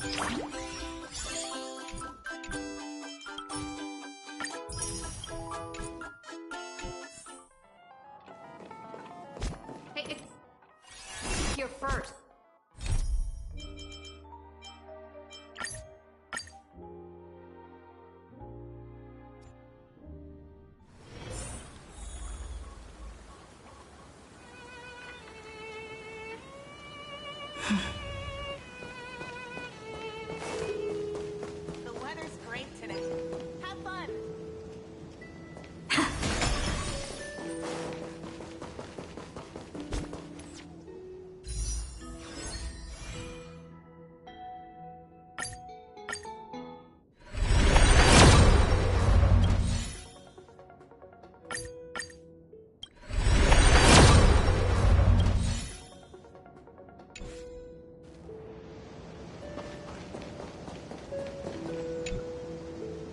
Hey, it's here first. The weather's great today. Have fun.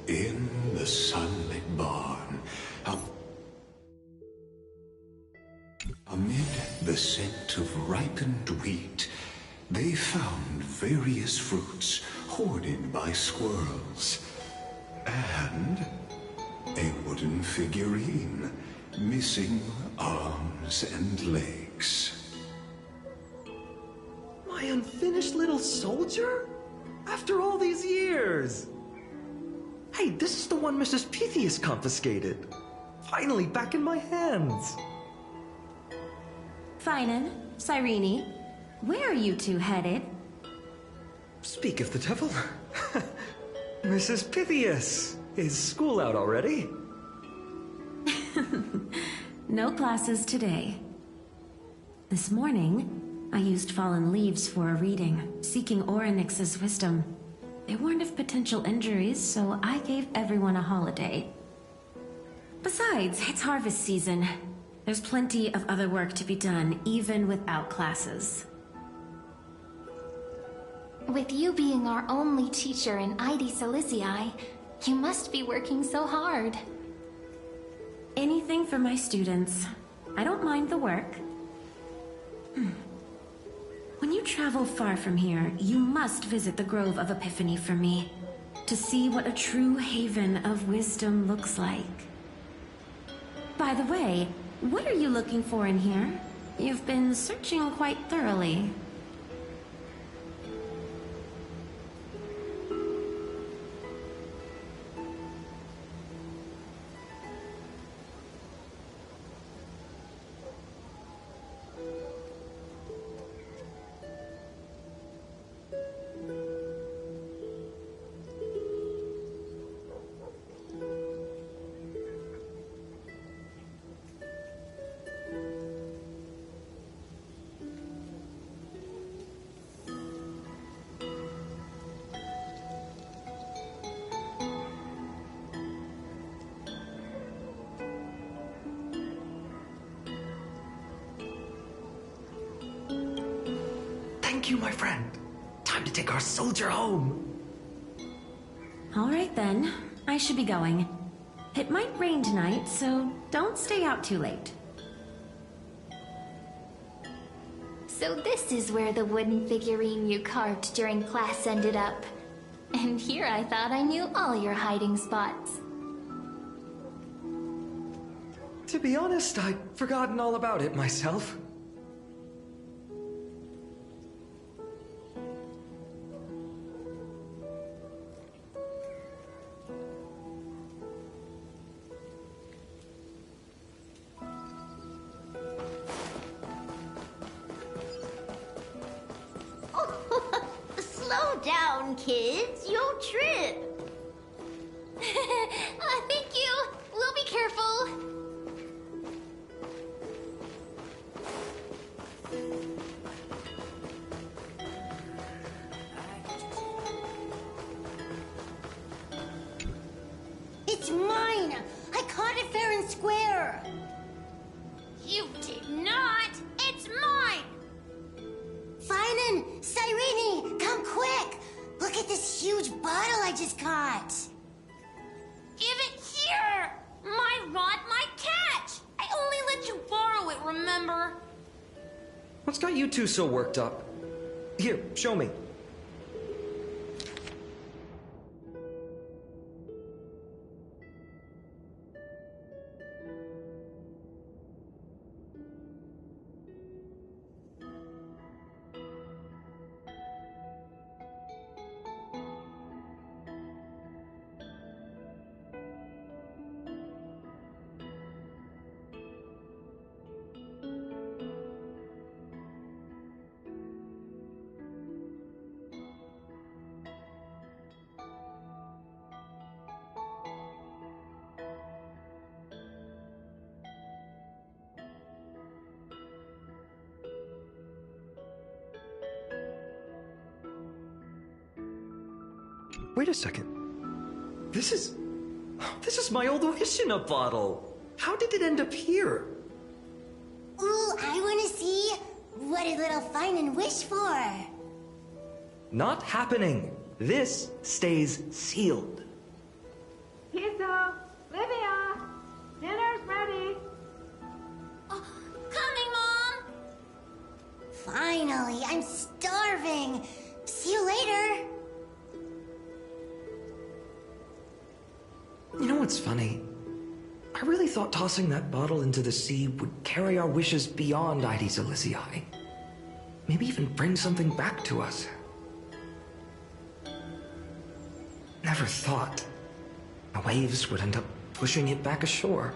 In the sunlit barn, amid the scent of ripened wheat, they found various fruits hoarded by squirrels, and a wooden figurine missing arms and legs. My unfinished little soldier? After all these years! Hey, this is the one Mrs. Pythias confiscated. Finally back in my hands. Finan, Cyrene, where are you two headed? Speak of the devil. Mrs. Pythias, is school out already? No classes today. This morning, I used fallen leaves for a reading, seeking Orynyx's wisdom. They warned of potential injuries, so I gave everyone a holiday. Besides, it's harvest season. There's plenty of other work to be done, even without classes. With you being our only teacher in ID Silicii, you must be working so hard. Anything for my students. I don't mind the work. When you travel far from here, you must visit the Grove of Epiphany for me, to see what a true haven of wisdom looks like. By the way, what are you looking for in here? You've been searching quite thoroughly. Thank you, my friend. Time to take our soldier home. All right then, I should be going. It might rain tonight, so don't stay out too late. So this is where the wooden figurine you carved during class ended up. And here I thought I knew all your hiding spots. To be honest, I'd forgotten all about it myself. Slow down, kids. You'll trip. Thank you. We'll be careful. It's mine. I caught it fair and square. You did not! It's mine! Finan, Cyrene, come quick. Look at this huge bottle I just caught. Give it here! My rod, my catch! I only let you borrow it, remember? What's got you two so worked up? Here, show me. Wait a second. This is my old wish in a bottle. How did it end up here? Ooh, I want to see. What did little Finan wish for? Not happening. This stays sealed. Piso, Livia, dinner's ready. Oh, coming, Mom! Finally, I'm starving. See you later. You know what's funny? I really thought tossing that bottle into the sea would carry our wishes beyond HI3. Maybe even bring something back to us. Never thought the waves would end up pushing it back ashore.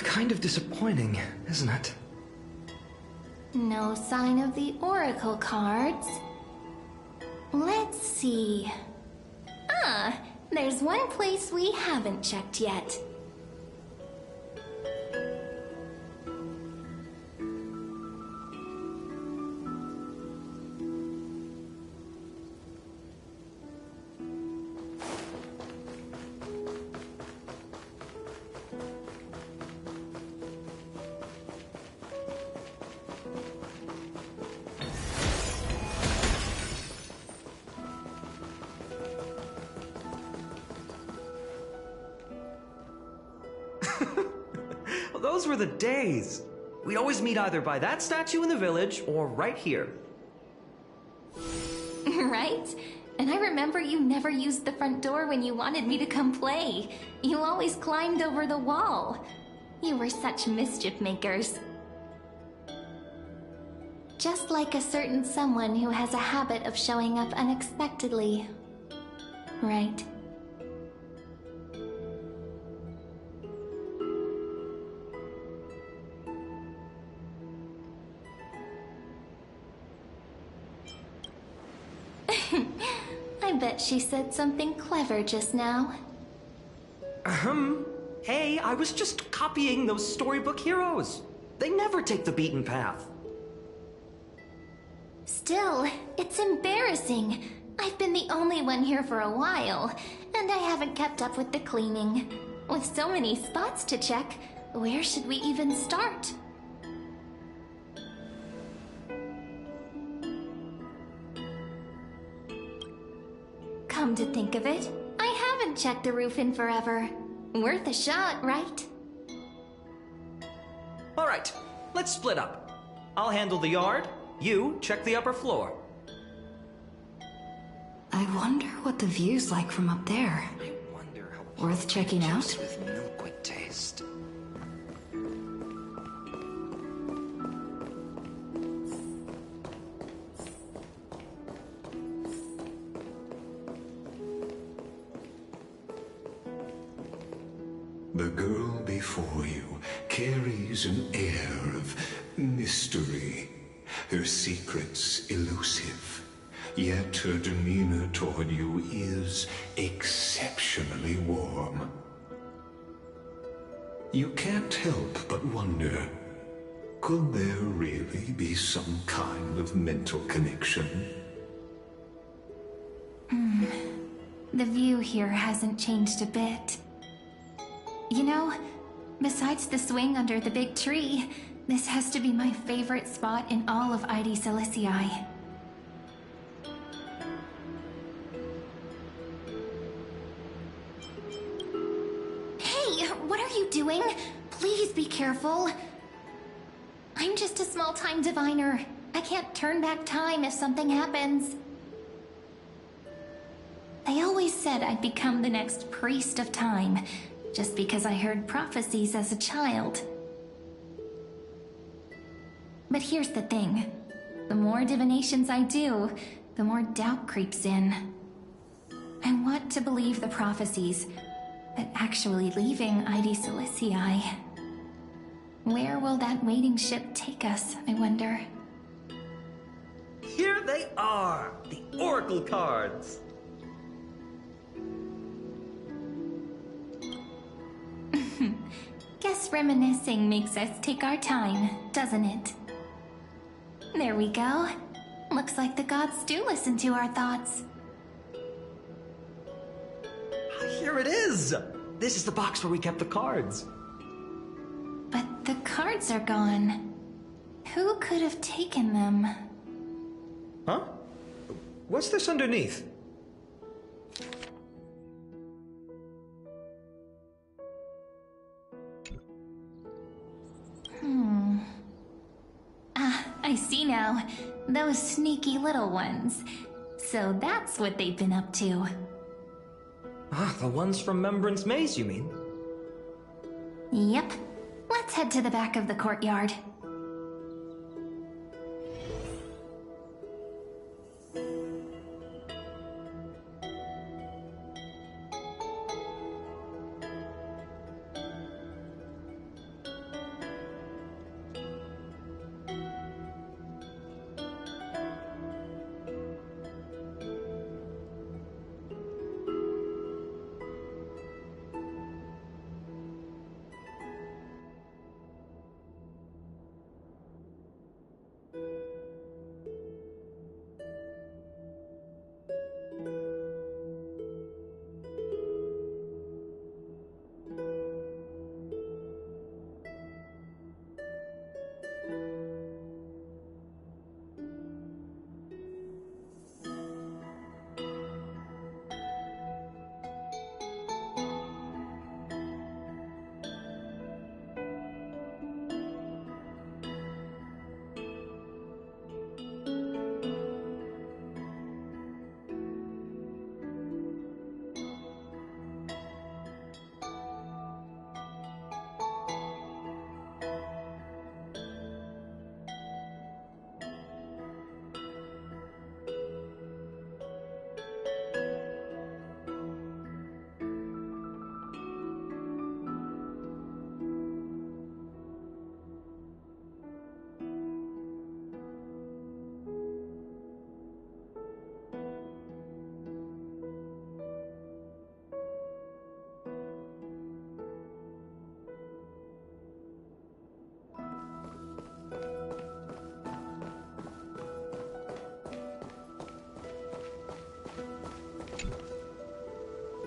Kind of disappointing, isn't it? No sign of the oracle cards. Let's see. Ah, there's one place we haven't checked yet. Well, those were the days. We'd always meet either by that statue in the village or right here. Right? And I remember you never used the front door when you wanted me to come play. You always climbed over the wall. You were such mischief makers. Just like a certain someone who has a habit of showing up unexpectedly. Right? I bet she said something clever just now. Hey, I was just copying those storybook heroes. They never take the beaten path. Still, it's embarrassing. I've been the only one here for a while, and I haven't kept up with the cleaning. With so many spots to check, where should we even start? Come to think of it, I haven't checked the roof in forever. Worth a shot, right? All right, let's split up. I'll handle the yard. You check the upper floor. I wonder what the view's like from up there. I wonder how Worth checking out? with milk would taste. The girl before you carries an air of mystery, her secrets elusive, yet her demeanor toward you is exceptionally warm. You can't help but wonder, could there really be some kind of mental connection? The view here hasn't changed a bit. You know, besides the swing under the big tree, this has to be my favorite spot in all of HI3. Hey, what are you doing? Please be careful. I'm just a small-time diviner. I can't turn back time if something happens. They always said I'd become the next priest of time, just because I heard prophecies as a child. But here's the thing. The more divinations I do, the more doubt creeps in. I want to believe the prophecies, but actually leaving Silicii. Where will that waiting ship take us, I wonder? Here they are, the Oracle cards. Guess reminiscing makes us take our time, doesn't it? There we go. Looks like the gods do listen to our thoughts. Here it is. This is the box where we kept the cards. But the cards are gone. Who could have taken them? Huh? What's this underneath? I see now. Those sneaky little ones. So that's what they've been up to. Ah, the ones from Remembrance Maze, you mean? Yep. Let's head to the back of the courtyard.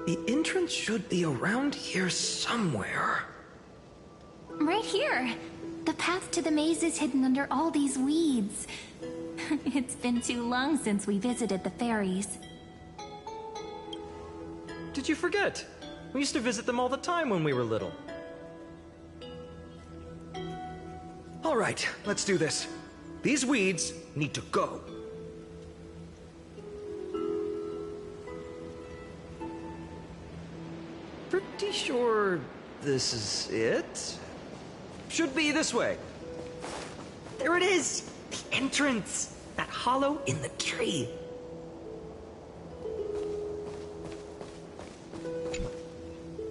The entrance should be around here somewhere. Right here. The path to the maze is hidden under all these weeds. It's been too long since we visited the fairies. Did you forget? We used to visit them all the time when we were little. All right, let's do this. These weeds need to go. Pretty sure this is it. Should be this way. There it is! The entrance! That hollow in the tree.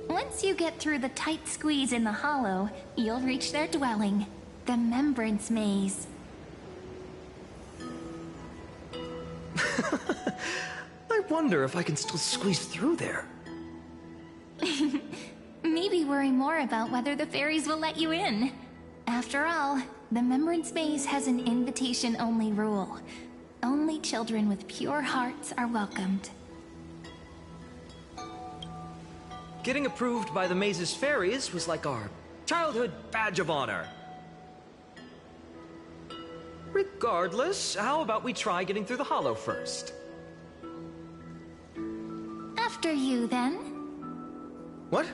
Once you get through the tight squeeze in the hollow, you'll reach their dwelling, the Remembrance Maze. I wonder if I can still squeeze through there. Maybe worry more about whether the fairies will let you in. After all, the Remembrance Maze has an invitation-only rule. Only children with pure hearts are welcomed. Getting approved by the maze's fairies was like our childhood badge of honor. Regardless, how about we try getting through the hollow first? After you, then. What?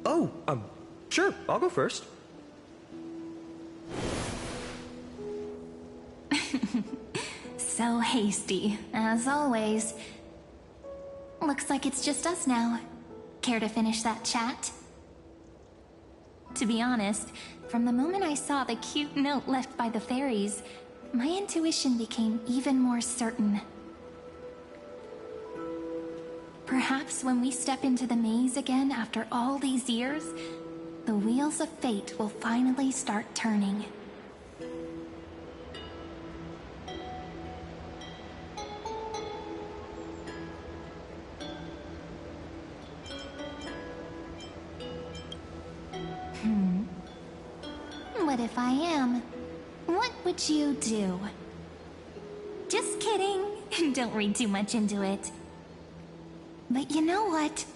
Oh, sure, I'll go first. so hasty, as always. Looks like it's just us now. Care to finish that chat? To be honest, from the moment I saw the cute note left by the fairies, my intuition became even more certain. Perhaps when we step into the maze again after all these years, the wheels of fate will finally start turning. What if I am? What would you do? Just kidding. Don't read too much into it. But you know what?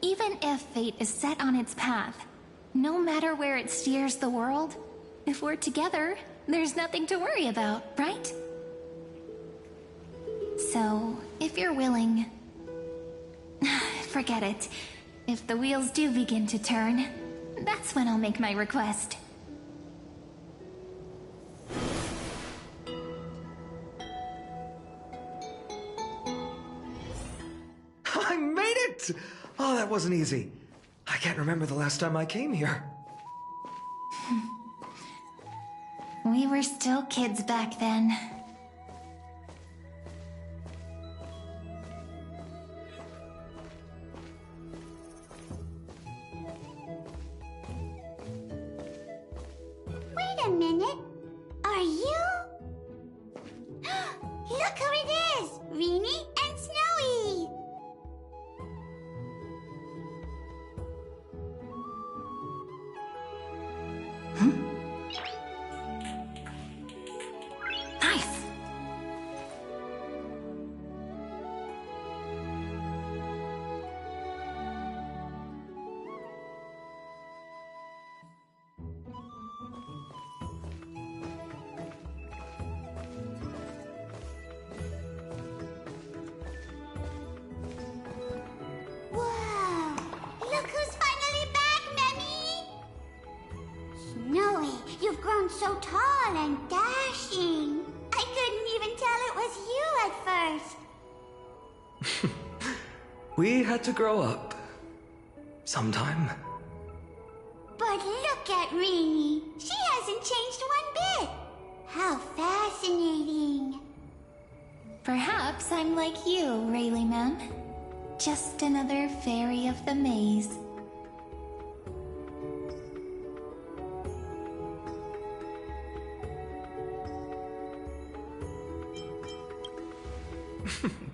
Even if fate is set on its path, no matter where it steers the world, if we're together, there's nothing to worry about, right? So, if you're willing... forget it. If the wheels do begin to turn, that's when I'll make my request. I made it! Oh, that wasn't easy. I can't remember the last time I came here. We were still kids back then. Wait a minute. Are you? Look who it is! Rini and Snowy! Nice! Whoa! Look who's finally back, Memmy! Snowy, you've grown so tall and dashing. I couldn't even tell it was you at first. We had to grow up. Sometime. But look at Rini. She hasn't changed one bit. How fascinating. Perhaps I'm like you, Rayleigh Ma'am. Just another fairy of the maze.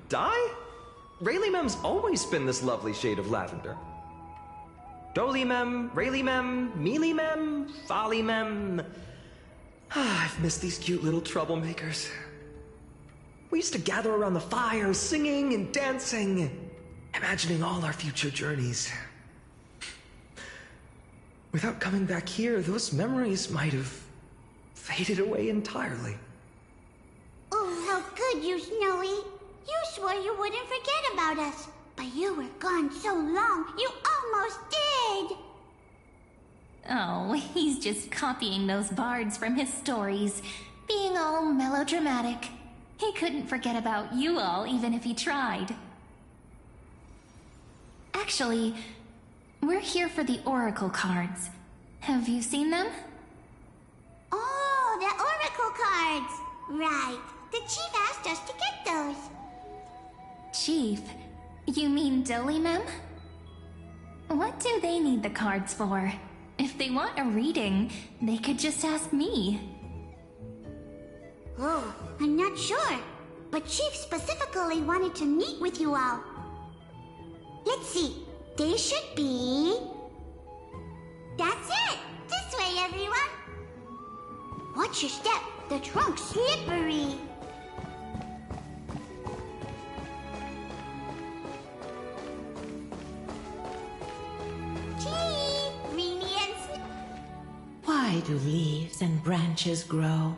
Dye? Rayleigh Mem's always been this lovely shade of lavender. Doly Mem, Rayleigh Mem, Mealy Mem, Folly Mem. I've missed these cute little troublemakers. We used to gather around the fire, singing and dancing, imagining all our future journeys. Without coming back here, those memories might have faded away entirely. Oh, how good you, Snowy. You swore you wouldn't forget about us. But you were gone so long, you almost did. Oh, he's just copying those bards from his stories, being all melodramatic. He couldn't forget about you all, even if he tried. Actually, we're here for the Oracle cards. Have you seen them? Oh, the Oracle cards. Right. The chief asked us to get those. Chief? You mean Doly Mem? What do they need the cards for? If they want a reading, they could just ask me. Oh, I'm not sure. But Chief specifically wanted to meet with you all. Let's see. They should be... That's it! This way, everyone! Watch your step. The trunk's slippery. Chief! Rini and Why do leaves and branches grow?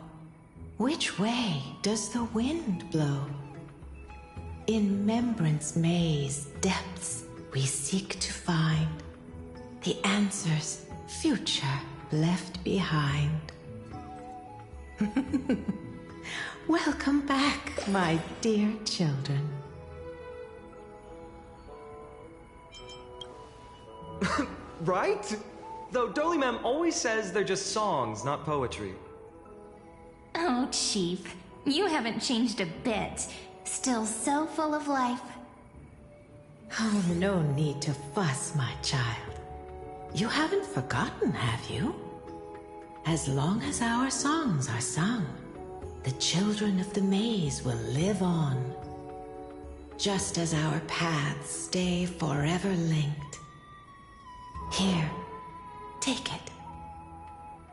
Which way does the wind blow? In remembrance maze depths we seek to find the answers future left behind. Welcome back, my dear children. Right? Though Dolly-mem always says they're just songs, not poetry. Oh, Chief, you haven't changed a bit. Still so full of life. Oh, no need to fuss, my child. You haven't forgotten, have you? As long as our songs are sung, the children of the maze will live on. Just as our paths stay forever linked. Here, take it.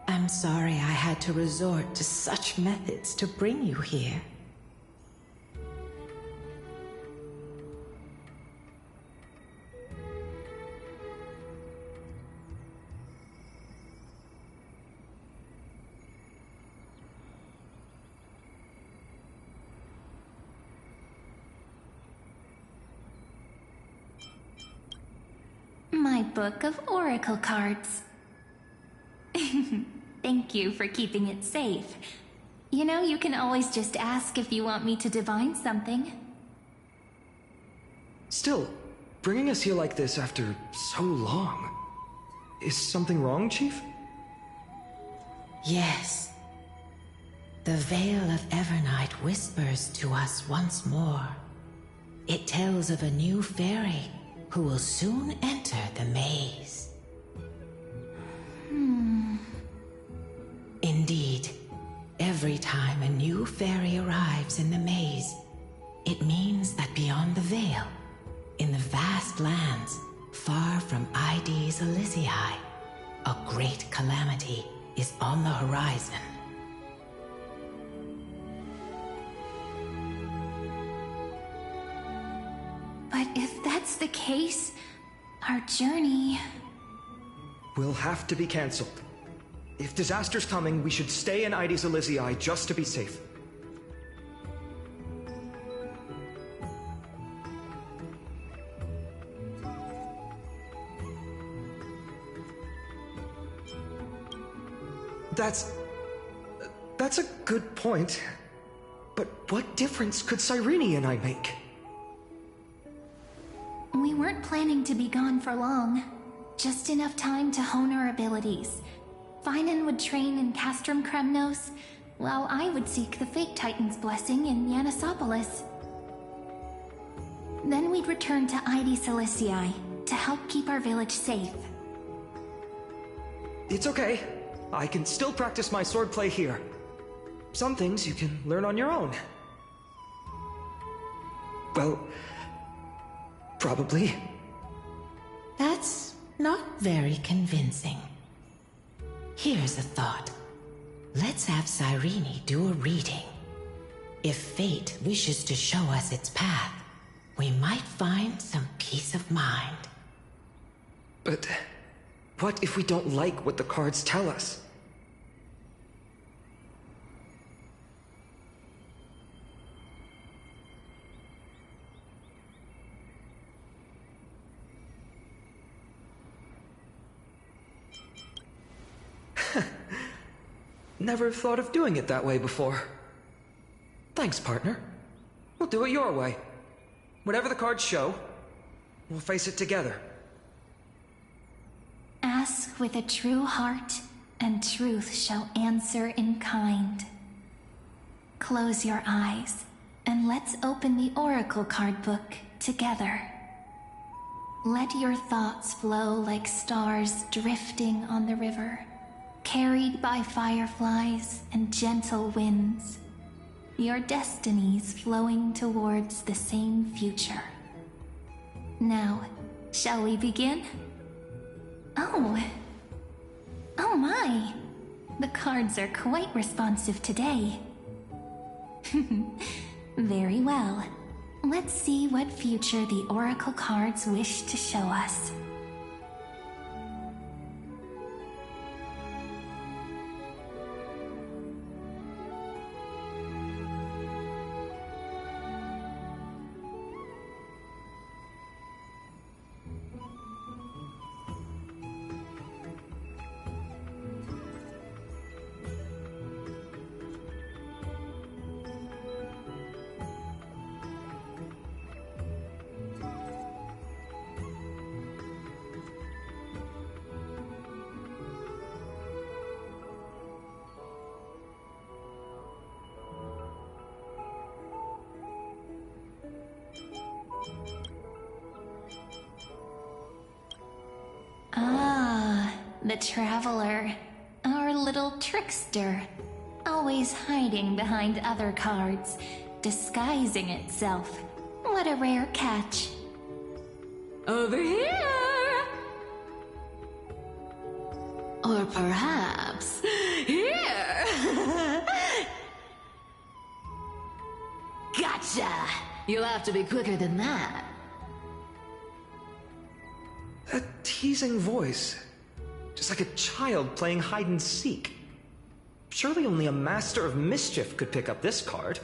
I'm sorry I had to resort to such methods to bring you here. My book of oracle cards. Thank you for keeping it safe. You know, you can always just ask if you want me to divine something. Still, bringing us here like this after so long. Is something wrong, Chief? Yes. The Veil of Evernight whispers to us once more. It tells of a new fairy who will soon enter the maze. Indeed, every time a new fairy arrives in the maze, it means that beyond the veil, in the vast lands far from ID's Elysiae, a great calamity is on the horizon. But if that's the case, our journey... Will have to be cancelled. If disaster's coming, we should stay in ID's Elysiae just to be safe. That's a good point. But what difference could Cyrene and I make? We weren't planning to be gone for long. Just enough time to hone our abilities. Finan would train in Castrum Kremnos, while I would seek the Fate Titan's blessing in Yanisopolis. Then we'd return to ID Ciliciae to help keep our village safe. It's okay. I can still practice my swordplay here. Some things you can learn on your own. Well, probably. That's not very convincing. Here's a thought. Let's have Cyrene do a reading. If fate wishes to show us its path, we might find some peace of mind. But what if we don't like what the cards tell us? Never thought of doing it that way before. Thanks, partner. We'll do it your way. Whatever the cards show, we'll face it together. Ask with a true heart, and truth shall answer in kind. Close your eyes, and let's open the oracle card book together. Let your thoughts flow like stars drifting on the river, carried by fireflies and gentle winds. Your destinies flowing towards the same future. Now, shall we begin? Oh my! The cards are quite responsive today. Very well. Let's see what future the oracle cards wish to show us. The traveler, our little trickster, always hiding behind other cards, disguising itself. What a rare catch. Over here! Or perhaps here! Gotcha! You'll have to be quicker than that. That teasing voice. Just like a child playing hide and seek. Surely only a master of mischief could pick up this card.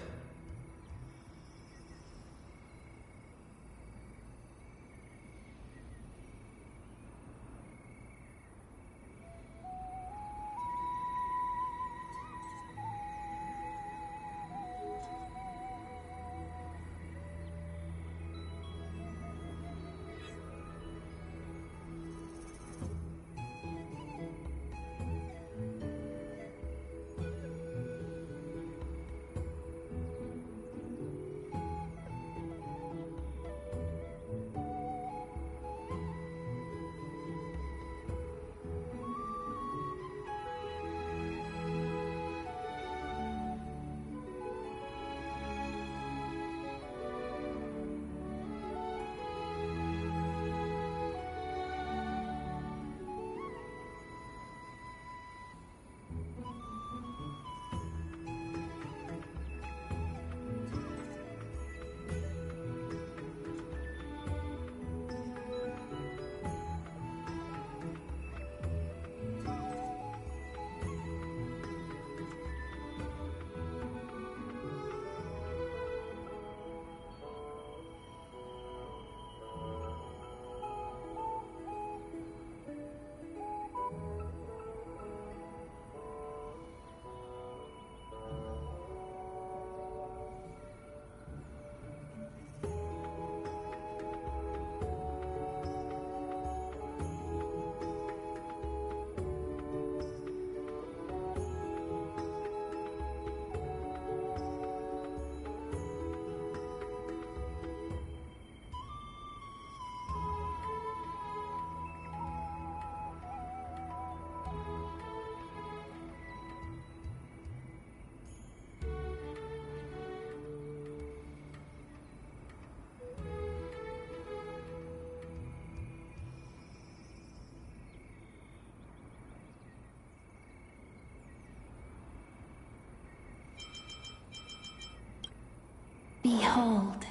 Behold,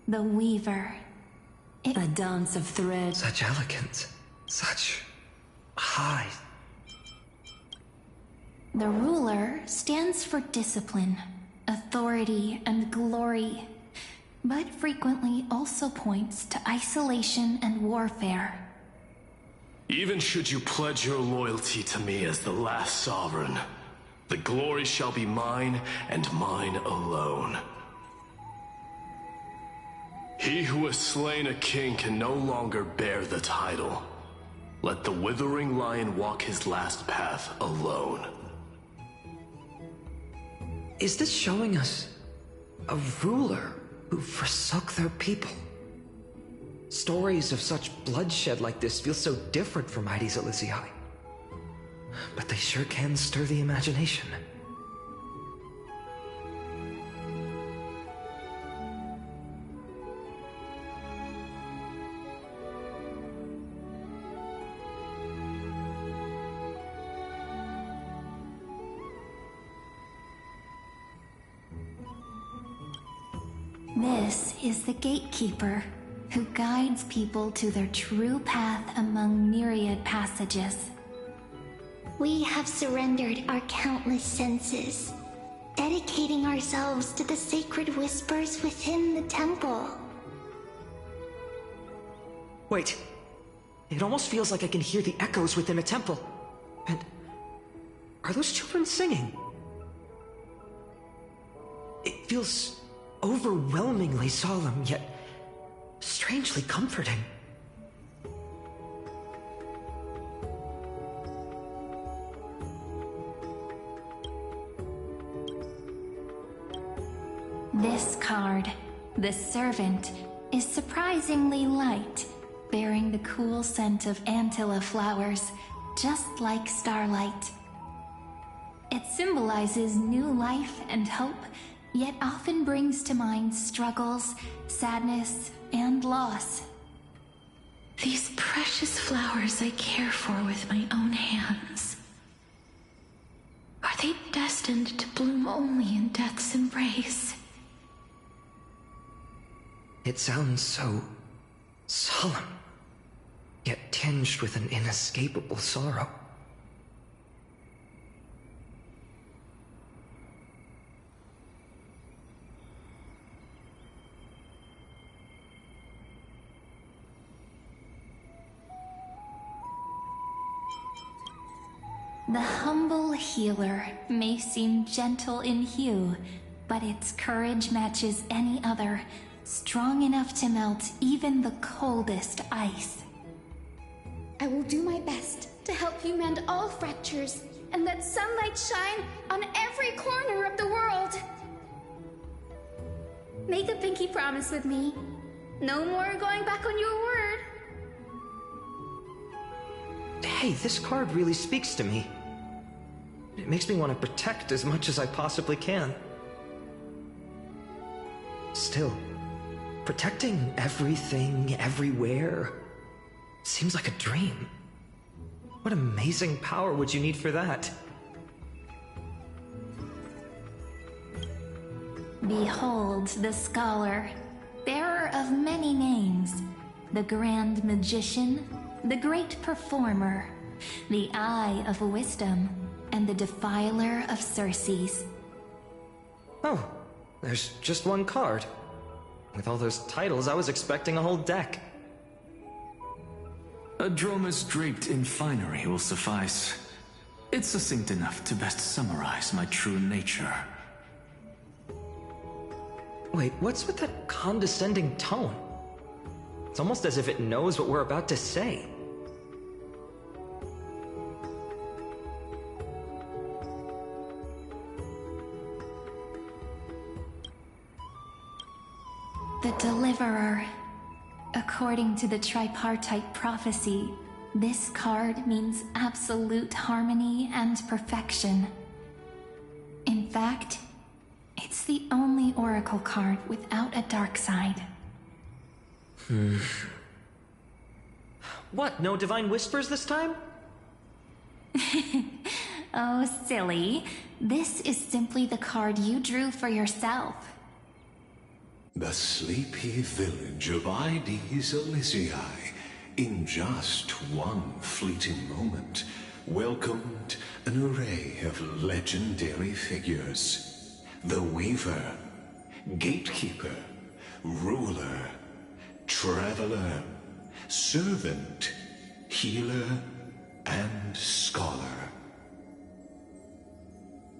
the weaver. A dance of thread. Such elegance. Such high. The ruler stands for discipline, authority, and glory, but frequently also points to isolation and warfare. Even should you pledge your loyalty to me as the last sovereign, the glory shall be mine and mine alone. He who has slain a king can no longer bear the title. Let the withering lion walk his last path alone. Is this showing us a ruler who forsook their people? Stories of such bloodshed like this feel so different from Heidi's Elysium. But they sure can stir the imagination. This is the gatekeeper, who guides people to their true path among myriad passages. We have surrendered our countless senses, dedicating ourselves to the sacred whispers within the temple. Wait. It almost feels like I can hear the echoes within a temple. And are those children singing? It feels overwhelmingly solemn, yet strangely comforting. This card, the servant, is surprisingly light, bearing the cool scent of Antilla flowers, just like starlight. It symbolizes new life and hope, yet often brings to mind struggles, sadness, and loss. These precious flowers I care for with my own hands. Are they destined to bloom only in death's embrace? It sounds so solemn, yet tinged with an inescapable sorrow. The humble healer may seem gentle in hue, but its courage matches any other, strong enough to melt even the coldest ice. I will do my best to help you mend all fractures and let sunlight shine on every corner of the world. Make a pinky promise with me. No more going back on your word. Hey, this card really speaks to me. It makes me want to protect as much as I possibly can. Still, protecting everything, everywhere, seems like a dream. What amazing power would you need for that? Behold the scholar, bearer of many names, the grand magician, the great performer, the eye of wisdom, and the defiler of Circes. Oh, there's just one card. With all those titles, I was expecting a whole deck. A dromus draped in finery will suffice. It's succinct enough to best summarize my true nature. Wait, what's with that condescending tone? It's almost as if it knows what we're about to say. The Deliverer. According to the tripartite prophecy, this card means absolute harmony and perfection. In fact, it's the only oracle card without a dark side. What, no divine whispers this time? Oh, silly. This is simply the card you drew for yourself. The sleepy village of Ides Elysiae, in just one fleeting moment, welcomed an array of legendary figures. The Weaver, Gatekeeper, Ruler, Traveler, Servant, Healer, and Scholar.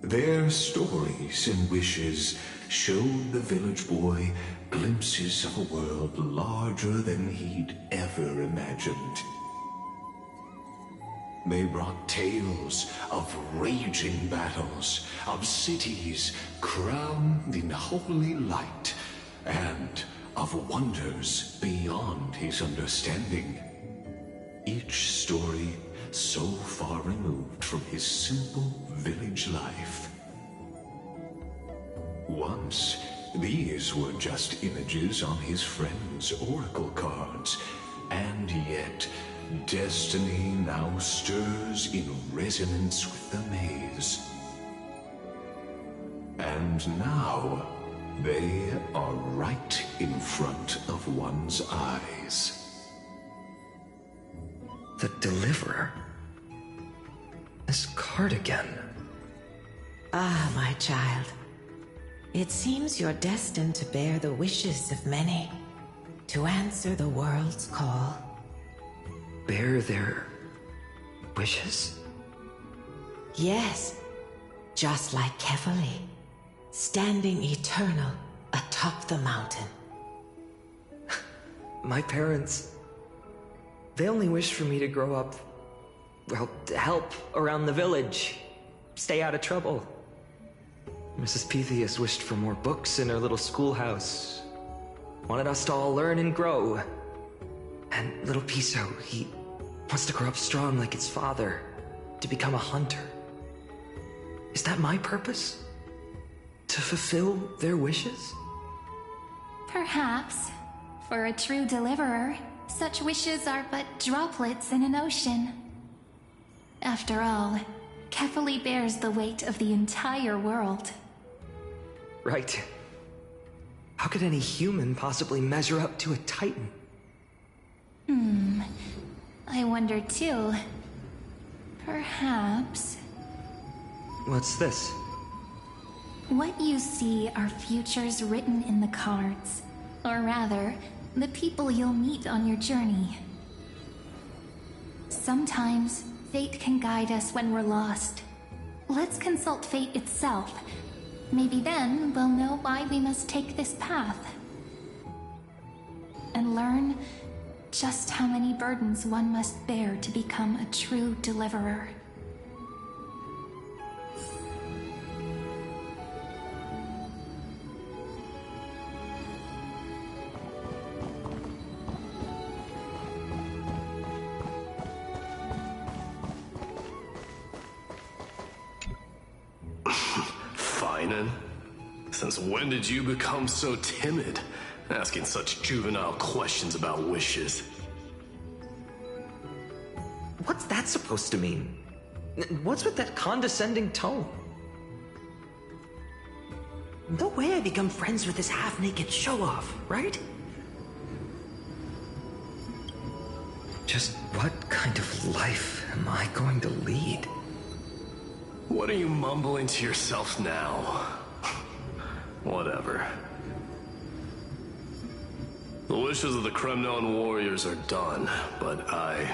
Their stories and wishes showed the village boy glimpses of a world larger than he'd ever imagined. They brought tales of raging battles, of cities crowned in holy light, and of wonders beyond his understanding. Each story so far removed from his simple village life. Once, these were just images on his friend's oracle cards, and yet destiny now stirs in resonance with the maze. And now, they are right in front of one's eyes. The Deliverer? This card again. Ah, my child. It seems you're destined to bear the wishes of many, to answer the world's call. Bear their wishes? Yes, just like Kefali, standing eternal atop the mountain. My parents, they only wished for me to grow up, well, to help around the village, stay out of trouble. Mrs. Pythias wished for more books in her little schoolhouse, wanted us to all learn and grow. And little Piso, he wants to grow up strong like its father, to become a hunter. Is that my purpose? To fulfill their wishes? Perhaps. For a true deliverer, such wishes are but droplets in an ocean. After all, Kefali bears the weight of the entire world. Right. How could any human possibly measure up to a Titan? I wonder too. Perhaps... What's this? What you see are futures written in the cards. Or rather, the people you'll meet on your journey. Sometimes, fate can guide us when we're lost. Let's consult fate itself. Maybe then we'll know why we must take this path. And learn just how many burdens one must bear to become a true deliverer. Since when did you become so timid, asking such juvenile questions about wishes? What's that supposed to mean? What's with that condescending tone? No way I become friends with this half-naked show-off, right? Just what kind of life am I going to lead? What are you mumbling to yourself now? Whatever. The wishes of the Kremnon warriors are done, but I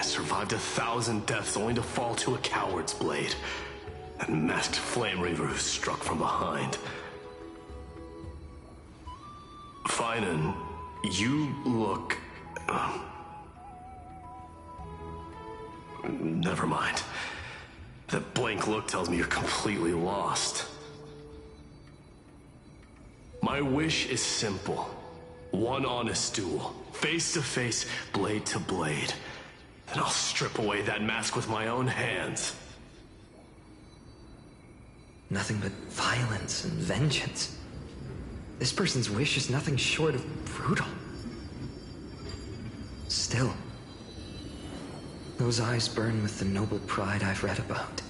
survived 1,000 deaths only to fall to a coward's blade. That masked flame reaver who struck from behind. Finan, you look... Never mind. That blank look tells me you're completely lost. My wish is simple. One honest duel. Face to face, blade to blade. Then I'll strip away that mask with my own hands. Nothing but violence and vengeance. This person's wish is nothing short of brutal. Still, those eyes burn with the noble pride I've read about.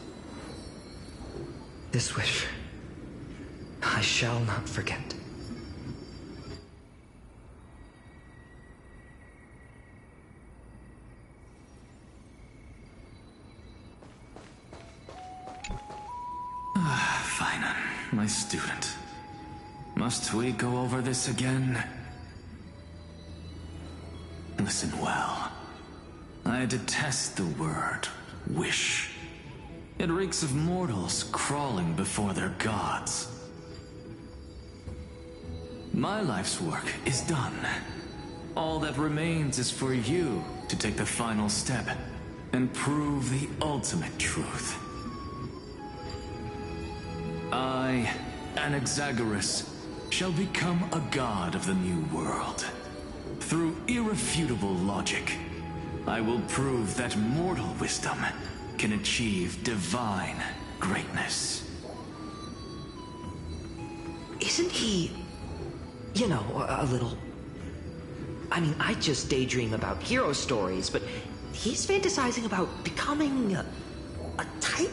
This wish, I shall not forget. Finan, my student. Must we go over this again? Listen well. I detest the word wish. It reeks of mortals crawling before their gods. My life's work is done. All that remains is for you to take the final step and prove the ultimate truth. I, Anaxagoras, shall become a god of the new world. Through irrefutable logic, I will prove that mortal wisdom can achieve divine greatness. Isn't he, you know, a little... I mean, I just daydream about hero stories, but he's fantasizing about becoming a Titan?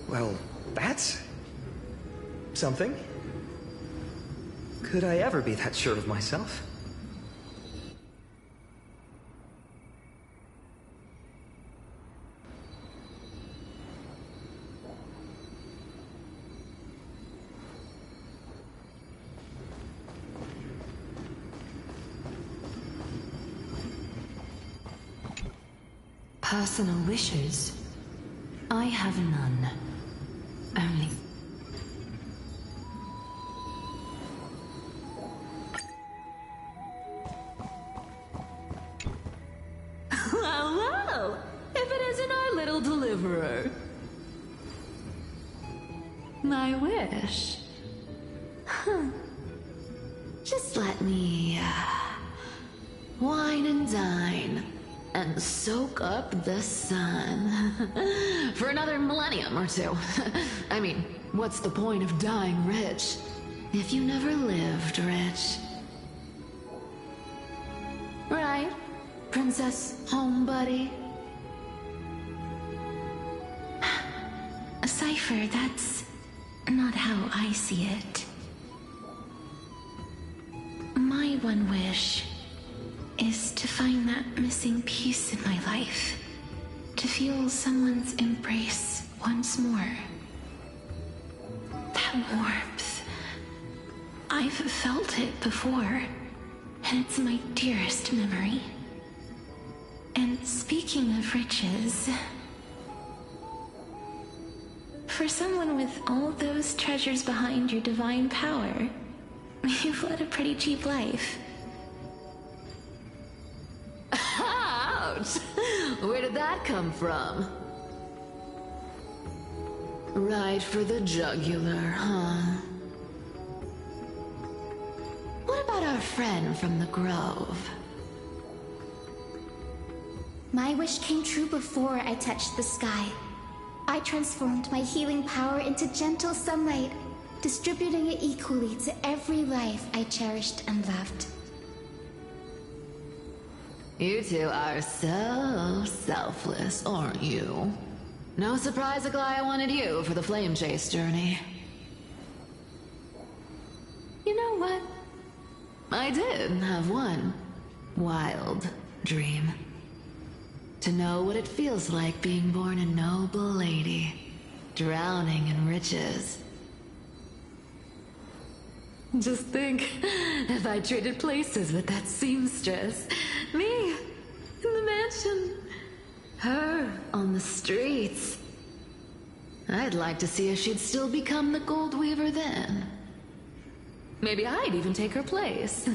Well, that's something. Could I ever be that sure of myself? Personal wishes? I have none. Only... Well, well! If it isn't our little deliverer. My wish? Huh. Just let me, wine and dine. And soak up the sun. For another millennium or two. I mean, what's the point of dying rich if you never lived rich? Right, Princess Homebuddy? Cypher, that's not how I see it. My one wish is to find that missing piece in my life. To feel someone's embrace once more. That warmth. I've felt it before, and it's my dearest memory. And speaking of riches, for someone with all those treasures behind your divine power, you've led a pretty cheap life. Ouch! Where did that come from? Right for the jugular, huh? What about our friend from the Grove? My wish came true before I touched the sky. I transformed my healing power into gentle sunlight, distributing it equally to every life I cherished and loved. You two are so selfless, aren't you? No surprise Aglaya wanted you for the flame chase journey. You know what? I did have one wild dream. To know what it feels like being born a noble lady, drowning in riches. Just think, if I traded places with that seamstress, me in the mansion, her on the streets. I'd like to see if she'd still become the gold weaver then. Maybe I'd even take her place.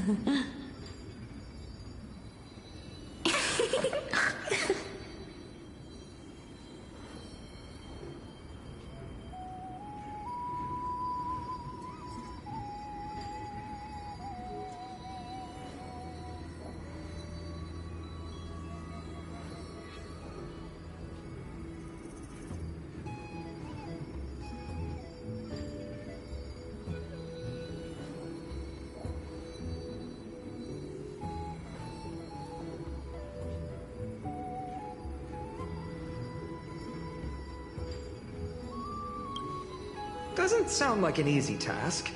Doesn't sound like an easy task.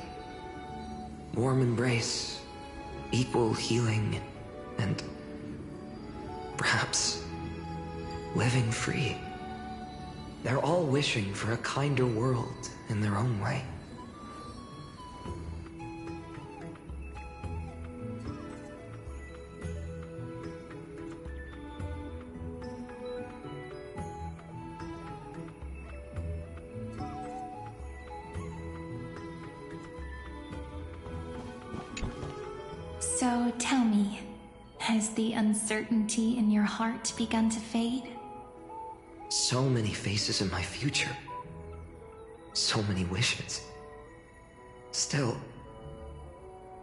Warm embrace, equal healing, and perhaps living free. They're all wishing for a kinder world in their own way. So tell me, has the uncertainty in your heart begun to fade? So many faces in my future. So many wishes. Still,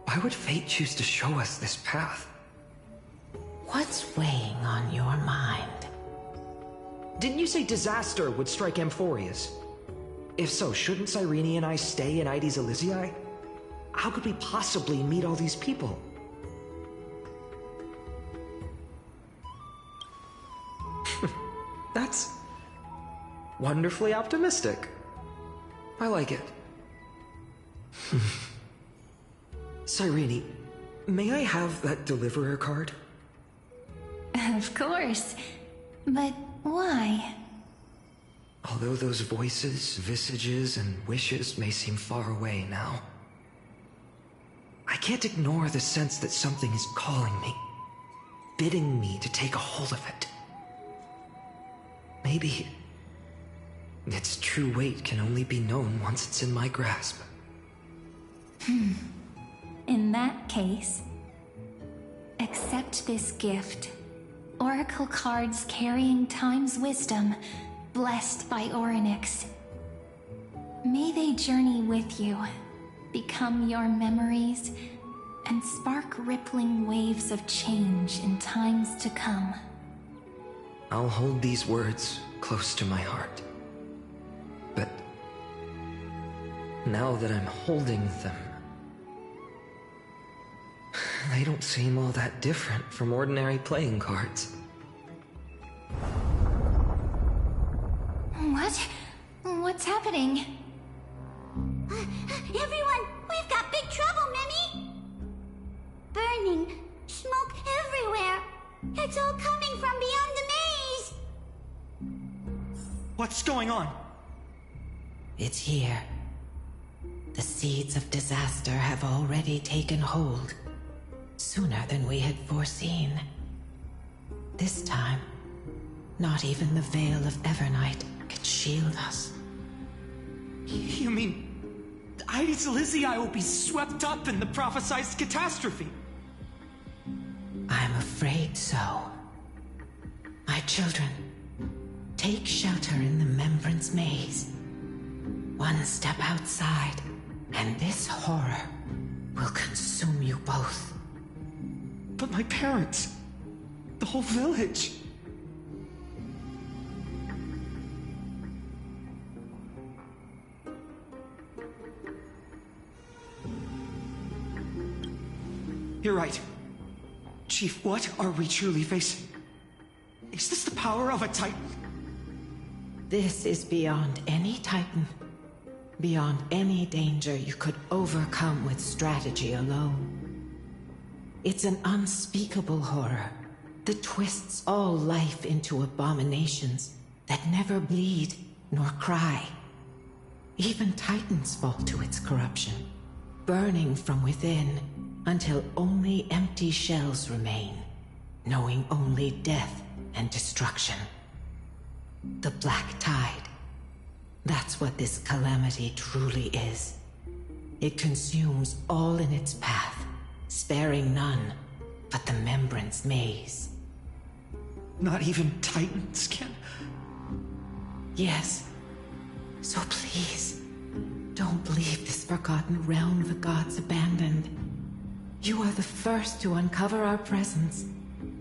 why would fate choose to show us this path? What's weighing on your mind? Didn't you say disaster would strike Amphorius? If so, shouldn't Cyrene and I stay in Ides Elysiae? How could we possibly meet all these people? That's wonderfully optimistic. I like it. Cyrene, may I have that deliverer card? Of course. But why? Although those voices, visages, and wishes may seem far away now, I can't ignore the sense that something is calling me, bidding me to take a hold of it. Maybe its true weight can only be known once it's in my grasp. In that case, accept this gift. Oracle cards carrying time's wisdom, blessed by Orynyx. May they journey with you, become your memories, and spark rippling waves of change in times to come. I'll hold these words close to my heart. But now that I'm holding them, they don't seem all that different from ordinary playing cards. What? What's happening? Everyone, we've got big trouble, Mimi! Burning, smoke everywhere. It's all coming from beyond the maze! What's going on? It's here. The seeds of disaster have already taken hold, sooner than we had foreseen. This time, not even the veil of Evernight could shield us. You mean HI3 will be swept up in the prophesized catastrophe? I'm afraid so. My children, take shelter in the Membrance Maze. One step outside, and this horror will consume you both. But my parents, the whole village. You're right. Chief, what are we truly facing? Is this the power of a Titan? This is beyond any Titan. Beyond any danger you could overcome with strategy alone. It's an unspeakable horror that twists all life into abominations that never bleed nor cry. Even Titans fall to its corruption, burning from within until only empty shells remain, knowing only death and destruction. The Black Tide. That's what this calamity truly is. It consumes all in its path, sparing none but the Membrance Maze. Not even Titans can... Yes. So please, don't leave this forgotten realm the gods abandoned. You are the first to uncover our presence,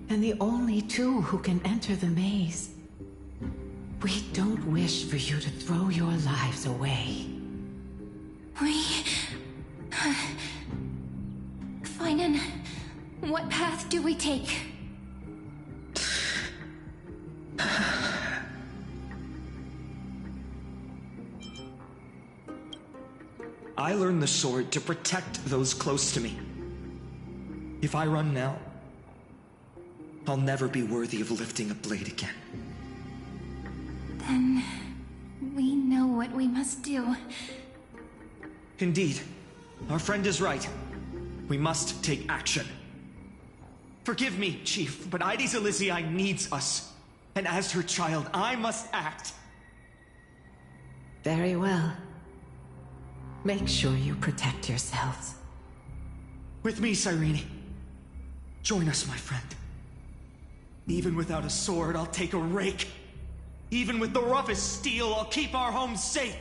and the only two who can enter the maze. We don't wish for you to throw your lives away. Finan, what path do we take? I learned the sword to protect those close to me. If I run now, I'll never be worthy of lifting a blade again. Then we know what we must do. Indeed, our friend is right. We must take action. Forgive me, Chief, but HI3 needs us. And as her child, I must act. Very well. Make sure you protect yourselves. With me, Cyrene. Join us, my friend. Even without a sword, I'll take a rake. Even with the roughest steel, I'll keep our home safe.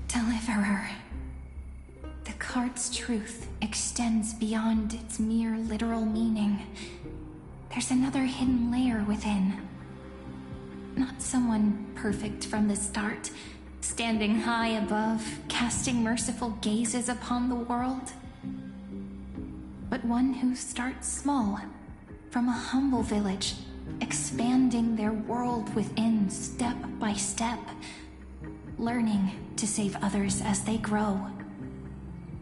Deliverer. The card's truth extends beyond its mere literal meaning. There's another hidden layer within. Not someone perfect from the start, standing high above, casting merciful gazes upon the world. But one who starts small, from a humble village, expanding their world within step by step, learning to save others as they grow.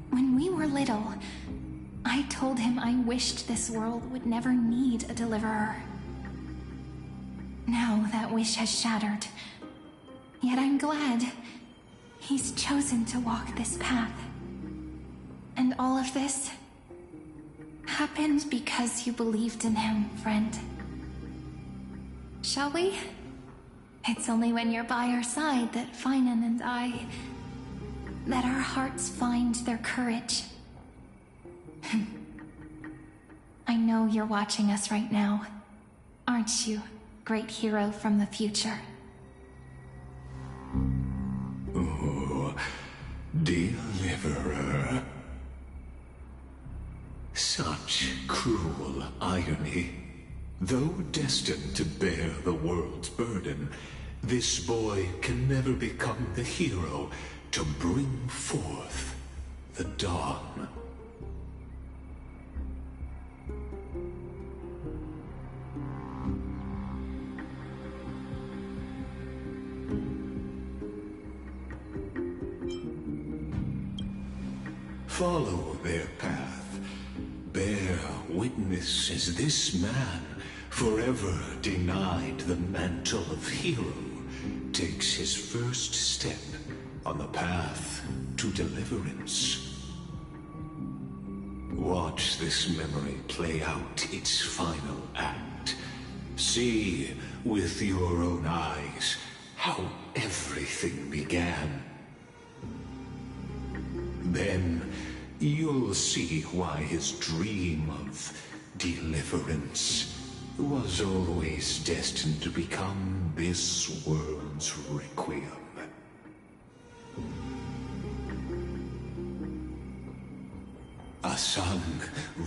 When we were little, I told him I wished this world would never need a deliverer. Now that wish has shattered. Yet I'm glad he's chosen to walk this path. And all of this happened because you believed in him, friend. Shall we? It's only when you're by our side that Finan and that our hearts find their courage. I know you're watching us right now, aren't you, great hero from the future? Oh, deliverer. Such cruel irony. Though destined to bear the world's burden, this boy can never become the hero to bring forth the dawn. Follow their path. Bear witness as this man, forever denied the mantle of hero, takes his first step on the path to deliverance. Watch this memory play out its final act. See with your own eyes how everything began. Then you'll see why his dream of deliverance was always destined to become this world's requiem. A sun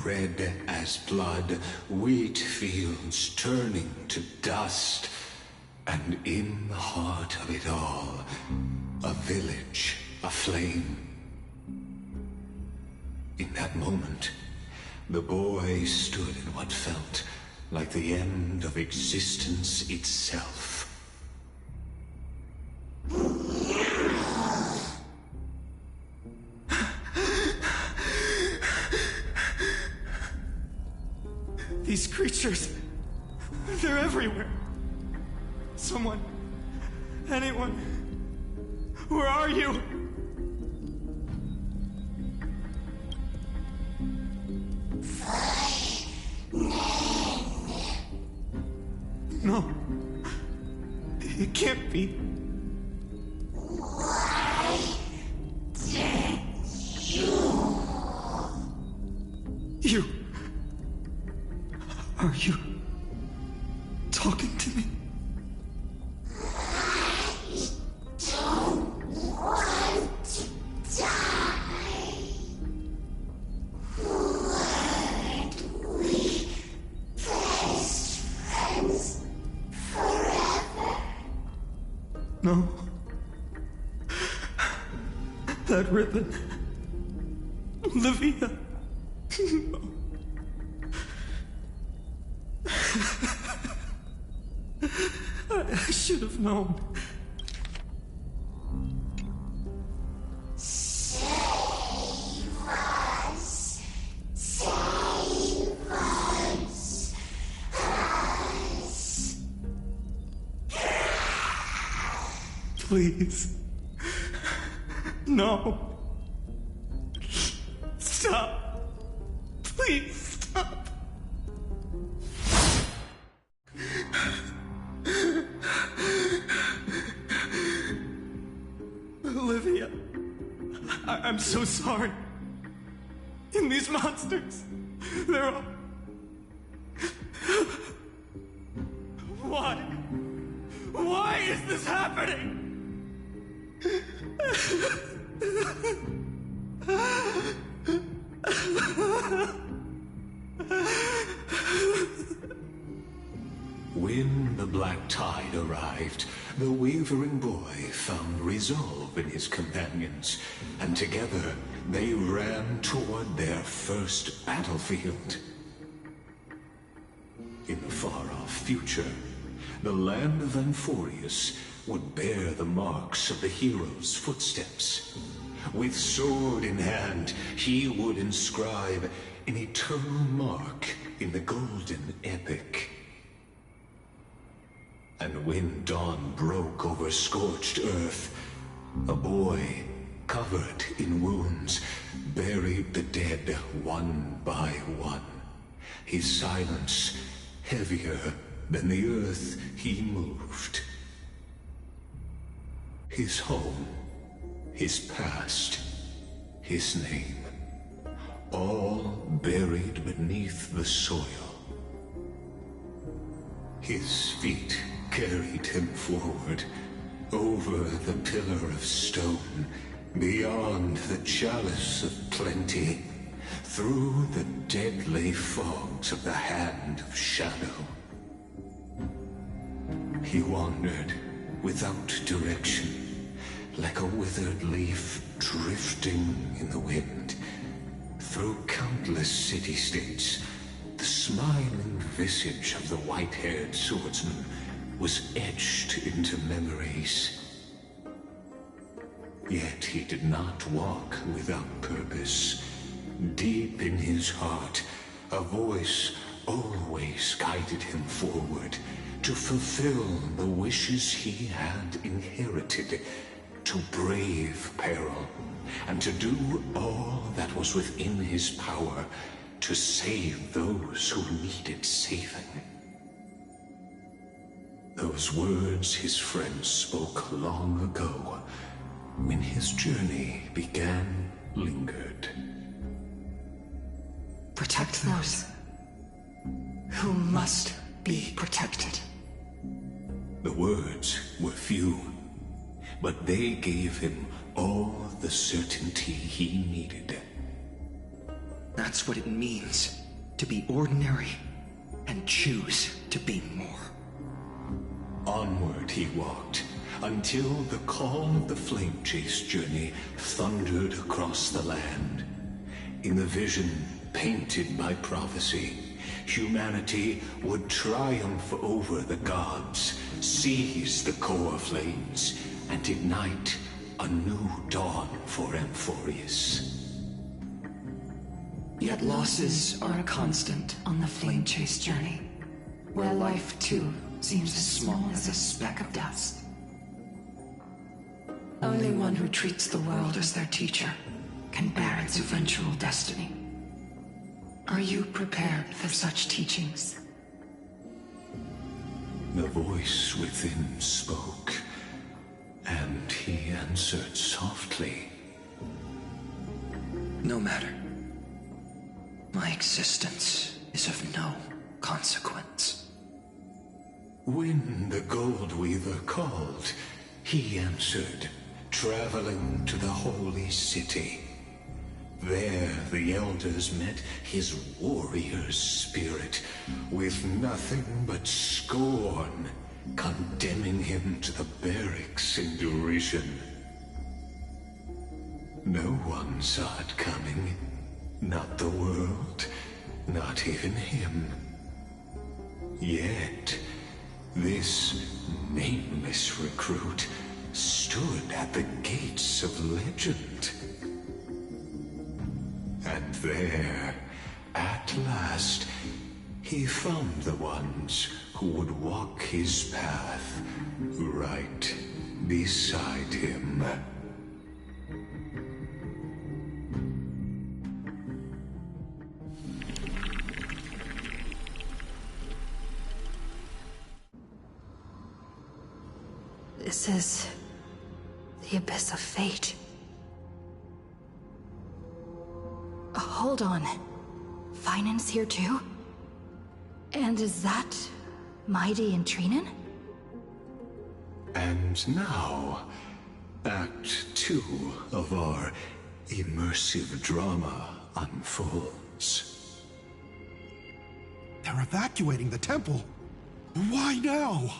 red as blood, wheat fields turning to dust, and in the heart of it all, a village aflame. In that moment, the boy stood in what felt like the end of existence itself. These creatures, they're everywhere. Someone, anyone, where are you? No, it can't be. You. Are you talking to me? I don't want to die. Weren't we best friends forever? No. That ribbon. Olivia. No. I should have known. Save us. Save us. Please. No. Stop. Please stop. Olivia, I'm so sorry. And these monsters, they're all... Why? Why is this happening? When the black tide arrived, the wavering boy found resolve in his companions, and together they ran toward their first battlefield. In the far-off future, the land of Amphorius would bear the marks of the hero's footsteps. With sword in hand, he would inscribe an eternal mark in the golden epic. And when dawn broke over scorched earth, a boy, covered in wounds, buried the dead one by one. His silence heavier than the earth he moved. His home, his past, his name, all buried beneath the soil. His feet carried him forward, over the pillar of stone, beyond the chalice of plenty, through the deadly fogs of the hand of shadow. He wandered without direction, like a withered leaf drifting in the wind. Through countless city-states, the smiling visage of the white-haired swordsman was etched into memories. Yet he did not walk without purpose. Deep in his heart, a voice always guided him forward to fulfill the wishes he had inherited, to brave peril, and to do all that was within his power to save those who needed saving. Those words his friends spoke long ago, when his journey began, lingered. Protect those who must be protected. The words were few, but they gave him all the certainty he needed. That's what it means to be ordinary and choose to be more. Onward he walked, until the call of the flame chase journey thundered across the land. In the vision painted by prophecy, humanity would triumph over the gods, seize the core flames, and ignite a new dawn for Amphorius. Yet losses are a constant on the flame chase journey, where life too seems as small as a speck of dust. Only one who treats the world as their teacher can bear its eventual destiny. Are you prepared for such teachings? The voice within spoke, and he answered softly. No matter. My existence is of no consequence. When the Gold Weaver called, he answered, traveling to the holy city. There the elders met his warrior spirit, with nothing but scorn, condemning him to the barracks in derision. No one saw it coming. Not the world, not even him. Yet, this nameless recruit stood at the gates of legend. And there, at last, he found the ones who would walk his path right beside him. This is the abyss of fate. Hold on. Finan's here too? And is that Mighty and Trinen? And now, Act 2 of our immersive drama unfolds. They're evacuating the temple. Why now?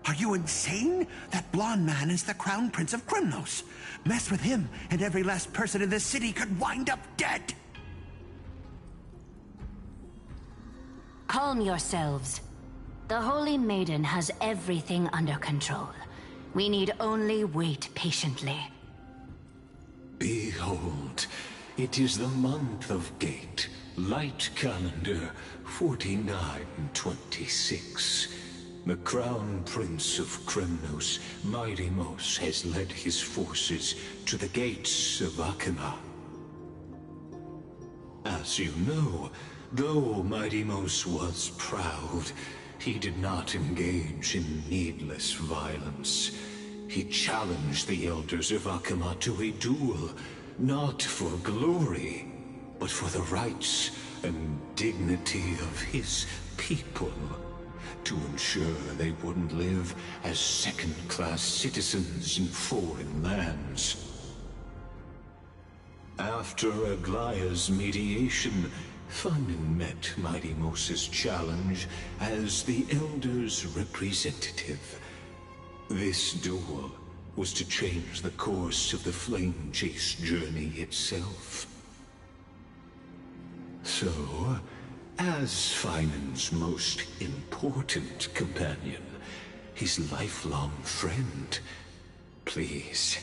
Are you insane? That blonde man is the Crown Prince of Krymnos. Mess with him, and every last person in this city could wind up dead. Calm yourselves. The Holy Maiden has everything under control. We need only wait patiently. Behold, it is the month of Gate, light calendar 4926. The Crown Prince of Kremnos, Mighty Mos, has led his forces to the gates of Akima. As you know, though Mighty Mos was proud, he did not engage in needless violence. He challenged the elders of Akima to a duel, not for glory, but for the rights and dignity of his people, to ensure they wouldn't live as second-class citizens in foreign lands. After Aglaya's mediation, Funden met Mighty Mos's challenge as the Elder's representative. This duel was to change the course of the Flame Chase journey itself. So, as Finan's most important companion, his lifelong friend, please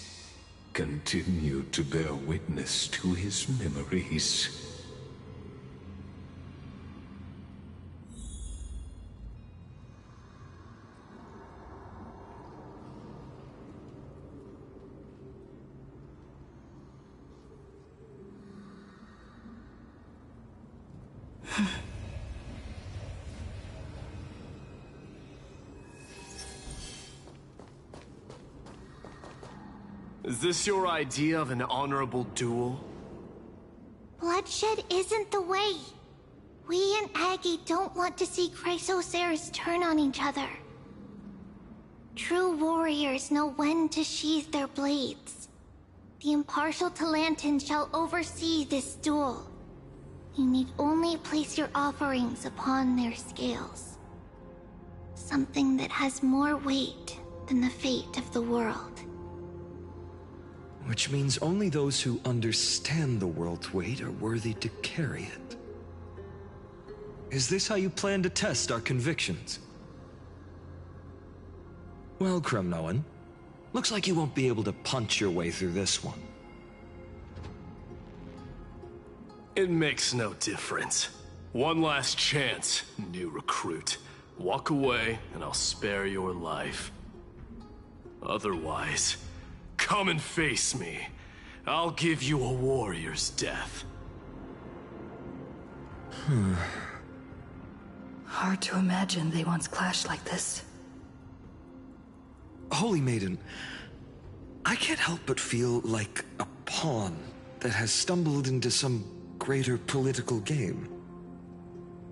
continue to bear witness to his memories. Is this your idea of an honorable duel? Bloodshed isn't the way. We and Aggie don't want to see Chrysoceres turn on each other. True warriors know when to sheathe their blades. The impartial Talantin shall oversee this duel. You need only place your offerings upon their scales. Something that has more weight than the fate of the world. Which means only those who understand the world's weight are worthy to carry it. Is this how you plan to test our convictions? Well, Kremnoan, looks like you won't be able to punch your way through this one. It makes no difference. One last chance, new recruit. Walk away, and I'll spare your life. Otherwise, come and face me. I'll give you a warrior's death. Hard to imagine they once clashed like this. Holy Maiden, I can't help but feel like a pawn that has stumbled into some greater political game.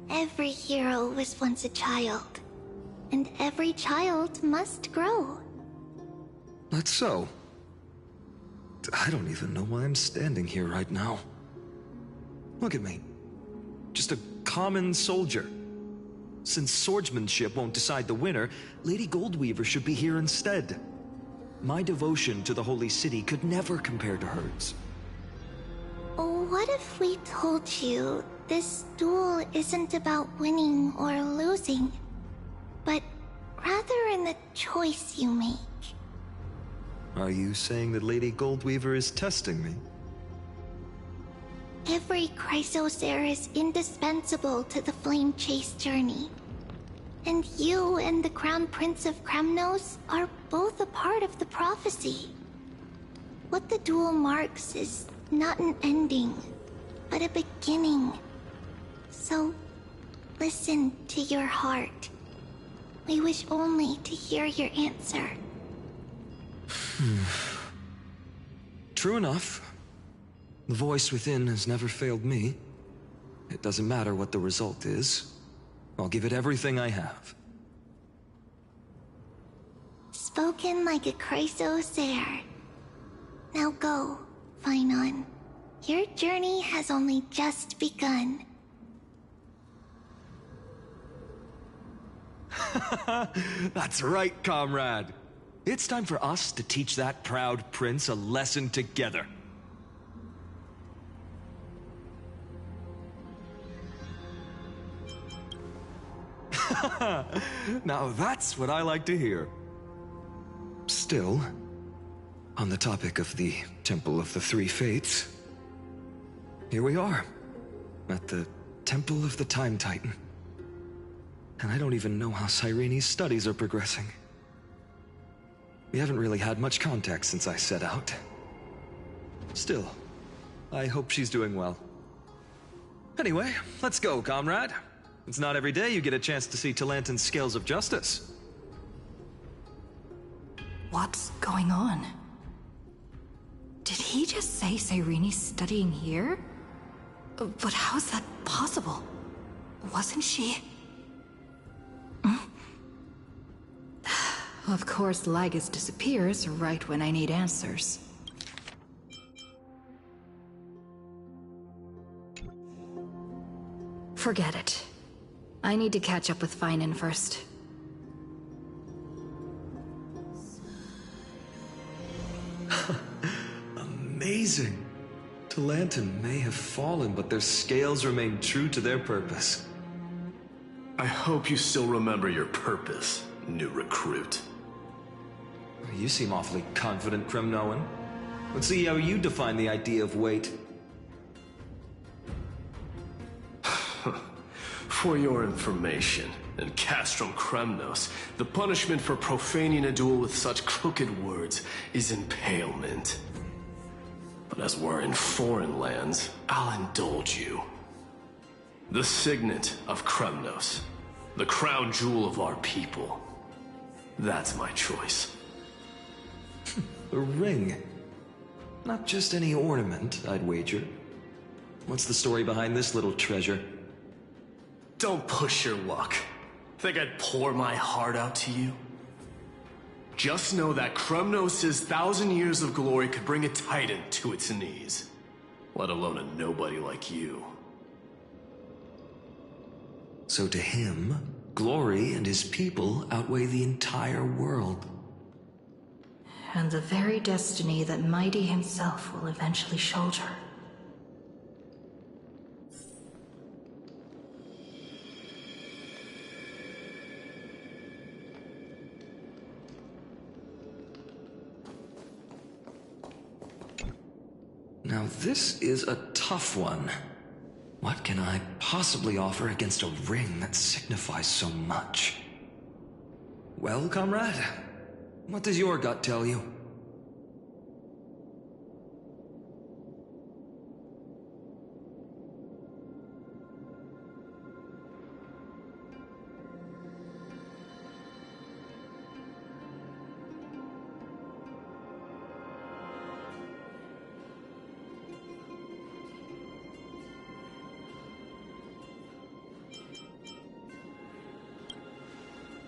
Every hero was once a child, and every child must grow. That's so. I don't even know why I'm standing here right now. Look at me. Just a common soldier. Since swordsmanship won't decide the winner, Lady Goldweaver should be here instead. My devotion to the Holy City could never compare to hers. What if we told you this duel isn't about winning or losing, but rather in the choice you make? Are you saying that Lady Goldweaver is testing me? Every Chrysocer is indispensable to the Flame Chase journey. And you and the Crown Prince of Kremnos are both a part of the prophecy. What the duel marks is not an ending, but a beginning. So, listen to your heart. We wish only to hear your answer. True enough. The voice within has never failed me. It doesn't matter what the result is. I'll give it everything I have. Spoken like a Chrysocer. Now go, Finon. Your journey has only just begun. That's right, comrade. It's time for us to teach that proud prince a lesson together. Now that's what I like to hear. Still, on the topic of the Temple of the Three Fates, here we are, at the Temple of the Time Titan. And I don't even know how Cyrene's studies are progressing. We haven't really had much contact since I set out. Still, I hope she's doing well. Anyway, let's go, comrade. It's not every day you get a chance to see Talantin's scales of justice. What's going on? Did he just say Cyrene's studying here? But how's that possible? Wasn't she? Of course, Lygus disappears right when I need answers. Forget it. I need to catch up with Finan first. Amazing. Talantin may have fallen, but their scales remain true to their purpose. I hope you still remember your purpose, new recruit. You seem awfully confident, Kremnoan. Let's see how you define the idea of weight. For your information, in Castrum Kremnos, the punishment for profaning a duel with such crooked words is impalement. But as we're in foreign lands, I'll indulge you. The signet of Kremnos, the crown jewel of our people. That's my choice. A ring. Not just any ornament, I'd wager. What's the story behind this little treasure? Don't push your luck. Think I'd pour my heart out to you? Just know that Kremnos' 1,000 years of glory could bring a titan to its knees. Let alone a nobody like you. So to him, glory and his people outweigh the entire world. And the very destiny that Mighty himself will eventually shoulder. Now this is a tough one. What can I possibly offer against a ring that signifies so much? Well, comrade, what does your gut tell you?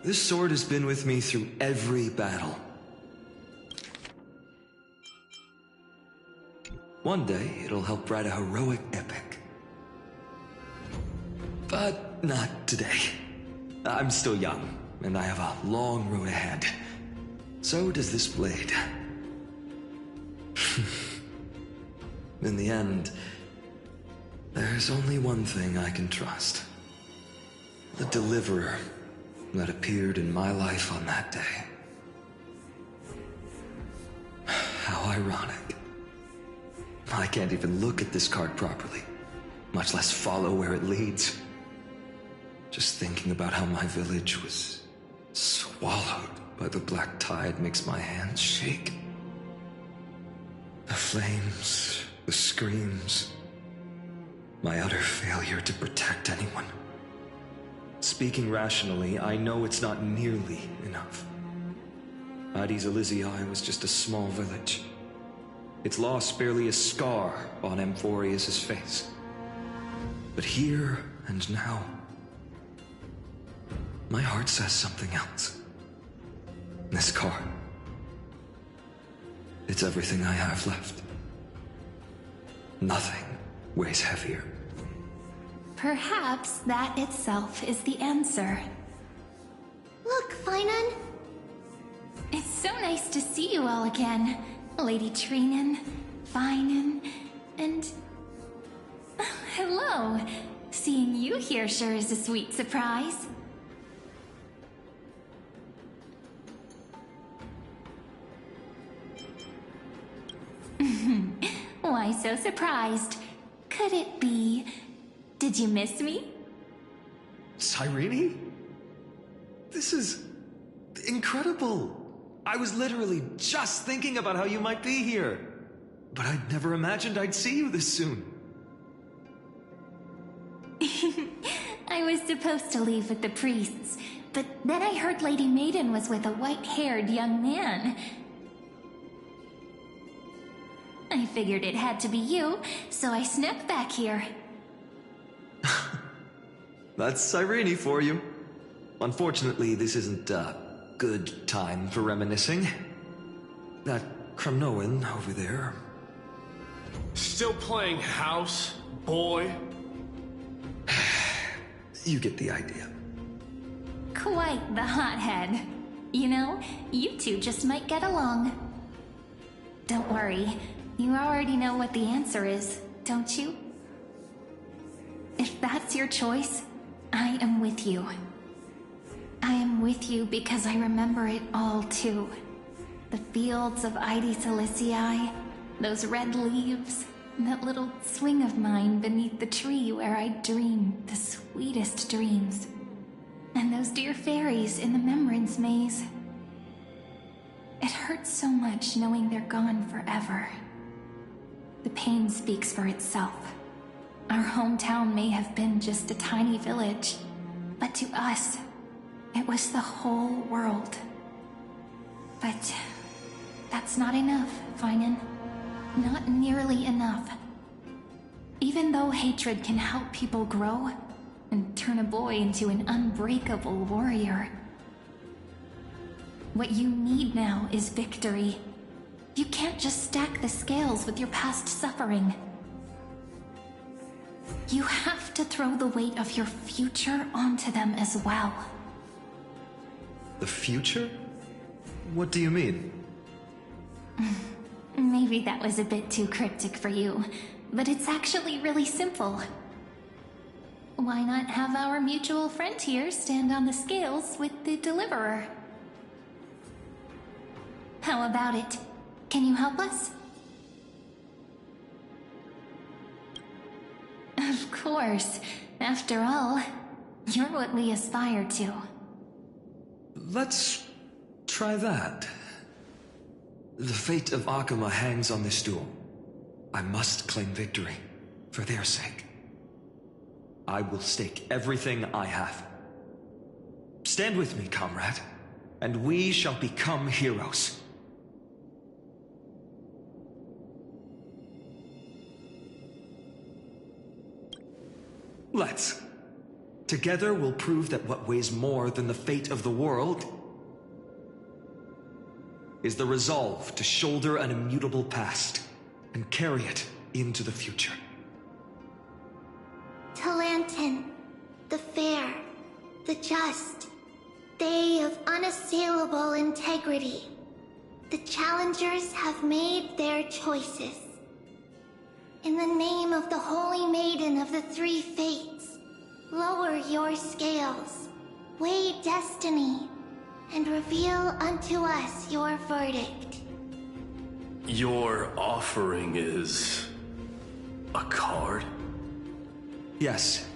This sword has been with me through every battle. One day, it'll help write a heroic epic. But not today. I'm still young, and I have a long road ahead. So does this blade. In the end, there's only one thing I can trust. The Deliverer that appeared in my life on that day. How ironic. I can't even look at this card properly, much less follow where it leads. Just thinking about how my village was swallowed by the black tide makes my hands shake. The flames, the screams, my utter failure to protect anyone. Speaking rationally, I know it's not nearly enough. Addis Elysiae was just a small village. Its loss barely a scar on Amphorius' face. But here and now, my heart says something else. This card, it's everything I have left. Nothing weighs heavier. Perhaps that itself is the answer. Look, Finan. It's so nice to see you all again. Lady Trinan, Finan, and... hello. Seeing you here sure is a sweet surprise. so surprised. Could it be? Did you miss me? Cyrene? This is incredible. I was literally just thinking about how you might be here. But I'd never imagined I'd see you this soon. I was supposed to leave with the priests, but then I heard Lady Maiden was with a white-haired young man. I figured it had to be you, so I snuck back here. That's Cyrene for you. Unfortunately, this isn't a good time for reminiscing. That Kremnoan over there. Still playing house, boy? You get the idea. Quite the hothead. You know, you two just might get along. Don't worry, you already know what the answer is, don't you? If that's your choice, I am with you. I am with you because I remember it all too. The fields of Ide Silicii, those red leaves, that little swing of mine beneath the tree where I dreamed the sweetest dreams. And those dear fairies in the Membrance Maze. It hurts so much knowing they're gone forever. The pain speaks for itself. Our hometown may have been just a tiny village, but to us, it was the whole world. But that's not enough, Finan. Not nearly enough. Even though hatred can help people grow and turn a boy into an unbreakable warrior, what you need now is victory. You can't just stack the scales with your past suffering. You have to throw the weight of your future onto them as well. The future? What do you mean? Maybe that was a bit too cryptic for you, but it's actually really simple. Why not have our mutual friend here stand on the scales with the deliverer? How about it? Can you help us? Of course. After all, you're what we aspire to. Let's try that. The fate of Akuma hangs on this duel. I must claim victory, for their sake. I will stake everything I have. Stand with me, comrade, and we shall become heroes. Let's. Together we'll prove that what weighs more than the fate of the world is the resolve to shoulder an immutable past and carry it into the future. Talantin, the fair, the just, they of unassailable integrity. The challengers have made their choices. In the name of the Holy Maiden of the Three Fates, lower your scales, weigh destiny, and reveal unto us your verdict. Your offering is a card? Yes,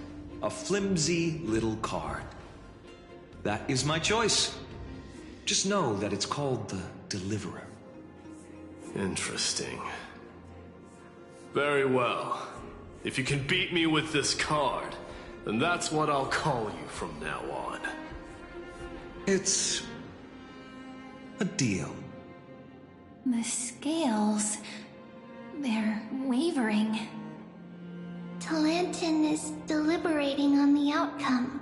a flimsy little card. That is my choice. Just know that it's called the Deliverer. Interesting. Very well. If you can beat me with this card, then that's what I'll call you from now on. It's a deal. The scales... they're wavering. Talantin is deliberating on the outcome.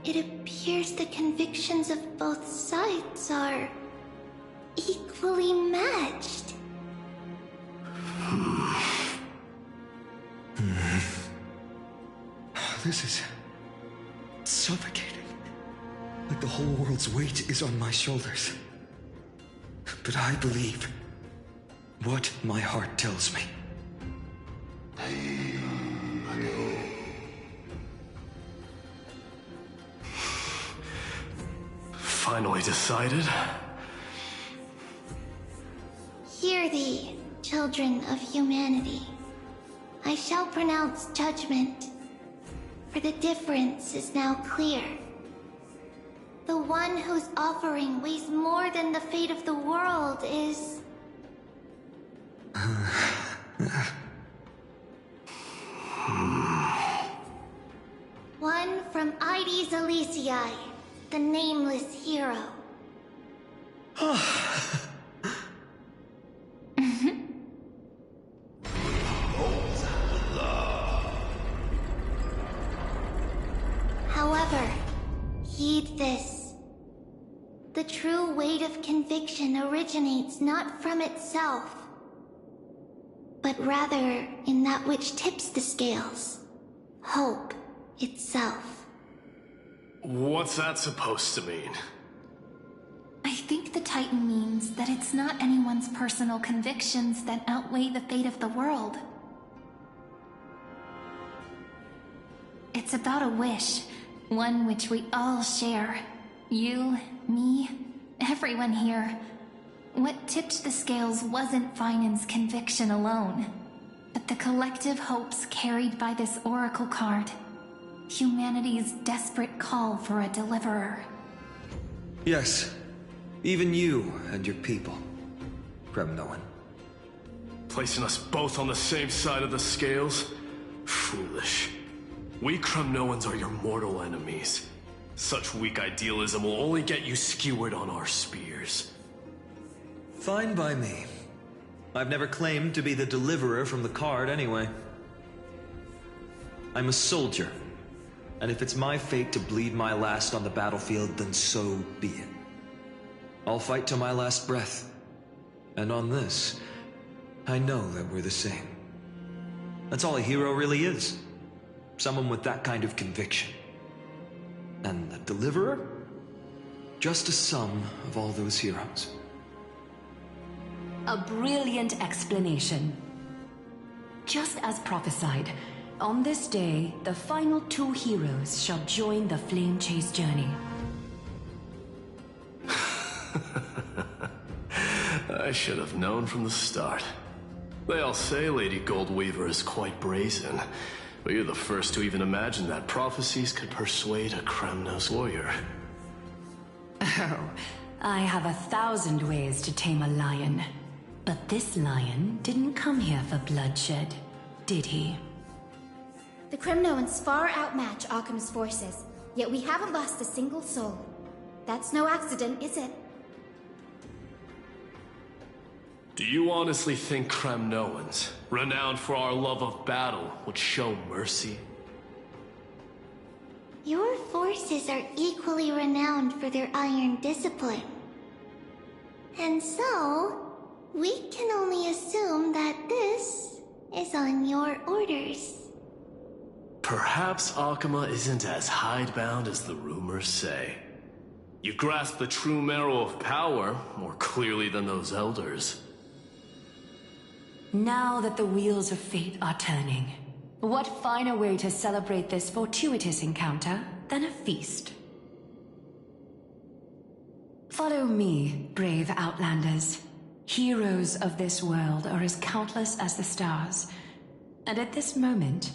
It appears the convictions of both sides are equally matched. This is suffocating. Like the whole world's weight is on my shoulders. But I believe what my heart tells me. Finally decided? Hear thee, children of humanity. I shall pronounce judgment, for the difference is now clear. The one whose offering weighs more than the fate of the world is... one from Ides Elysiae, the nameless hero. However, heed this. The true weight of conviction originates not from itself, but rather in that which tips the scales, hope itself. What's that supposed to mean? I think the Titan means that it's not anyone's personal convictions that outweigh the fate of the world. It's about a wish, one which we all share. You, me, everyone here. What tipped the scales wasn't Finan's conviction alone, but the collective hopes carried by this oracle card. Humanity's desperate call for a deliverer. Yes, even you and your people, Kremnoan. Placing us both on the same side of the scales? Foolish. We Kremnoans are your mortal enemies. Such weak idealism will only get you skewered on our spears. Fine by me. I've never claimed to be the deliverer from the card anyway. I'm a soldier, and if it's my fate to bleed my last on the battlefield, then so be it. I'll fight to my last breath. And on this, I know that we're the same. That's all a hero really is. Someone with that kind of conviction. And the deliverer? Just a sum of all those heroes. A brilliant explanation. Just as prophesied, on this day, the final two heroes shall join the Flame Chase journey. I should have known from the start. They all say Lady Goldweaver is quite brazen, but you're the first to even imagine that prophecies could persuade a Kremnos warrior. Oh, I have 1,000 ways to tame a lion. But this lion didn't come here for bloodshed, did he? The Kremnoans far outmatch Occam's forces, yet we haven't lost a single soul. That's no accident, is it? Do you honestly think Kremnoans, renowned for our love of battle, would show mercy? Your forces are equally renowned for their iron discipline. And so, we can only assume that this is on your orders. Perhaps Akama isn't as hidebound as the rumors say. You grasp the true marrow of power more clearly than those elders. Now that the wheels of fate are turning, what finer way to celebrate this fortuitous encounter than a feast? Follow me, brave Outlanders. Heroes of this world are as countless as the stars, and at this moment,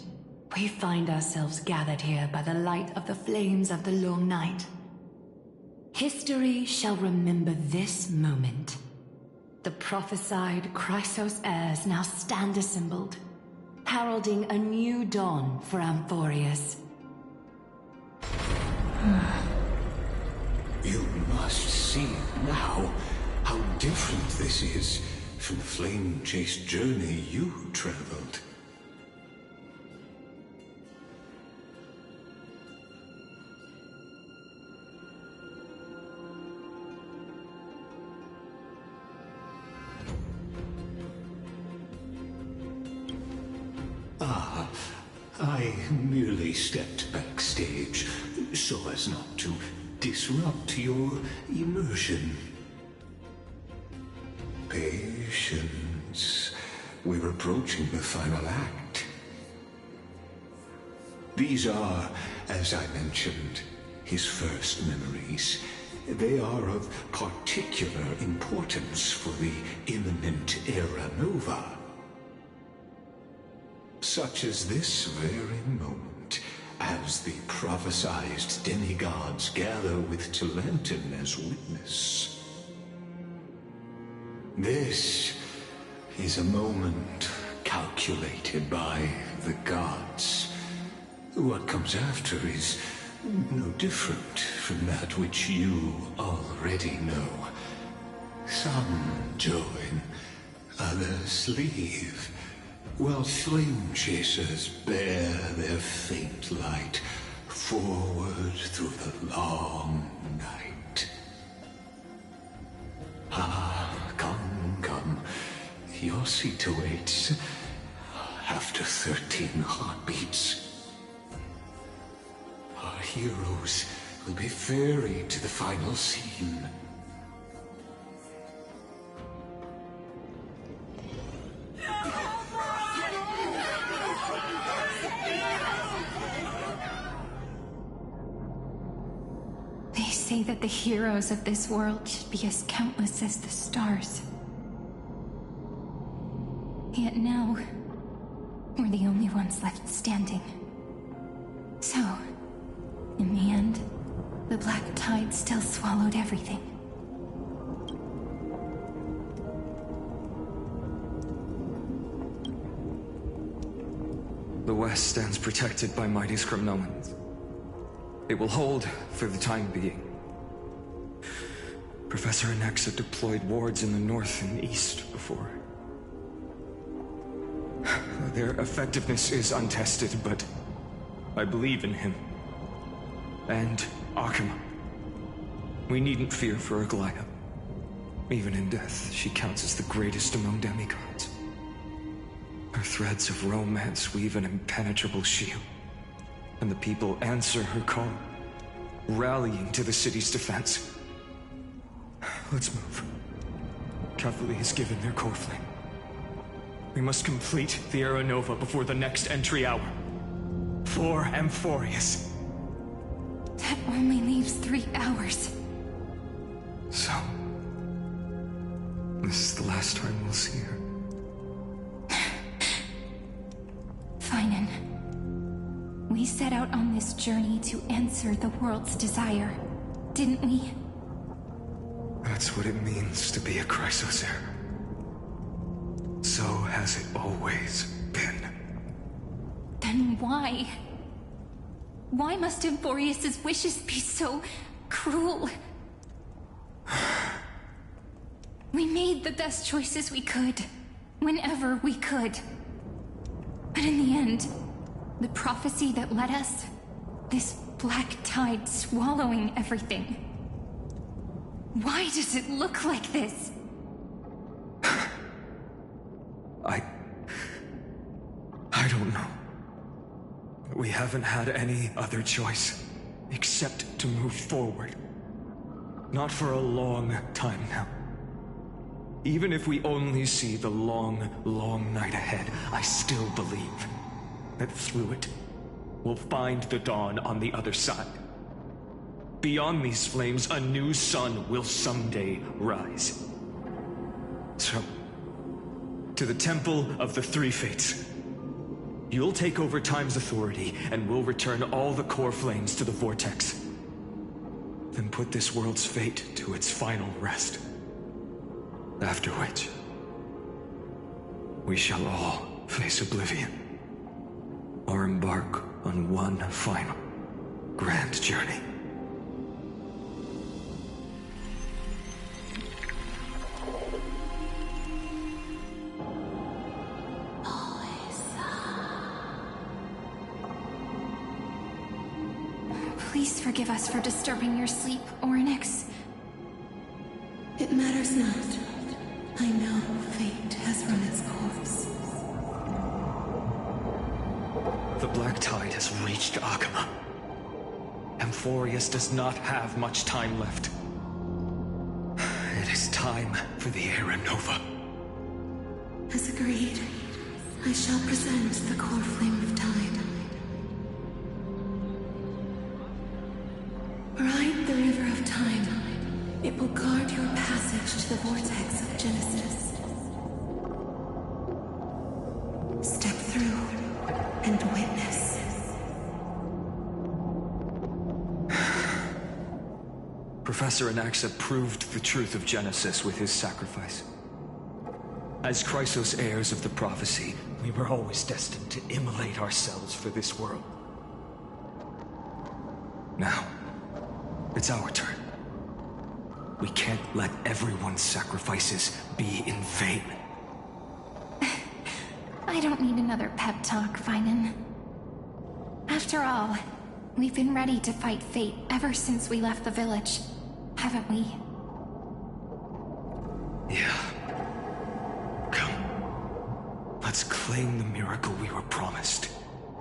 we find ourselves gathered here by the light of the flames of the long night. History shall remember this moment. The prophesied Chrysos heirs now stand assembled, heralding a new dawn for Amphorius. You must see now how different this is from the flame chase journey you traveled. I merely stepped backstage so as not to disrupt your immersion. Patience. We're approaching the final act. These are, as I mentioned, his first memories. They are of particular importance for the imminent era nova. Such as this very moment, as the prophesized demigods gather with Talenton as witness. This is a moment calculated by the gods. What comes after is no different from that which you already know. Some join, others leave, while flame chasers bear their faint light forward through the long night. Ah, come. Your seat awaits after 13 heartbeats. Our heroes will be ferried to the final scene. They say that the heroes of this world should be as countless as the stars. Yet now, we're the only ones left standing. So, in the end, the black tide still swallowed everything. The West stands protected by mighty Scrimnomans. It will hold for the time being. Professor Anexa deployed wards in the north and east before. Their effectiveness is untested, but I believe in him. And Akuma. We needn't fear for Aglaya. Even in death, she counts as the greatest among demigods. Her threads of romance weave an impenetrable shield, and the people answer her call, rallying to the city's defense. Let's move. Cavalry has given their core flame. We must complete the Era Nova before the next entry hour. For Amphorius. That only leaves 3 hours. So, this is the last time we'll see her. Finan, we set out on this journey to answer the world's desire, didn't we? That's what it means to be a Chrysosaur. So has it always been. Then why? Why must Amphorius' wishes be so cruel? We made the best choices we could, whenever we could. But in the end, the prophecy that led us, this black tide swallowing everything. Why does it look like this? I don't know. We haven't had any other choice, except to move forward. Not for a long time now. Even if we only see the long, long night ahead, I still believe that through it, we'll find the dawn on the other side. Beyond these flames, a new sun will someday rise. So, to the Temple of the Three Fates. You'll take over Time's authority, and we'll return all the core flames to the Vortex. Then put this world's fate to its final rest. After which, we shall all face oblivion, or embark on one final grand journey. Please forgive us for disturbing your sleep, Orynyx. It matters not. I know fate has run its course. The black tide has reached Akuma. Amphorius does not have much time left. It is time for the Era Nova. As agreed, I shall present the core flame of tide. Ride the river of time It will guard your passage to the vortex of Genesis. Step through and witness. Professor Anaxa proved the truth of Genesis with his sacrifice. As Chrysos heirs of the prophecy, we were always destined to immolate ourselves for this world. Now, it's our turn. We can't let everyone's sacrifices be in vain. I don't need another pep talk, Finan. After all, we've been ready to fight fate ever since we left the village, haven't we? Yeah. Come. Let's claim the miracle we were promised,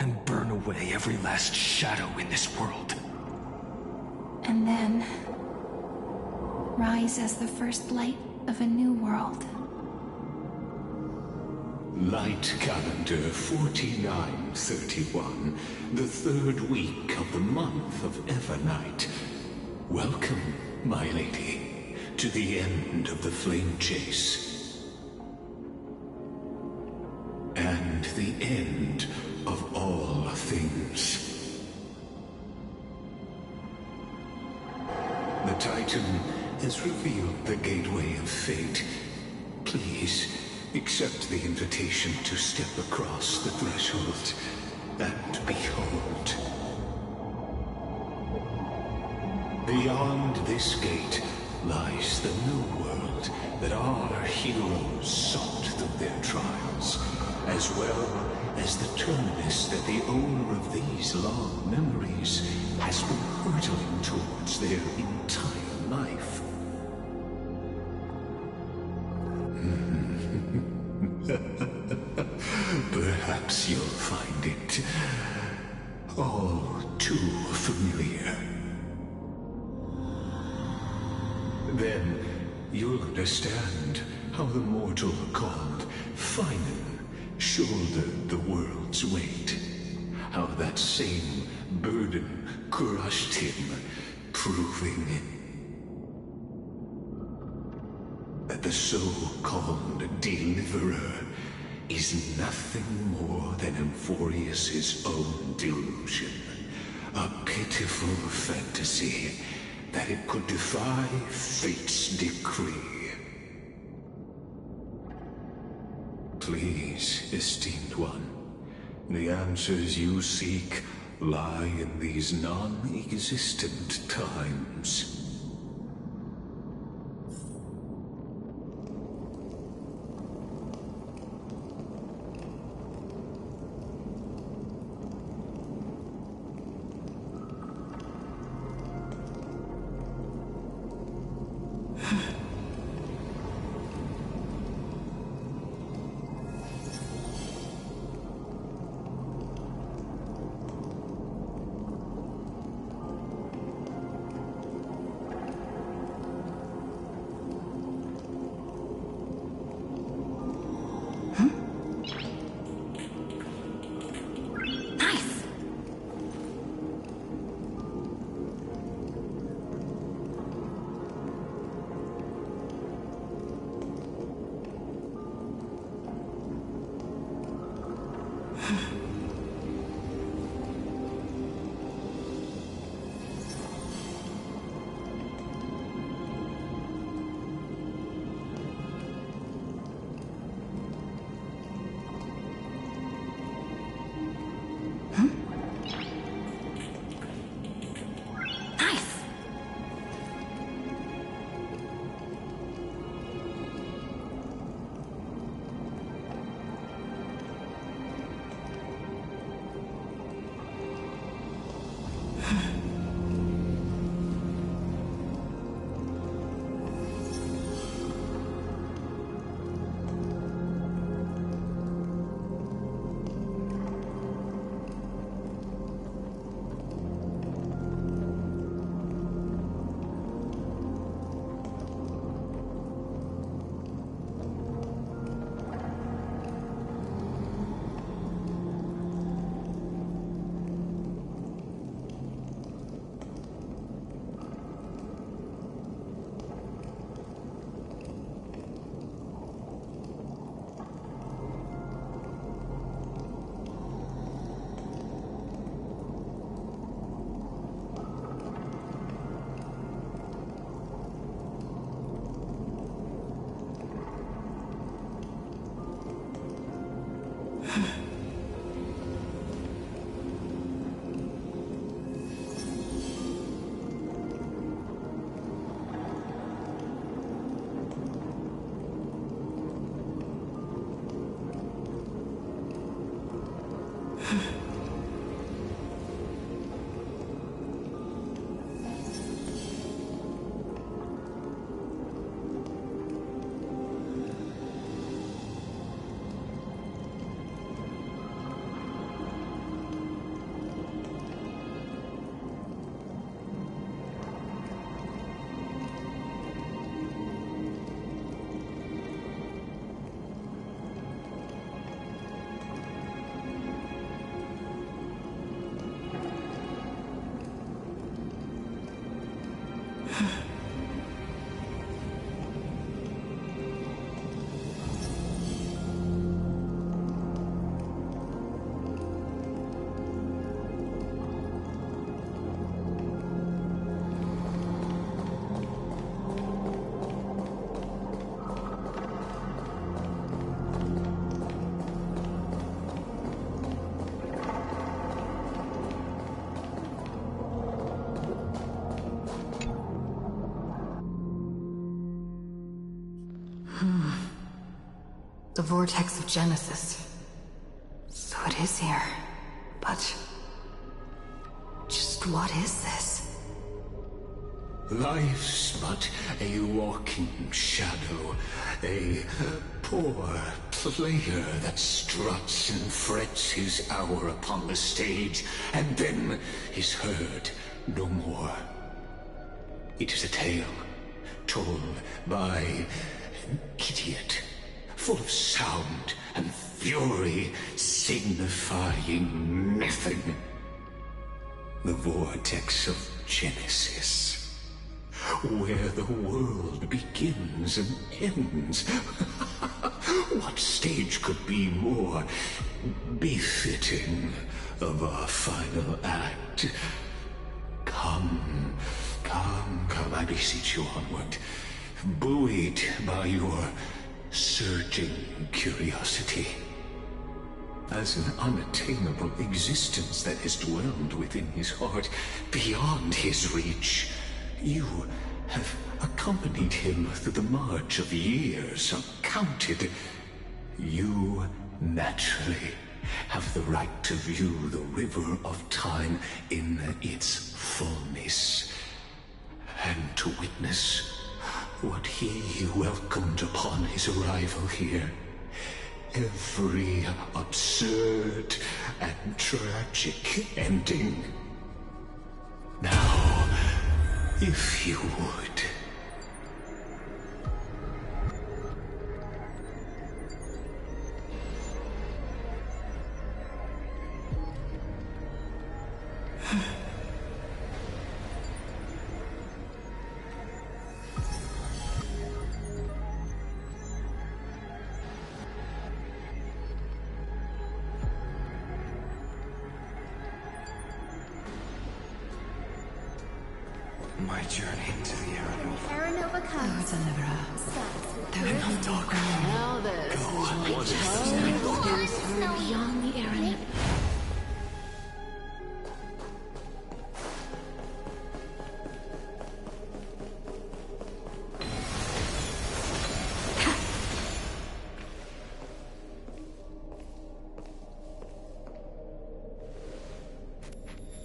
and burn away every last shadow in this world. And then rise as the first light of a new world. Light calendar 4931, the third week of the month of Evernight. Welcome, my lady, to the end of the flame chase. And the end of all things. The Titan has revealed the gateway of fate. Please, accept the invitation to step across the threshold and behold. Beyond this gate lies the new world that our heroes sought through their trials, as well as the terminus that the owner of these long memories has been hurtling towards their entire life. Perhaps you'll find it all too familiar. Then you'll understand how the mortal called Finan shouldered the world's weight. How that same burden crushed him, proving that the so-called deliverer is nothing more than Emphorius's own delusion. A pitiful fantasy that it could defy fate's decree. Please, esteemed one, the answers you seek lie in these non-existent times. The vortex of Genesis. So it is here. But... just what is this? Life's but a walking shadow, a poor player that struts and frets his hour upon the stage, and then is heard no more. It is a tale told by an idiot, full of sound and fury, signifying nothing. The vortex of Genesis, where the world begins and ends. What stage could be more befitting of our final act? Come, I beseech you onward, buoyed by your surging curiosity. As an unattainable existence that has dwelled within his heart, beyond his reach, you have accompanied him through the march of years uncounted. You naturally have the right to view the river of time in its fullness, and to witness what he welcomed upon his arrival here. Every absurd and tragic ending. Now, if you would... My journey into the Aeronova. Aeronova comes. Oh, it's another There are no dark. Now this is what goes beyond the Aeronova.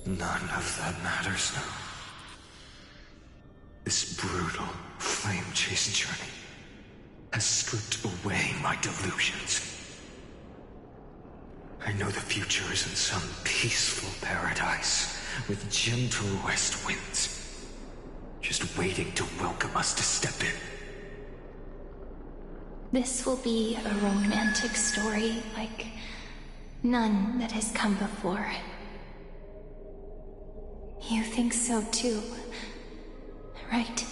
None of that matters now. This brutal, flame-chased journey has stripped away my delusions. I know the future is in some peaceful paradise with gentle west winds, just waiting to welcome us to step in. This will be a romantic story like none that has come before. You think so too, right?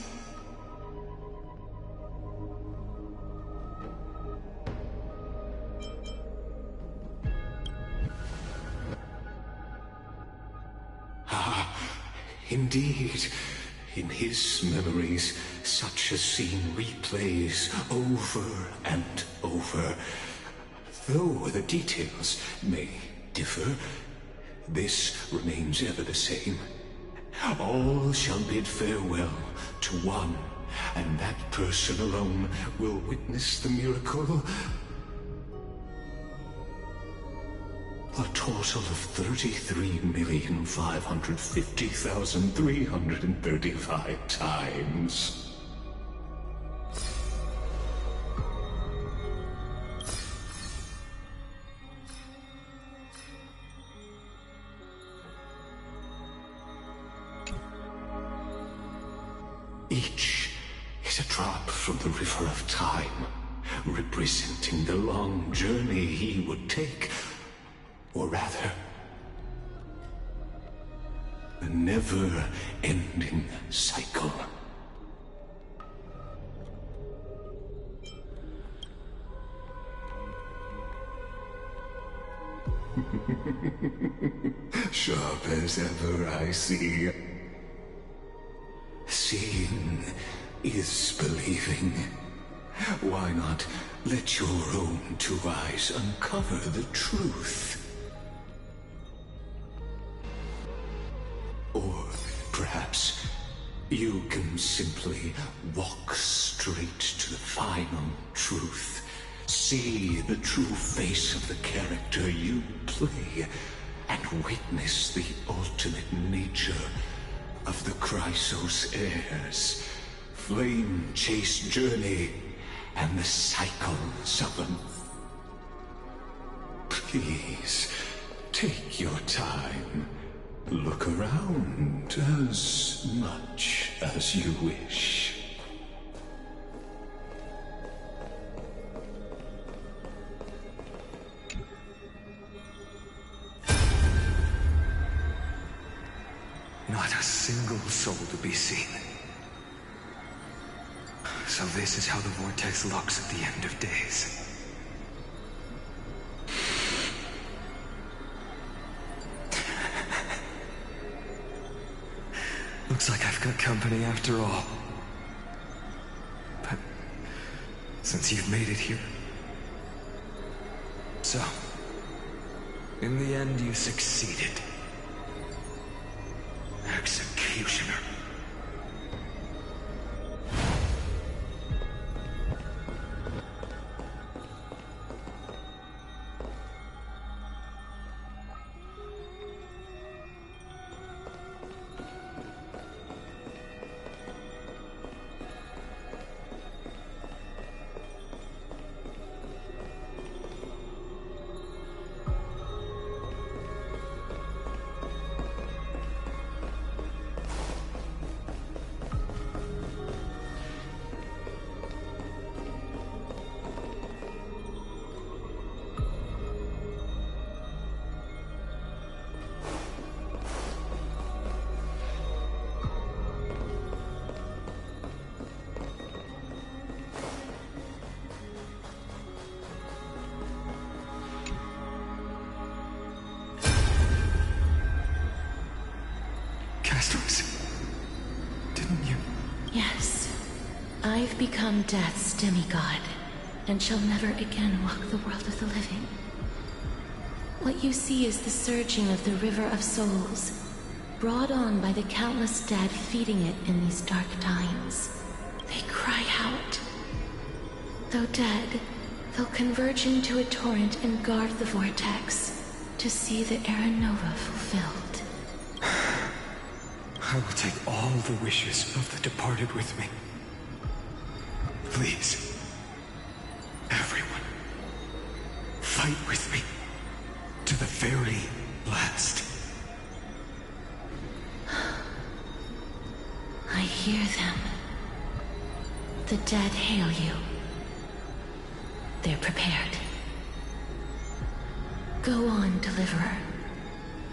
Indeed, in his memories, such a scene replays over and over. Though the details may differ, this remains ever the same. All shall bid farewell to one, and that person alone will witness the miracle. A total of 33,550,335 times. Each is a drop from the river of time, representing the long journey he would take. Or rather, the never-ending cycle. Sharp as ever, I see. Seeing is believing. Why not let your own two eyes uncover the truth? Or perhaps you can simply walk straight to the final truth, See the true face of the character you play, and witness the ultimate nature of the Chrysos heirs, flame chase journey, and the cycles of them. Please, take your time. Look around as much as you wish. Not a single soul to be seen. So this is how the vortex looks at the end of days. Looks like I've got company after all. But since you've made it here... So, in the end you succeeded. Executioner. Didn't you? Yes. I've become Death's demigod, and shall never again walk the world of the living. What you see is the surging of the River of Souls, brought on by the countless dead feeding it in these dark times. They cry out. Though dead, they'll converge into a torrent and guard the vortex to see the Era Nova fulfilled. I will take all the wishes of the departed with me. Please, everyone, fight with me to the very last. I hear them. The dead hail you. They're prepared. Go on, Deliverer.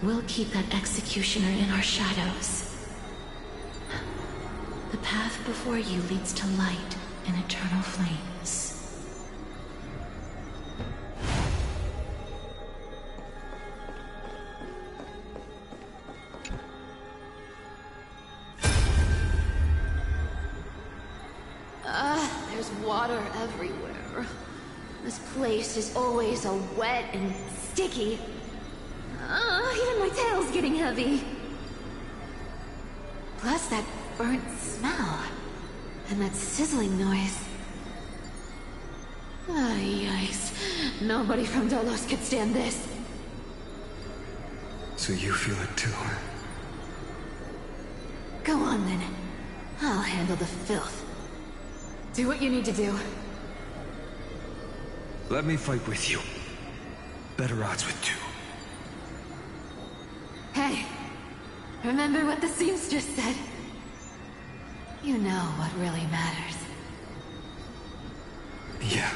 We'll keep that executioner in our shadows. The path before you leads to light and eternal flames. There's water everywhere. This place is always so wet and sticky. Even my tail's getting heavy. Plus that burnt smell. And that sizzling noise. Yikes. Nobody from Dolos could stand this. So you feel it too, huh? Go on then. I'll handle the filth. Do what you need to do. Let me fight with you. Better odds with two. Hey, remember what the seamstress said? You know what really matters. Yeah.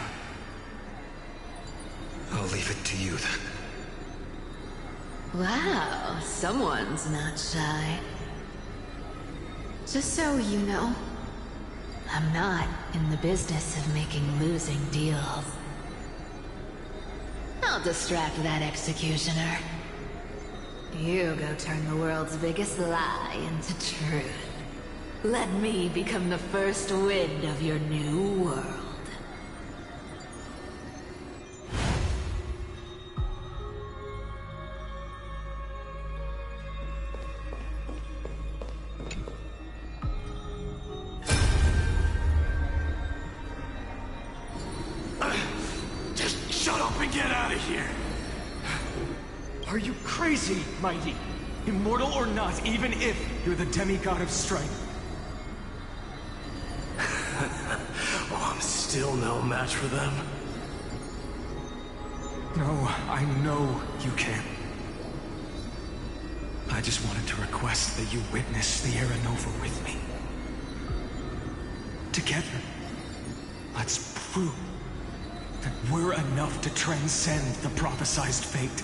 I'll leave it to you then. Wow, someone's not shy. Just so you know, I'm not in the business of making losing deals. I'll distract that executioner. You go turn the world's biggest lie into truth. Let me become the first wind of your new world. here. Are you crazy, Mighty? Immortal or not, even if you're the demigod of strength. Oh, I'm still no match for them. No, I know you can. I just wanted to request that you witness the Era Nova with me. Together, let's prove that we're enough to transcend the prophesized fate.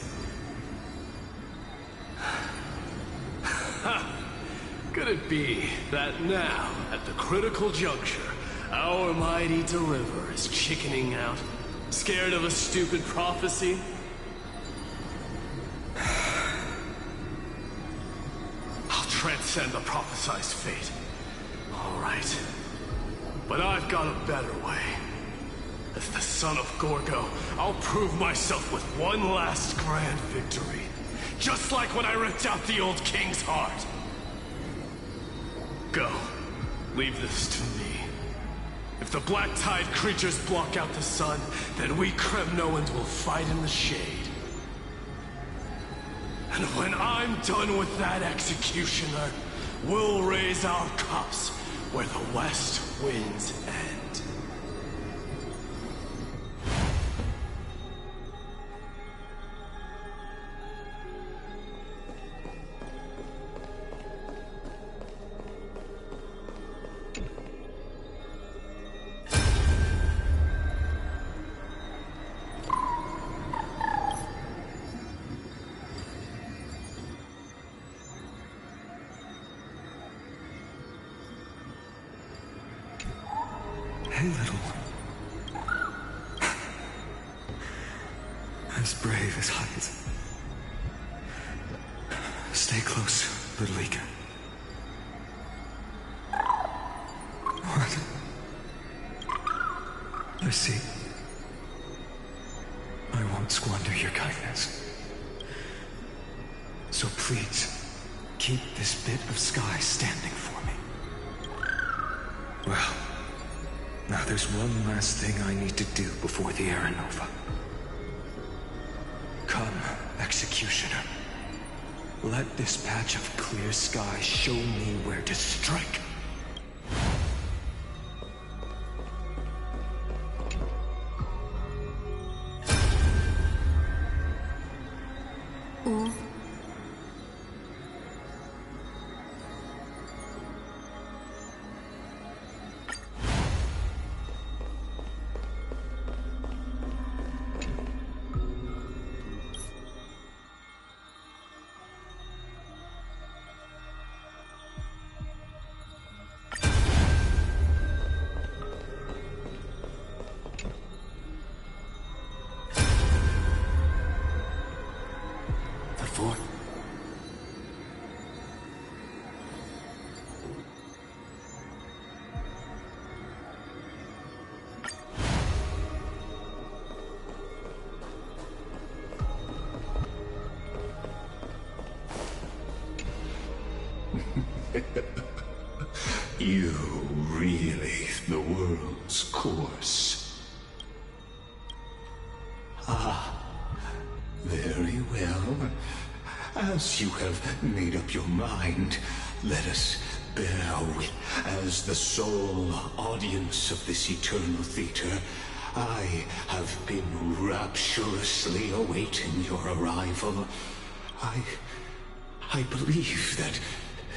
Could it be that now, at the critical juncture, our mighty deliverer is chickening out? Scared of a stupid prophecy? I'll transcend the prophesized fate. All right. But I've got a better way. As the son of Gorgo, I'll prove myself with one last grand victory. Just like when I ripped out the old king's heart. Go. Leave this to me. If the black tide creatures block out the sun, then we Kremnoans will fight in the shade. And when I'm done with that executioner, we'll raise our cups where the west winds end. Hey, little. As brave as height. Stay close, little Ika. What? I see. I won't squander your kindness. So please, keep this bit of sky standing for me. Well, now there's one last thing I need to do before the Era Nova. Come, Executioner. Let this patch of clear sky show me where to strike. Ooh. You really the world's course. Ah, very well. As you have made up your mind, let us bear with. As the sole audience of this eternal theater, I have been rapturously awaiting your arrival. I believe that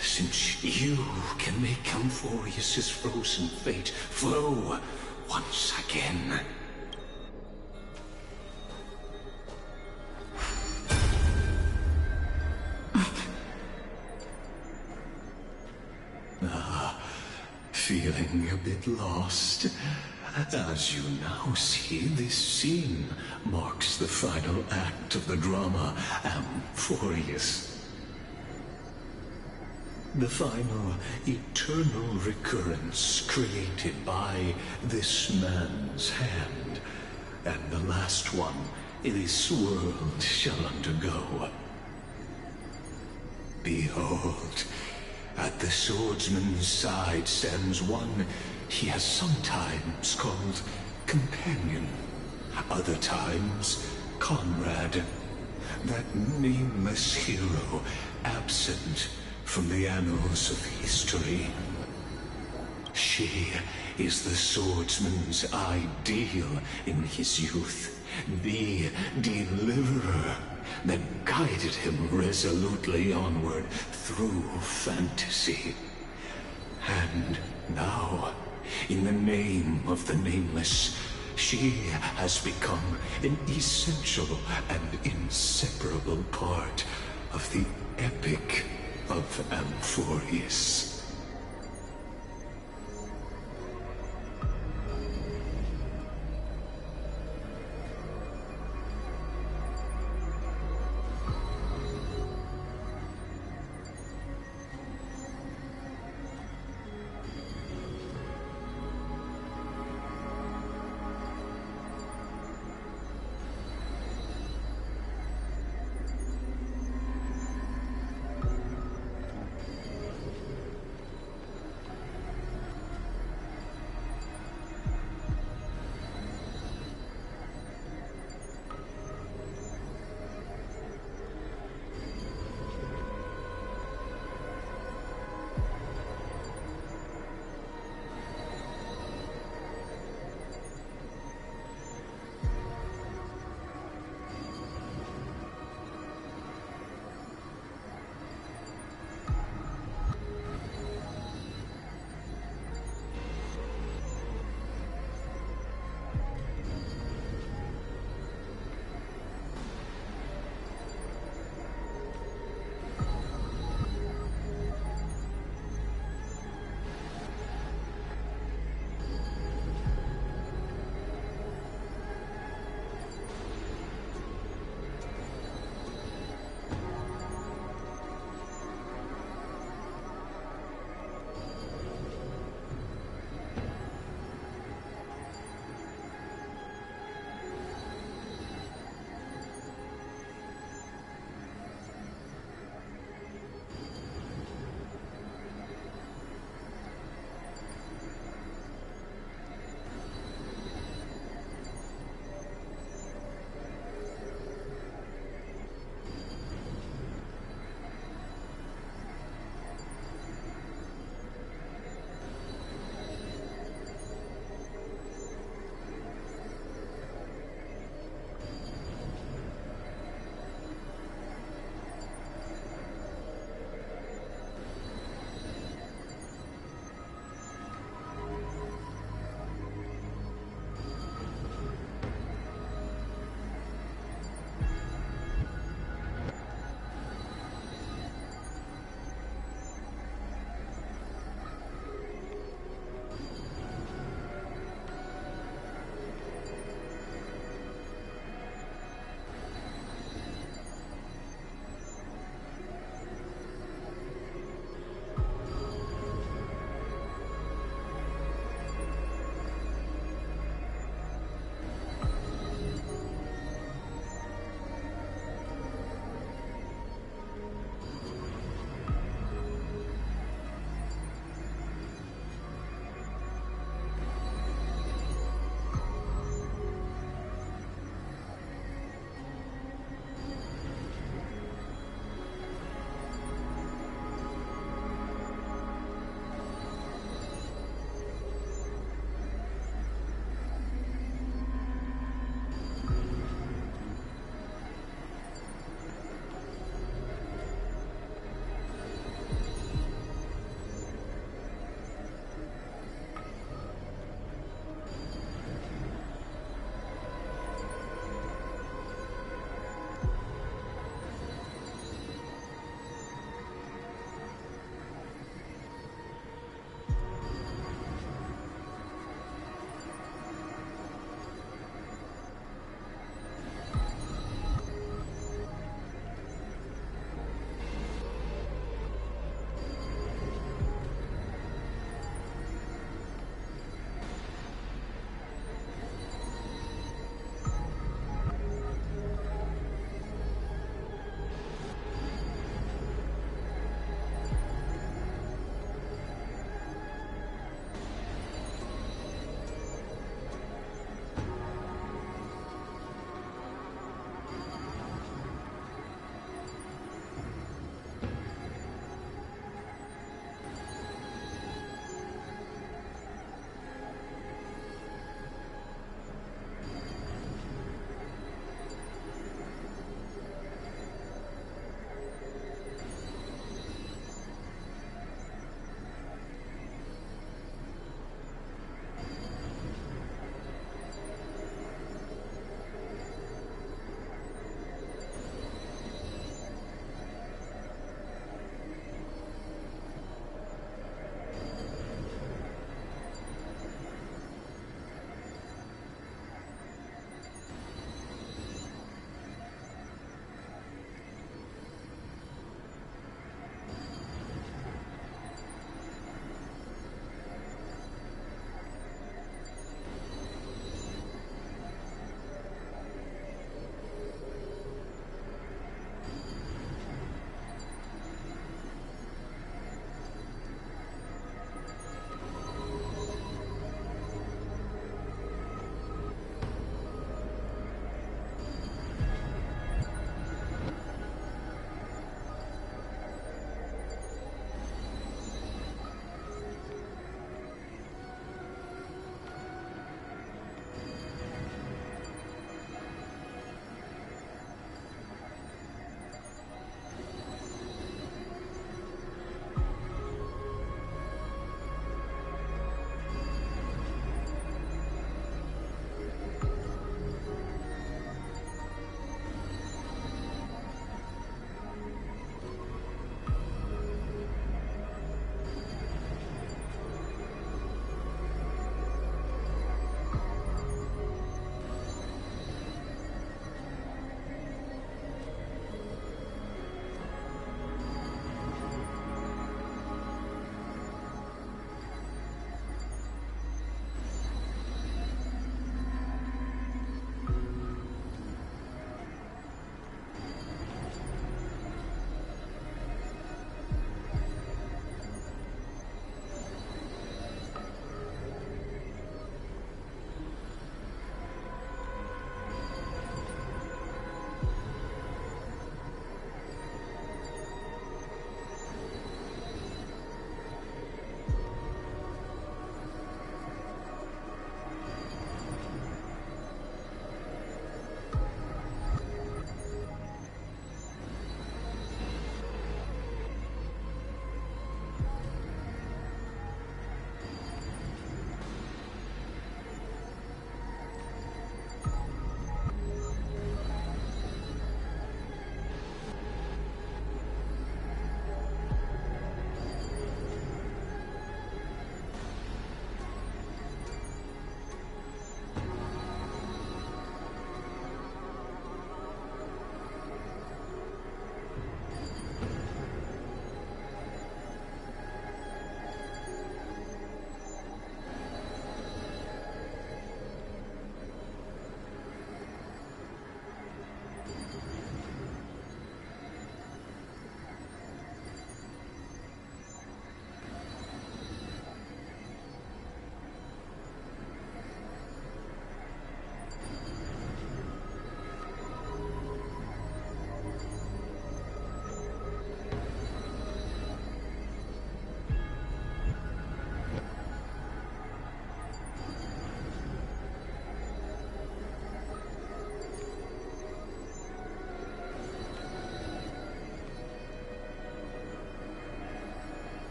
since you can make Amphorius's frozen fate flow once again. Feeling a bit lost? As you now see, this scene marks the final act of the drama Amphorius. The final eternal recurrence created by this man's hand, and the last one this world shall undergo. Behold, at the swordsman's side stands one he has sometimes called companion, other times comrade, that nameless hero absent from the annals of history. She is the swordsman's ideal in his youth, the deliverer that guided him resolutely onward through fantasy. And now, in the name of the Nameless, she has become an essential and inseparable part of the epic of Amphorius.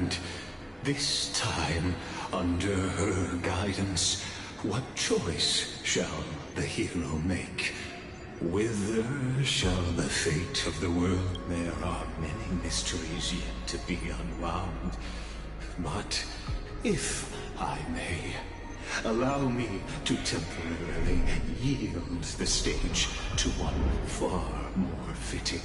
And this time, under her guidance, what choice shall the hero make? Whither shall the fate of the world? There are many mysteries yet to be unwound. But if I may, allow me to temporarily yield the stage to one far more fitting.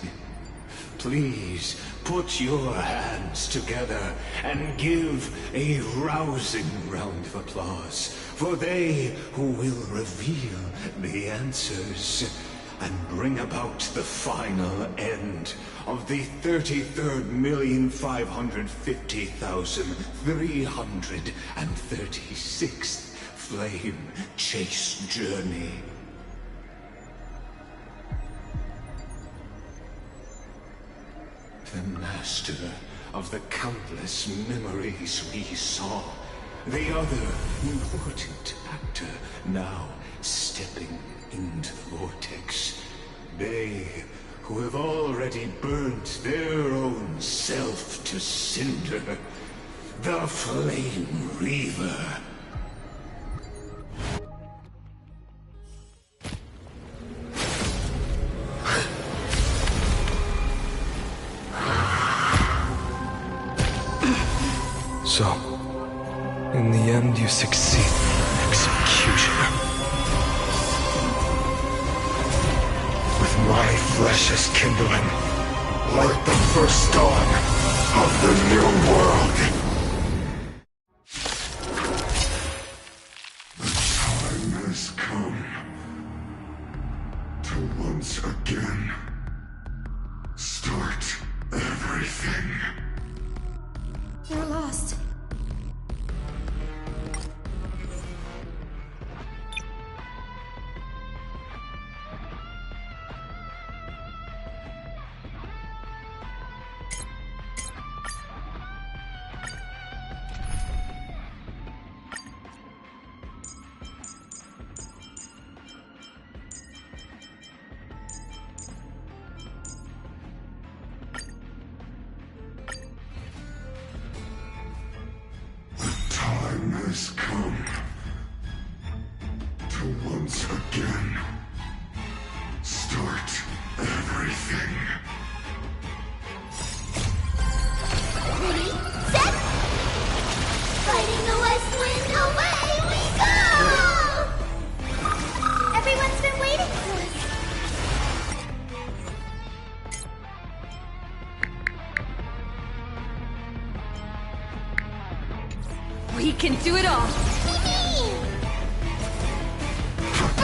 Please put your hands together and give a rousing round of applause for they who will reveal the answers and bring about the final end of the 33,550,336th Flame Chase Journey. The master of the countless memories we saw. The other important actor now stepping into the vortex. They who have already burnt their own self to cinder. The Flame Reaver. So, in the end, you succeed. Executioner. With my flesh as kindling, like the first dawn of the new world. The time has come to once again start everything. You're lost. Time has come to once again start everything. Ready, set! Fighting the west wind, away we go! Everyone's been waiting for us. We can do it all!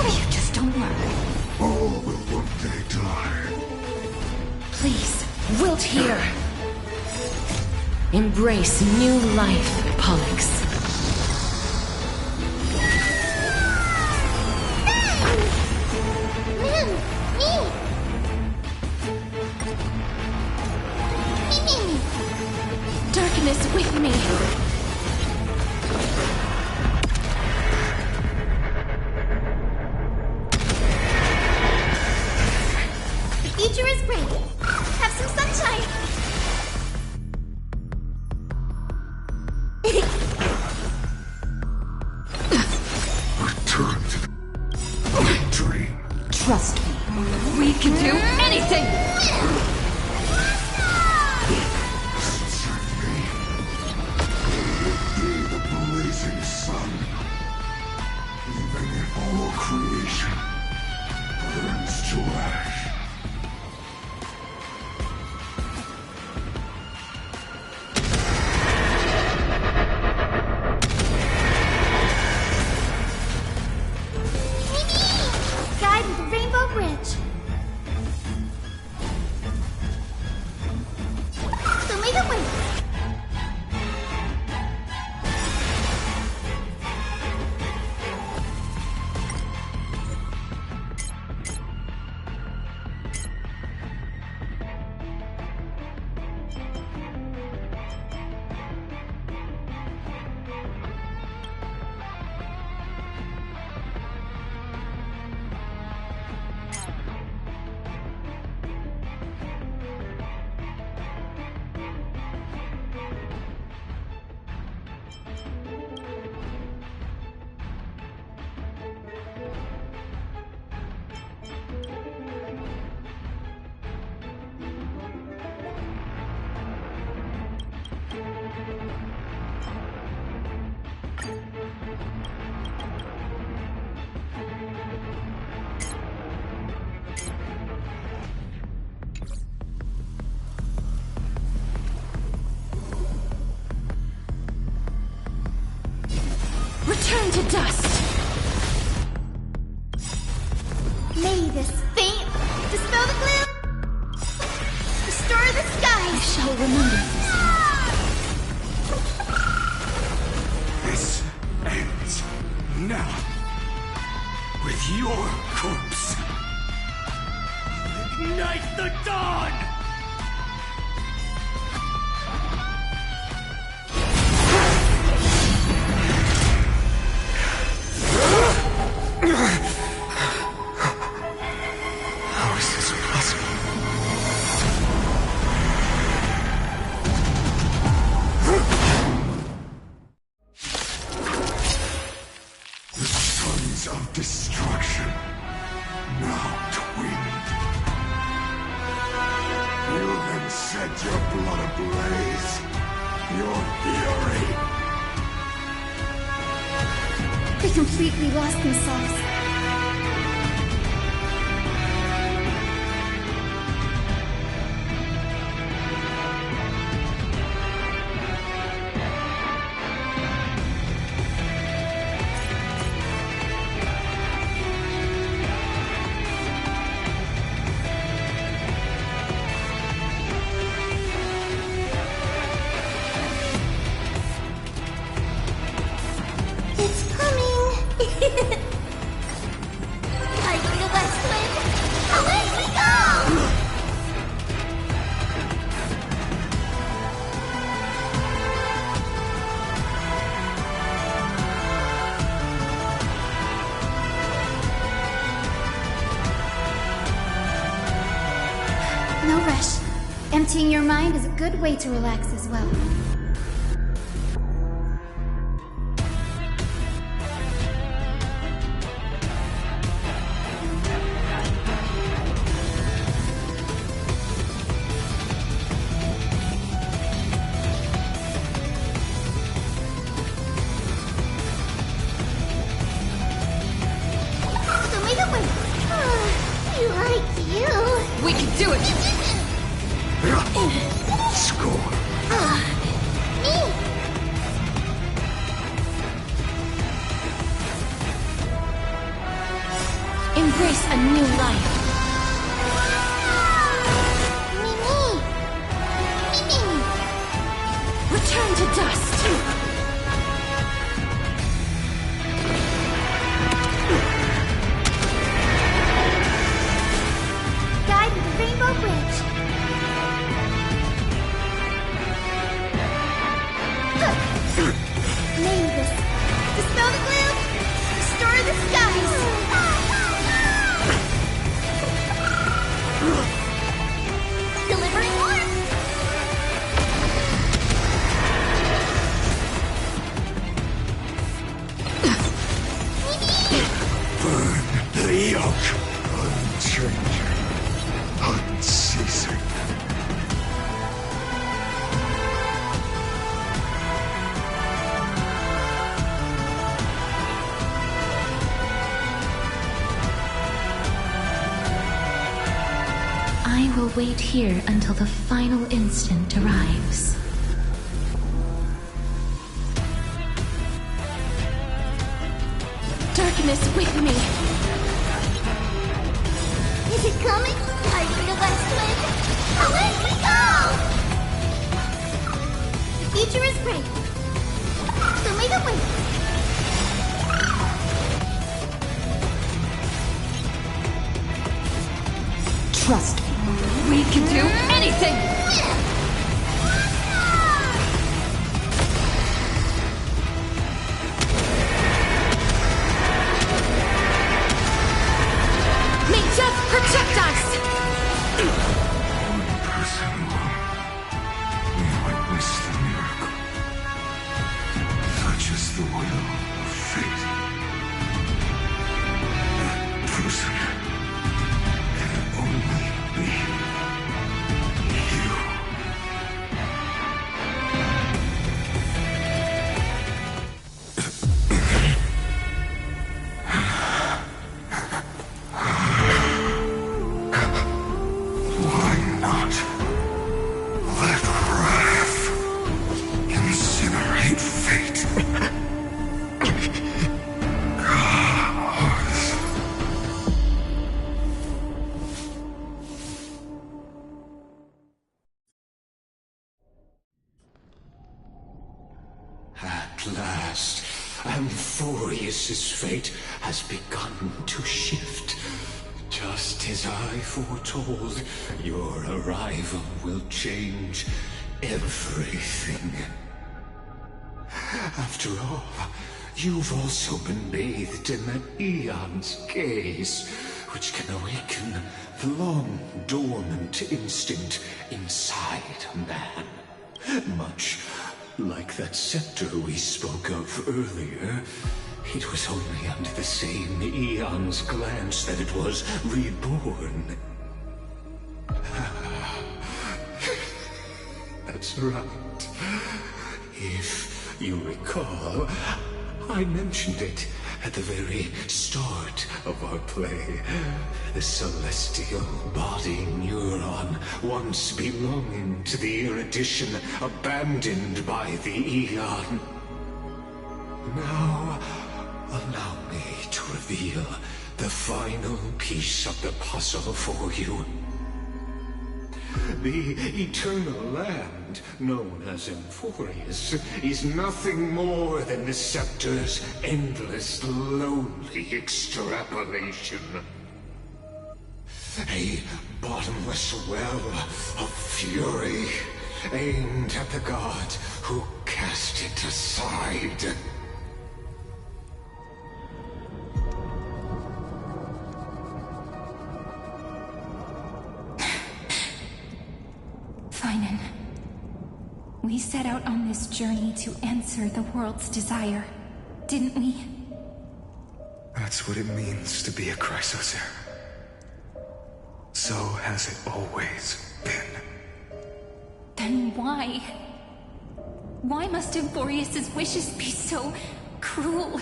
You just don't learn. All will one day die. Please, wilt here. Embrace new life, Pollux. Darkness with me. The future is bright. Have some sunshine. Return to the dream. Trust me, we can do anything! Be the blazing sun. Even if all creation burns to ash. Guide with the Rainbow Bridge. to dust! May this faint dispel the gloom, restore the sky. I shall remember This ends now with your corpse. Ignite the dawn! How is this possible? The sons of destruction now twinned. You then set your blood ablaze, your fury. They completely lost themselves. It's coming. Fighting the west wind. Away we go! No rush. Emptying your mind is a good way to relax as well. The way the wind. You like you. We can do it! Score. Me. Embrace a new life. Me. Return to dust! Guide with the rainbow bridge. May this dispel the gloom, restore the skies. Delivering warmth. Burn the yoke. Unchanging. Unceasing. I will wait here until the final instant arrives. Darkness with me! Is it coming? Fighting the west wind. Away we go! The future is bright. So may the wind. Trust me, we can do anything! May death protect us! One person will witness the miracle. Such is the will of fate. That person can only be you. At last, Amphorius's fate has begun to shift. Just as I foretold, your arrival will change everything. After all, you've also been bathed in that Eon's gaze, which can awaken the long-dormant instinct inside a man. Much like that scepter we spoke of earlier, it was only under the same Eon's glance that it was reborn. That's right. If you recall, I mentioned it at the very start of our play. The celestial body neuron, once belonging to the Erudition, abandoned by the Eon. Now, allow me to reveal the final piece of the puzzle for you. The eternal land, known as Amphorius, is nothing more than the scepter's endless, lonely extrapolation. A bottomless well of fury, aimed at the god who cast it aside. Finan, we set out on this journey to answer the world's desire, didn't we? That's what it means to be a Chrysosaur. So has it always been. Then why? Why must Amphorius's wishes be so cruel?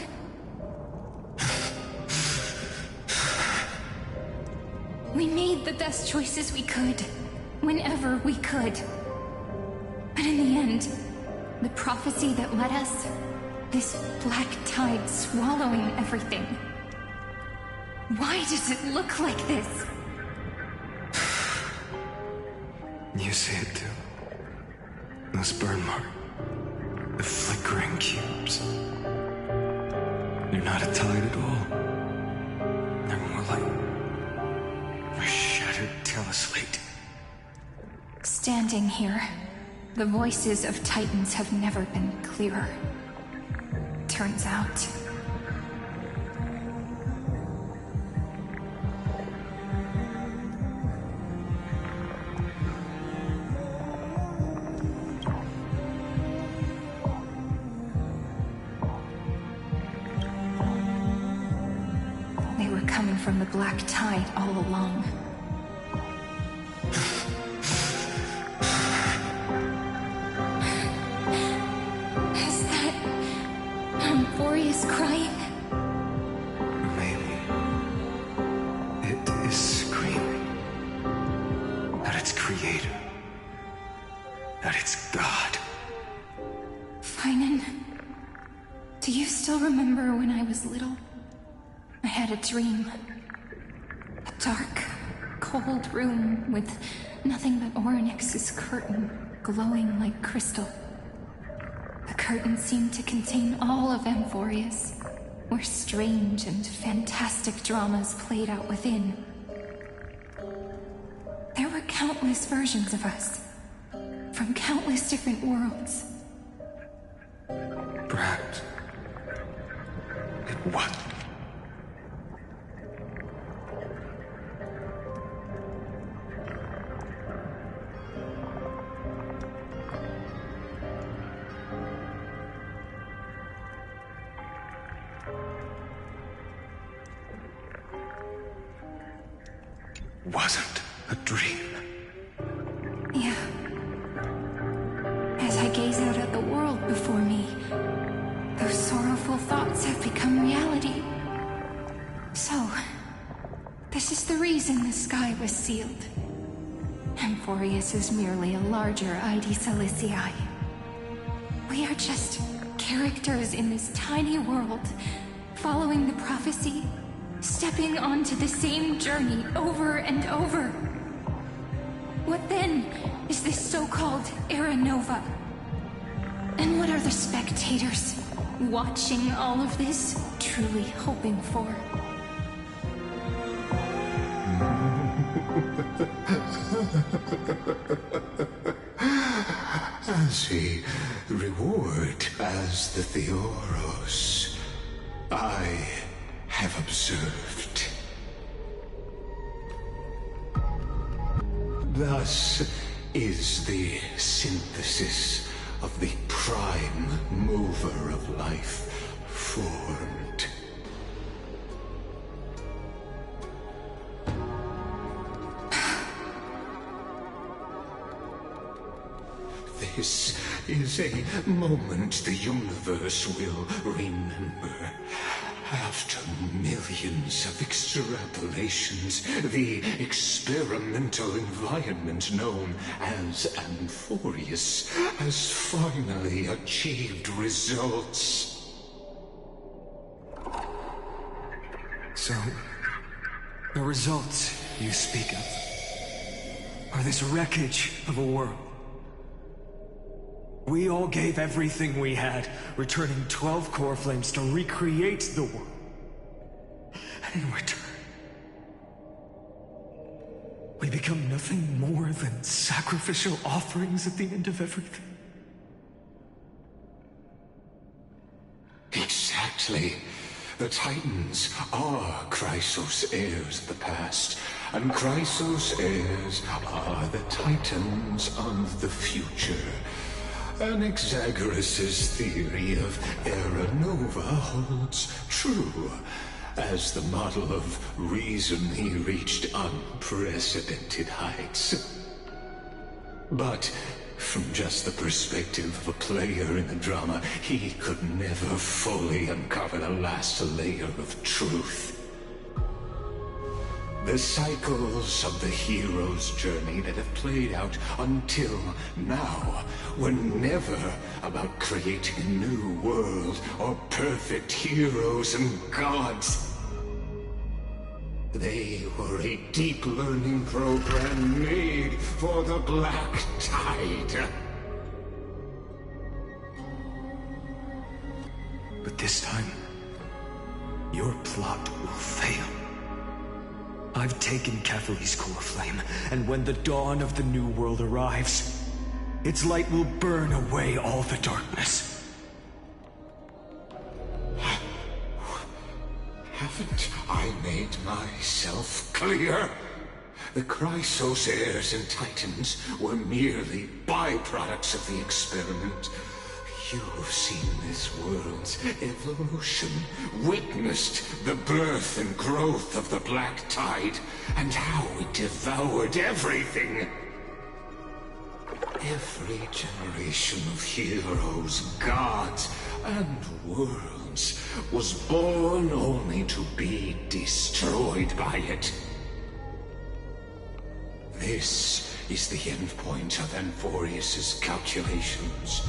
We made the best choices we could, whenever we could. But in the end, the prophecy that led us, this black tide swallowing everything. Why does it look like this? You see it too. Those burn marks. The flickering cubes. They're not a tide at all. They're more like a shattered teleslate. Standing here, the voices of Titans have never been clearer. Turns out. They were coming from the black tide all along. Amphorius crying? Maybe. It is screaming. At its creator. At its god. Finan, do you still remember when I was little? I had a dream. A dark, cold room with nothing but Orynyx's curtain glowing like crystal. The curtain seemed to contain all of Amphorius, where strange and fantastic dramas played out within. There were countless versions of us, from countless different worlds. Perhaps it was. Wasn't a dream. Yeah. As I gaze out at the world before me, those sorrowful thoughts have become reality. So, this is the reason the sky was sealed. Amphorius is merely a larger ID Celestii. We are just characters in this tiny world, following the prophecy, stepping onto the same journey over and over. What then is this so-called Era Nova? And what are the spectators? watching all of this, truly hoping for. As a reward as the Theoros, I have observed. Thus is the synthesis of the prime mover of life formed. This is a moment the universe will remember. After millions of extrapolations, the experimental environment known as Amphorius has finally achieved results. So, the results you speak of are this wreckage of a world. We all gave everything we had, returning 12 core flames to recreate the world. And in return, we become nothing more than sacrificial offerings at the end of everything. Exactly. The Titans are Chrysos heirs of the past, and Chrysos heirs are the Titans of the future. Anaxagoras' theory of Era Nova holds true. As the model of reason, he reached unprecedented heights. But from just the perspective of a player in the drama, he could never fully uncover the last layer of truth. The cycles of the hero's journey that have played out until now were never about creating a new world or perfect heroes and gods. They were a deep learning program made for the Black Tide. But this time, your plot will fail. I've taken Catholi's core flame, and when the dawn of the new world arrives, its light will burn away all the darkness. Haven't I made myself clear? The Chrysos heirs and Titans were merely byproducts of the experiment. You've seen this world's evolution, witnessed the birth and growth of the Black Tide, and how it devoured everything. Every generation of heroes, gods, and worlds was born only to be destroyed by it. This is the endpoint of Amphorius' calculations.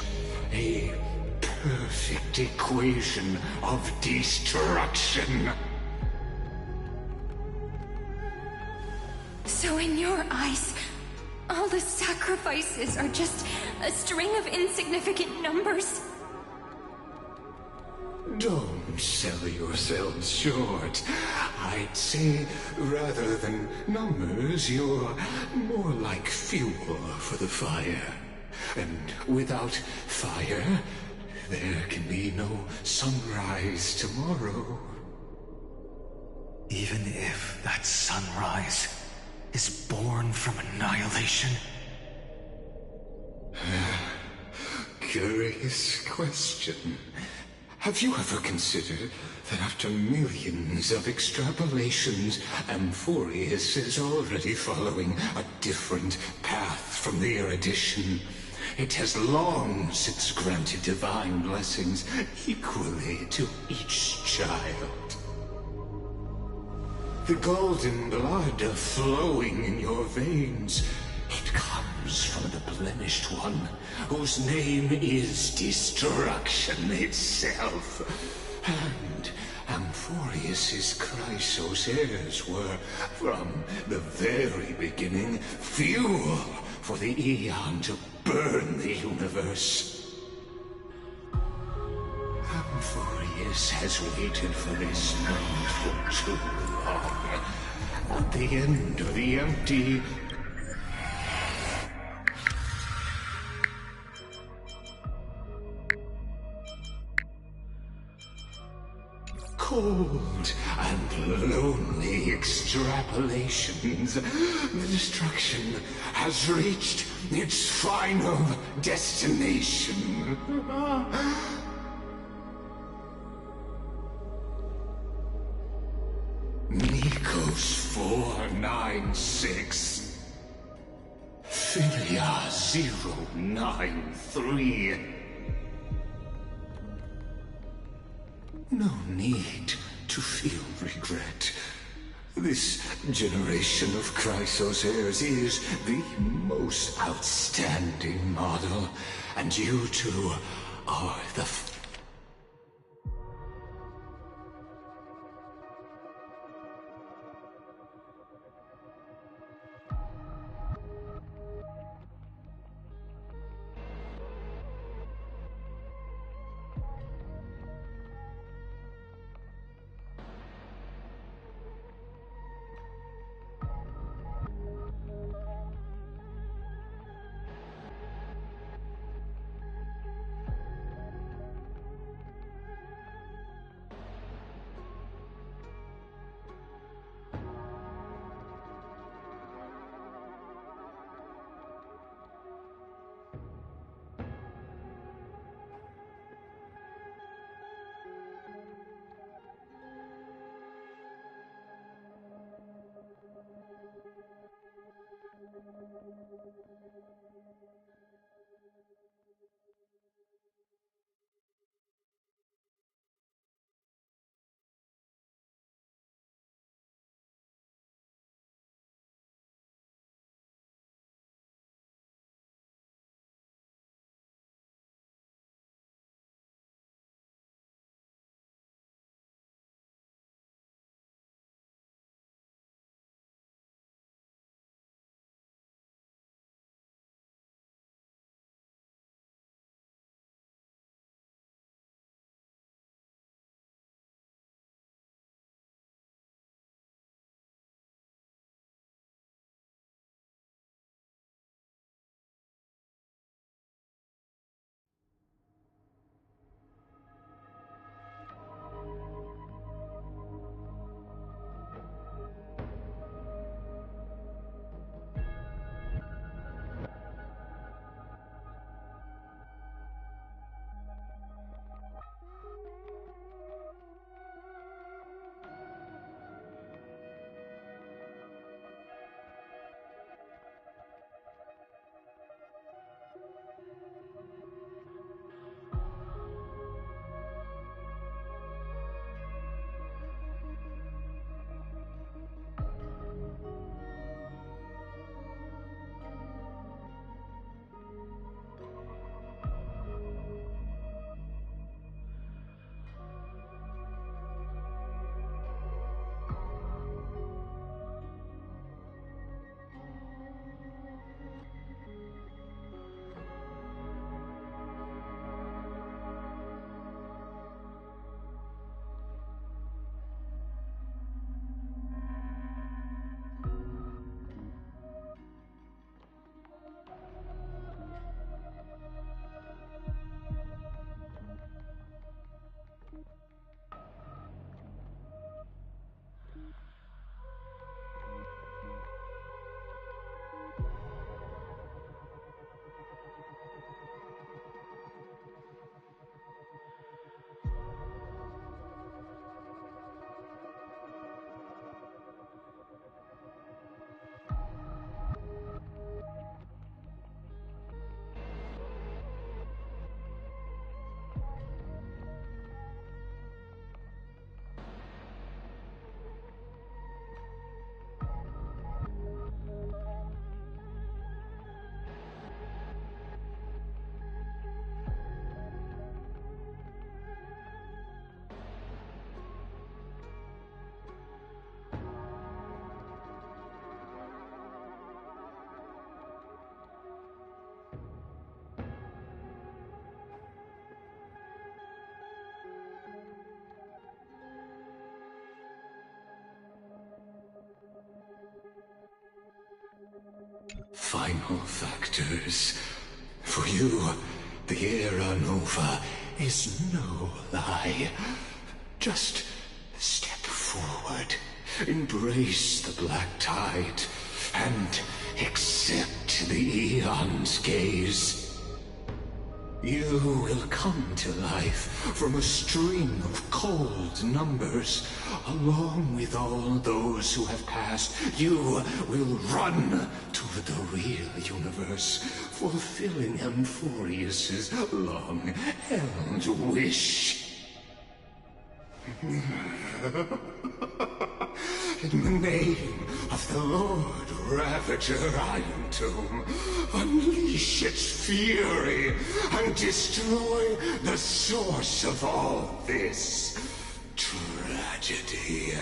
A perfect equation of destruction. So in your eyes, all the sacrifices are just a string of insignificant numbers? Don't sell yourselves short. I'd say, rather than numbers, you're more like fuel for the fire. And without fire, there can be no sunrise tomorrow. Even if that sunrise is born from annihilation? Curious question. Have you ever considered that after millions of extrapolations, Amphorius is already following a different path from the erudition? It has long since granted divine blessings equally to each child. The golden blood flowing in your veins, it comes from the blemished one, whose name is destruction itself. And Amphorius' Chrysos heirs were, from the very beginning, fuel for the Aeon to burn the universe. race has waited for this moment for too long. At the end of the empty... cold and lonely extrapolations, the destruction has reached its final destination. Nikos 496. Philia 093. No need to feel regret. This generation of Chrysos heirs is the most outstanding model, and you two are the Final factors. For you, the Era Nova is no lie. Just step forward, embrace the black tide, and accept the Eon's gaze. You will come to life from a string of cold numbers. Along with all those who have passed, you will run to the real universe, fulfilling Amphorius's long-held wish. In the name of the Lord Ravager Iron Tomb, unleash its fury and destroy the source of all this tragedy.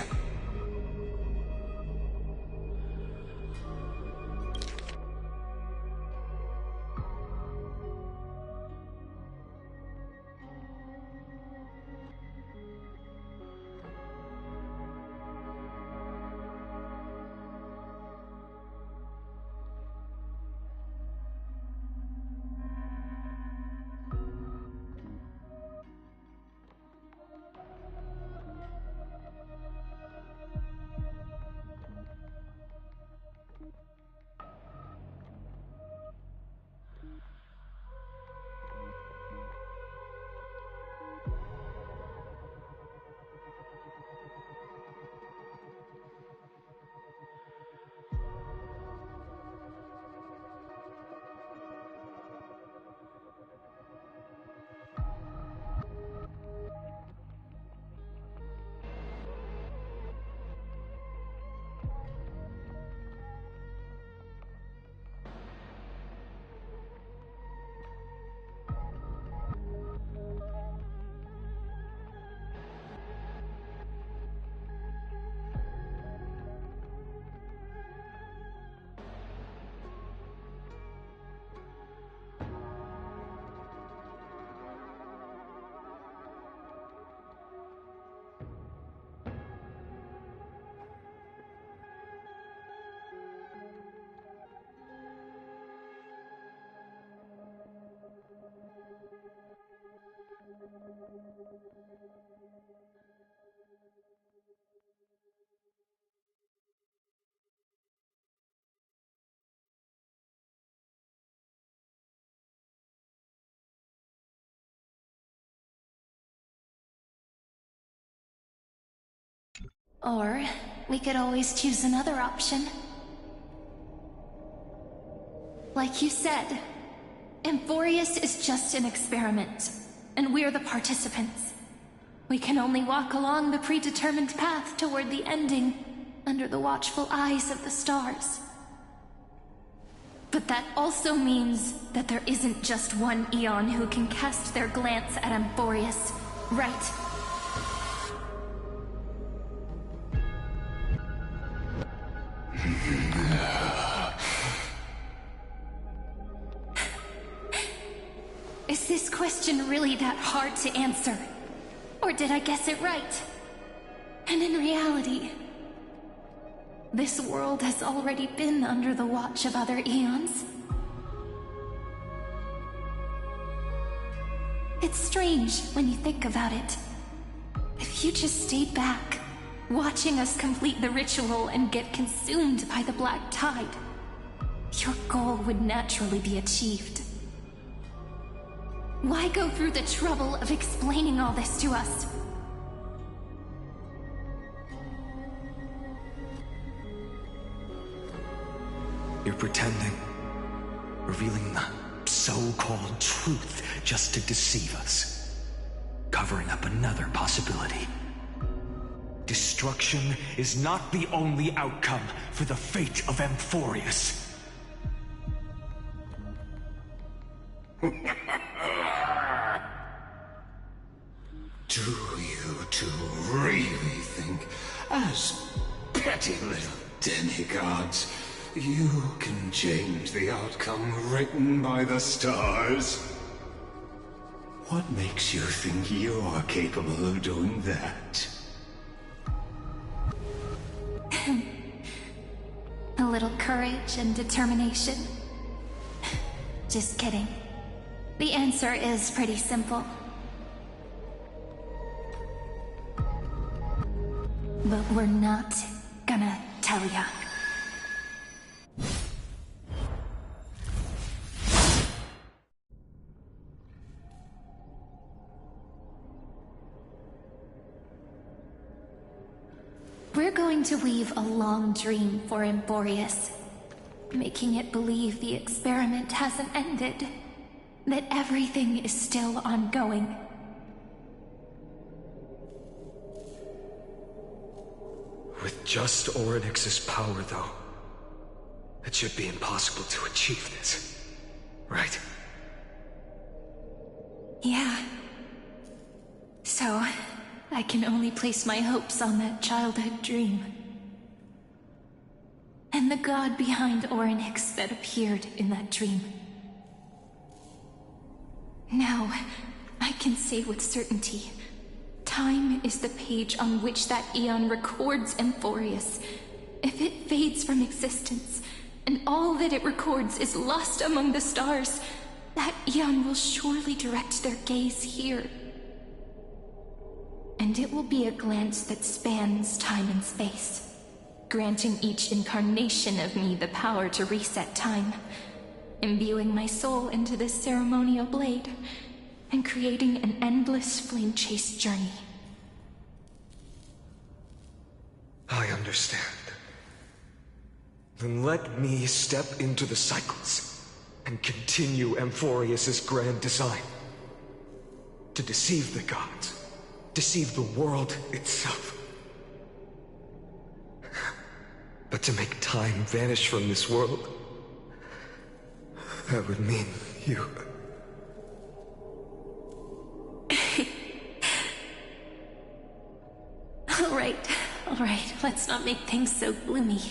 Or we could always choose another option. Like you said, Amphorius is just an experiment, and we're the participants. We can only walk along the predetermined path toward the ending, under the watchful eyes of the stars. But that also means that there isn't just one Eon who can cast their glance at Amphorius, right? Is this question really that hard to answer? Or did I guess it right? And in reality, this world has already been under the watch of other Eons. It's strange when you think about it. If you just stayed back, watching us complete the ritual and get consumed by the black tide, your goal would naturally be achieved. Why go through the trouble of explaining all this to us? You're pretending, revealing the so-called truth just to deceive us, covering up another possibility. Destruction is not the only outcome for the fate of Amphorius. Do you two really think, as petty little demigods, you can change the outcome written by the stars? What makes you think you're capable of doing that? The little courage and determination? Just kidding. The answer is pretty simple. But we're not gonna tell ya. We're going to weave a long dream for Emborius, making it believe the experiment hasn't ended, that everything is still ongoing. With just Orynyx's power, though, it should be impossible to achieve this, right? Yeah. So, I can only place my hopes on that childhood dream. And the god behind Orynyx that appeared in that dream. Now, I can say with certainty, time is the page on which that eon records Emborius. If it fades from existence, and all that it records is lost among the stars, that eon will surely direct their gaze here. And it will be a glance that spans time and space, granting each incarnation of me the power to reset time, imbuing my soul into this ceremonial blade, and creating an endless flame-chase journey. I understand. Then let me step into the cycles and continue Amphorius's grand design. To deceive the gods, deceive the world itself. But to make time vanish from this world, that would mean you... All right, let's not make things so gloomy.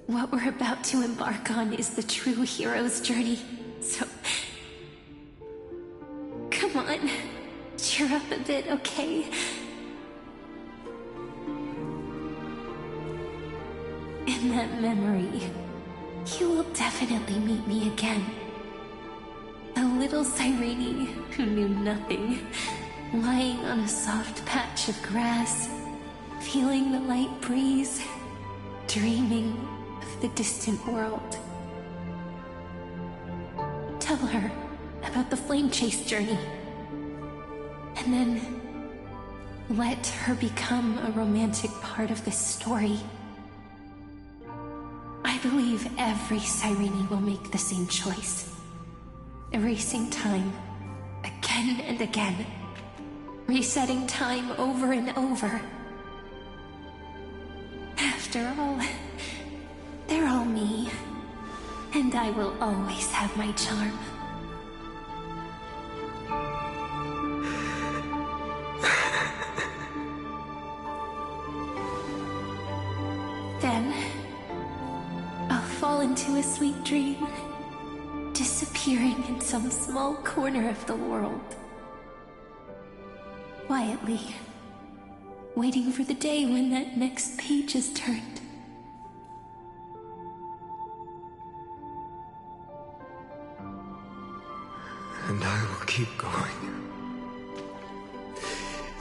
What we're about to embark on is the true hero's journey, so... Come on, cheer up a bit, okay? In that memory, you will definitely meet me again. A little Cyrene who knew nothing, lying on a soft patch of grass, feeling the light breeze, dreaming of the distant world. Tell her about the flame chase journey, and then let her become a romantic part of this story. I believe every Cyrene will make the same choice. Erasing time, again and again. Resetting time over and over. After all, they're all me. And I will always have my charm. Then, I'll fall into a sweet dream, disappearing in some small corner of the world. Quietly, waiting for the day when that next page is turned. And I will keep going.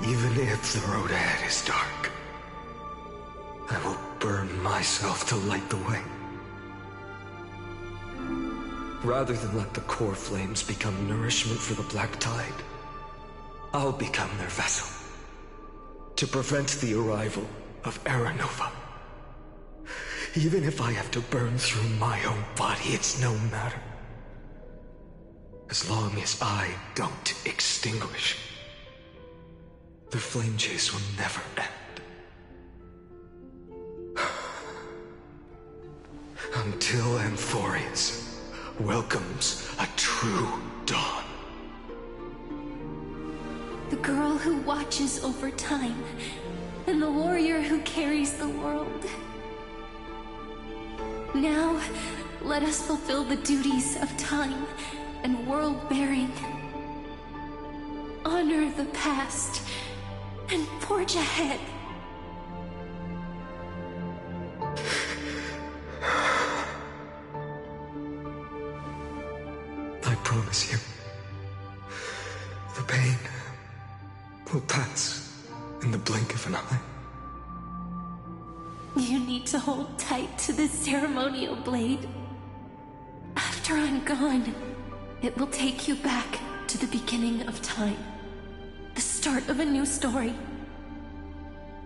Even if the road ahead is dark, I will burn myself to light the way. Rather than let the core flames become nourishment for the Black Tide, I'll become their vessel, to prevent the arrival of Aranova. Even if I have to burn through my own body, it's no matter. As long as I don't extinguish, the flame chase will never end. Until Amphorius welcomes a true dawn. The girl who watches over time, and the warrior who carries the world. Now, let us fulfill the duties of time and world-bearing. Honor the past and forge ahead in the blink of an eye. You need to hold tight to this ceremonial blade. After I'm gone, it will take you back to the beginning of time. The start of a new story.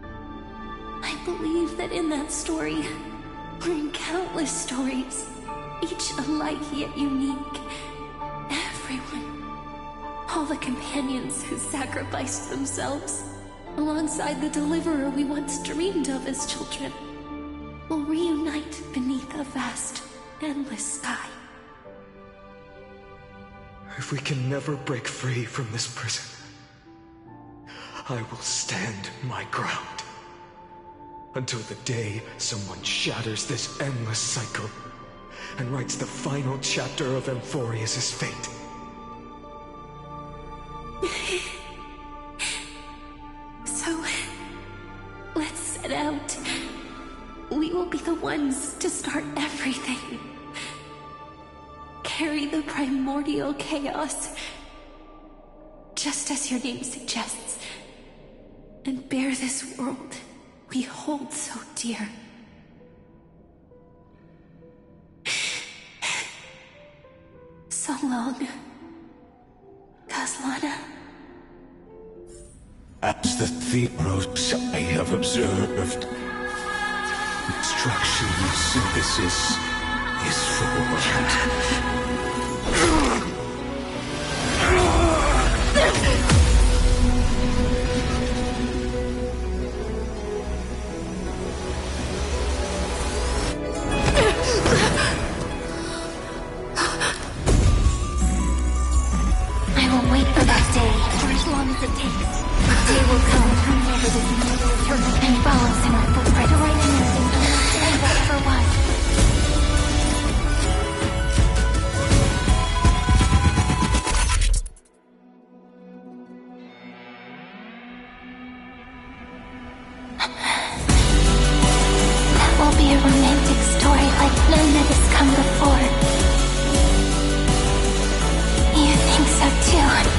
I believe that in that story, or in countless stories, each alike yet unique, everyone, all the companions who sacrificed themselves, alongside the deliverer we once dreamed of as children, will reunite beneath a vast, endless sky. If we can never break free from this prison, I will stand my ground. Until the day someone shatters this endless cycle and writes the final chapter of Amphorius' fate. So, let's set out. We will be the ones to start everything. Carry the primordial chaos, just as your name suggests, and bear this world we hold so dear. So long, Kaslana. As the Theros I have observed, instruction synthesis is formed. I will wait for that day for as long as it takes. The day will come whenever this immortal turtle and follows in our footprint to write anything and whatever was. That will be a romantic story like none that has come before. You think so too, right?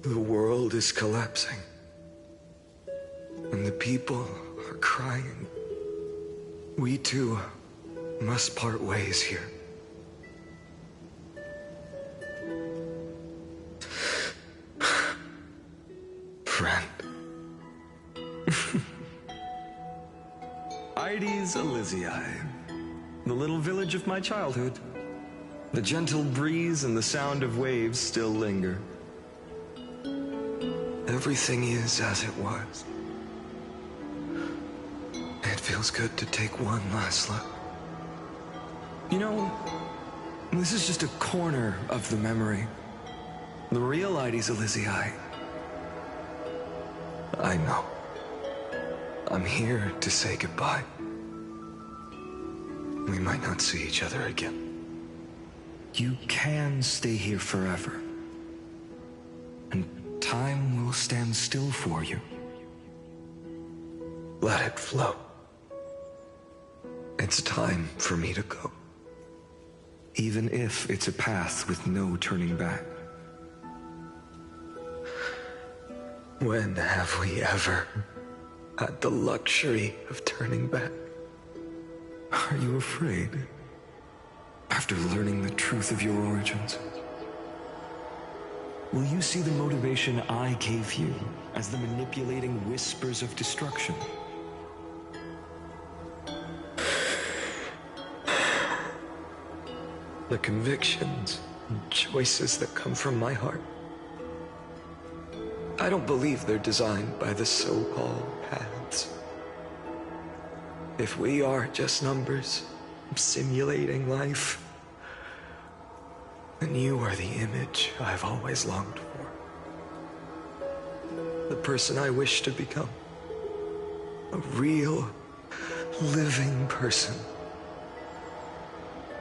The world is collapsing, and the people are crying. We too must part ways here. Friend. Ides Elysiae, the little village of my childhood. The gentle breeze and the sound of waves still linger. Everything is as it was. It feels good to take one last look. You know, this is just a corner of the memory. The real Ides Elysiae. I know. I'm here to say goodbye. We might not see each other again. You can stay here forever. And time will stand still for you. Let it flow. It's time for me to go. Even if it's a path with no turning back. When have we ever had the luxury of turning back? Are you afraid? After learning the truth of your origins? Will you see the motivation I gave you as the manipulating whispers of destruction? The convictions and choices that come from my heart. I don't believe they're designed by the so-called paths. If we are just numbers, simulating life, then you are the image I've always longed for. The person I wish to become. A real, living person.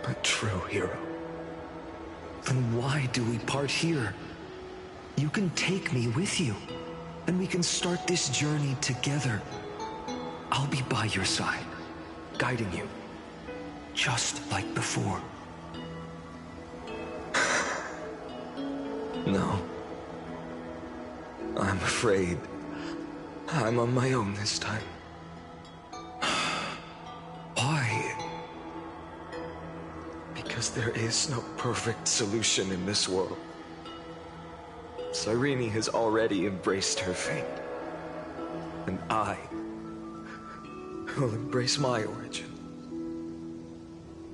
A true hero. Then why do we part here? You can take me with you, and we can start this journey together. I'll be by your side, guiding you, just like before. No. I'm afraid I'm on my own this time. Why? Because there is no perfect solution in this world. Cyrene has already embraced her fate. And I will embrace my origin.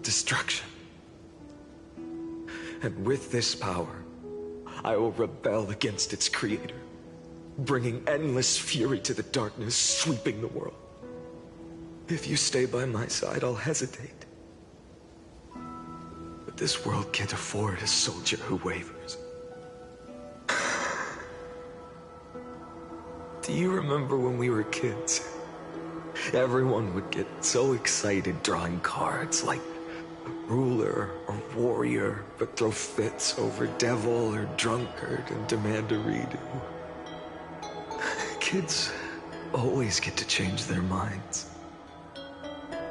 Destruction. And with this power, I will rebel against its creator, bringing endless fury to the darkness, sweeping the world. If you stay by my side, I'll hesitate. But this world can't afford a soldier who wavers. Do you remember when we were kids? Everyone would get so excited drawing cards like ruler or warrior, but throw fits over devil or drunkard and demand a redo. Kids always get to change their minds.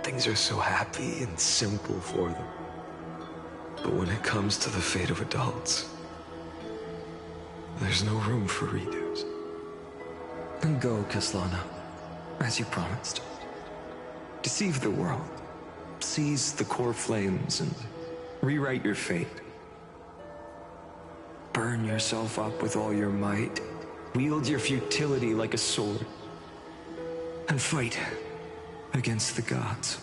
Things are so happy and simple for them. But when it comes to the fate of adults, there's no room for redos. Then go, Kaslana, as you promised. Deceive the world. Seize the core flames and rewrite your fate. Burn yourself up with all your might. Wield your futility like a sword. And fight against the gods.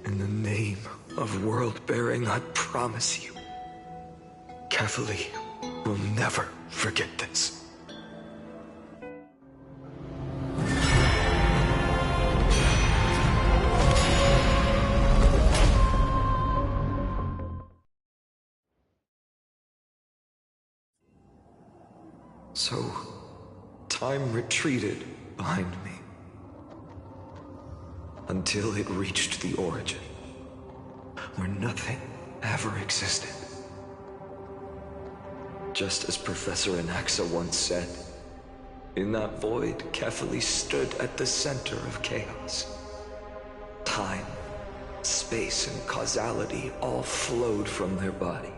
In the name of world-bearing, I promise you, Kefali will never forget this. So, time retreated behind me until it reached the origin, where nothing ever existed. Just as Professor Anaxa once said, in that void, Kefali stood at the center of chaos. Time, space, and causality all flowed from their body.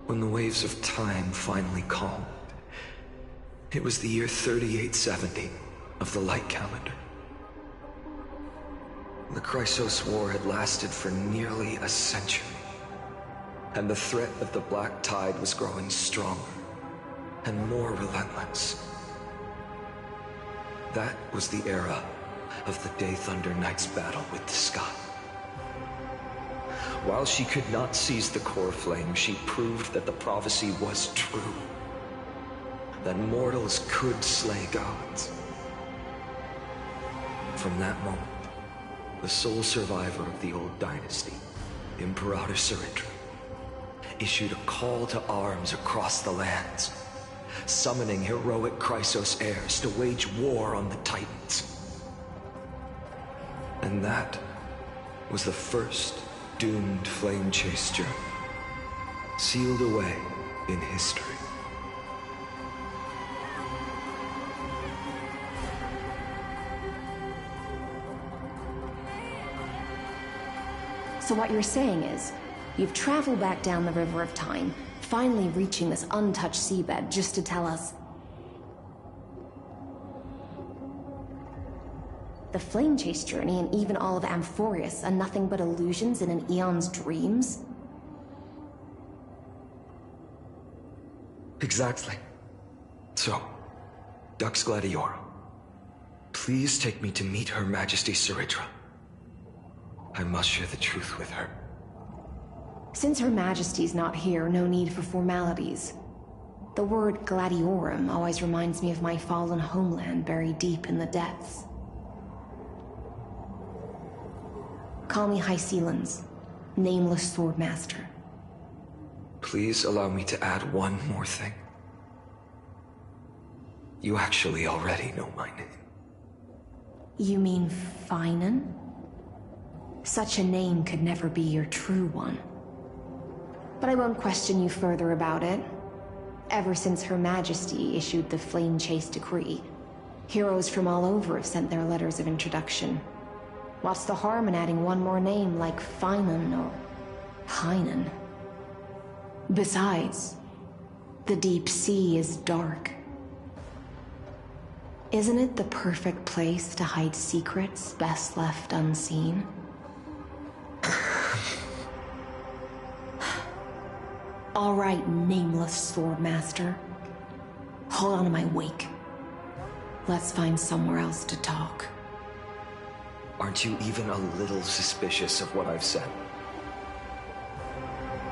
When the waves of time finally calmed, it was the year 3870 of the light calendar. The Chrysos War had lasted for nearly a century, and the threat of the Black Tide was growing stronger and more relentless. That was the era of the Day Thunder Knight's battle with the sky. While she could not seize the core flame, she proved that the prophecy was true. That mortals could slay gods. From that moment, the sole survivor of the old dynasty, Imperator Ciridra, issued a call to arms across the lands, summoning heroic Chrysos heirs to wage war on the Titans. And that was the first doomed flame chase journey, sealed away in history. So what you're saying is, you've traveled back down the River of Time, finally reaching this untouched seabed just to tell us the flame chase journey and even all of Amphorius are nothing but illusions in an eon's dreams? Exactly. So, Dux Gladiorum, please take me to meet Her Majesty Ciridra. I must share the truth with her. Since Her Majesty's not here, no need for formalities. The word Gladiorum always reminds me of my fallen homeland buried deep in the depths. Call me Hycelans, nameless swordmaster. Please allow me to add one more thing. You actually already know my name. You mean Finan? Such a name could never be your true one. But I won't question you further about it. Ever since Her Majesty issued the Flame Chase Decree, heroes from all over have sent their letters of introduction. What's the harm in adding one more name like Finan or Hynan? Besides, the deep sea is dark. Isn't it the perfect place to hide secrets best left unseen? All right, nameless swordmaster. Hold on to my wake. Let's find somewhere else to talk. Aren't you even a little suspicious of what I've said?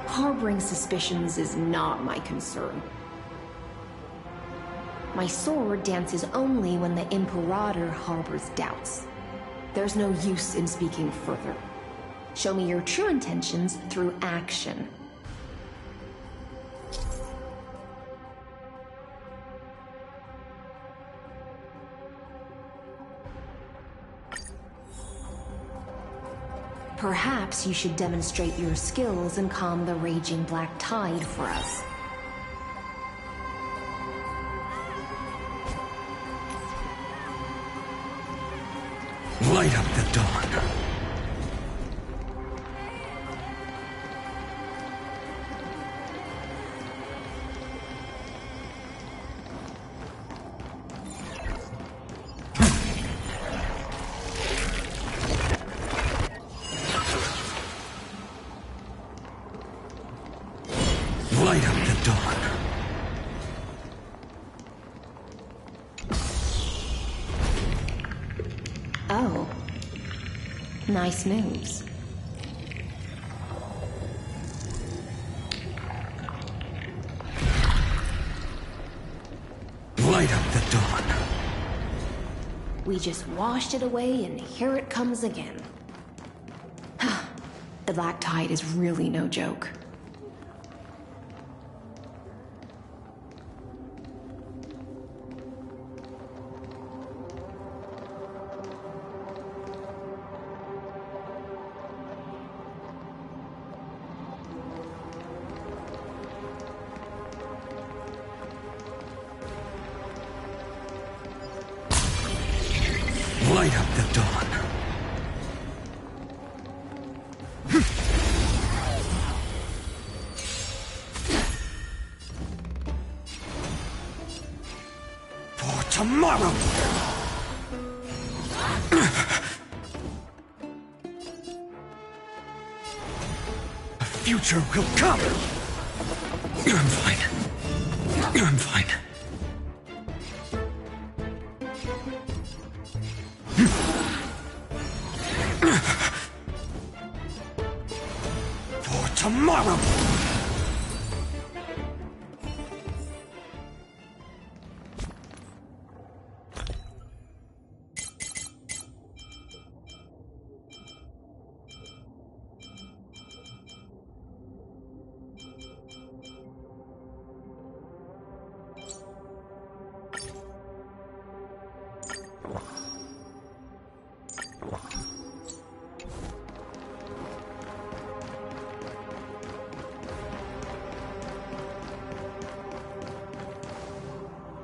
Harboring suspicions is not my concern. My sword dances only when the Imperator harbors doubts. There's no use in speaking further. Show me your true intentions through action. Perhaps you should demonstrate your skills and calm the raging black tide for us. Light up the dawn. Light up the dawn. Oh. Nice moves. Light up the dawn. We just washed it away and here it comes again. The black tide is really no joke. Light up the dawn. For tomorrow! A future will come! I'm fine. I'm fine. For tomorrow!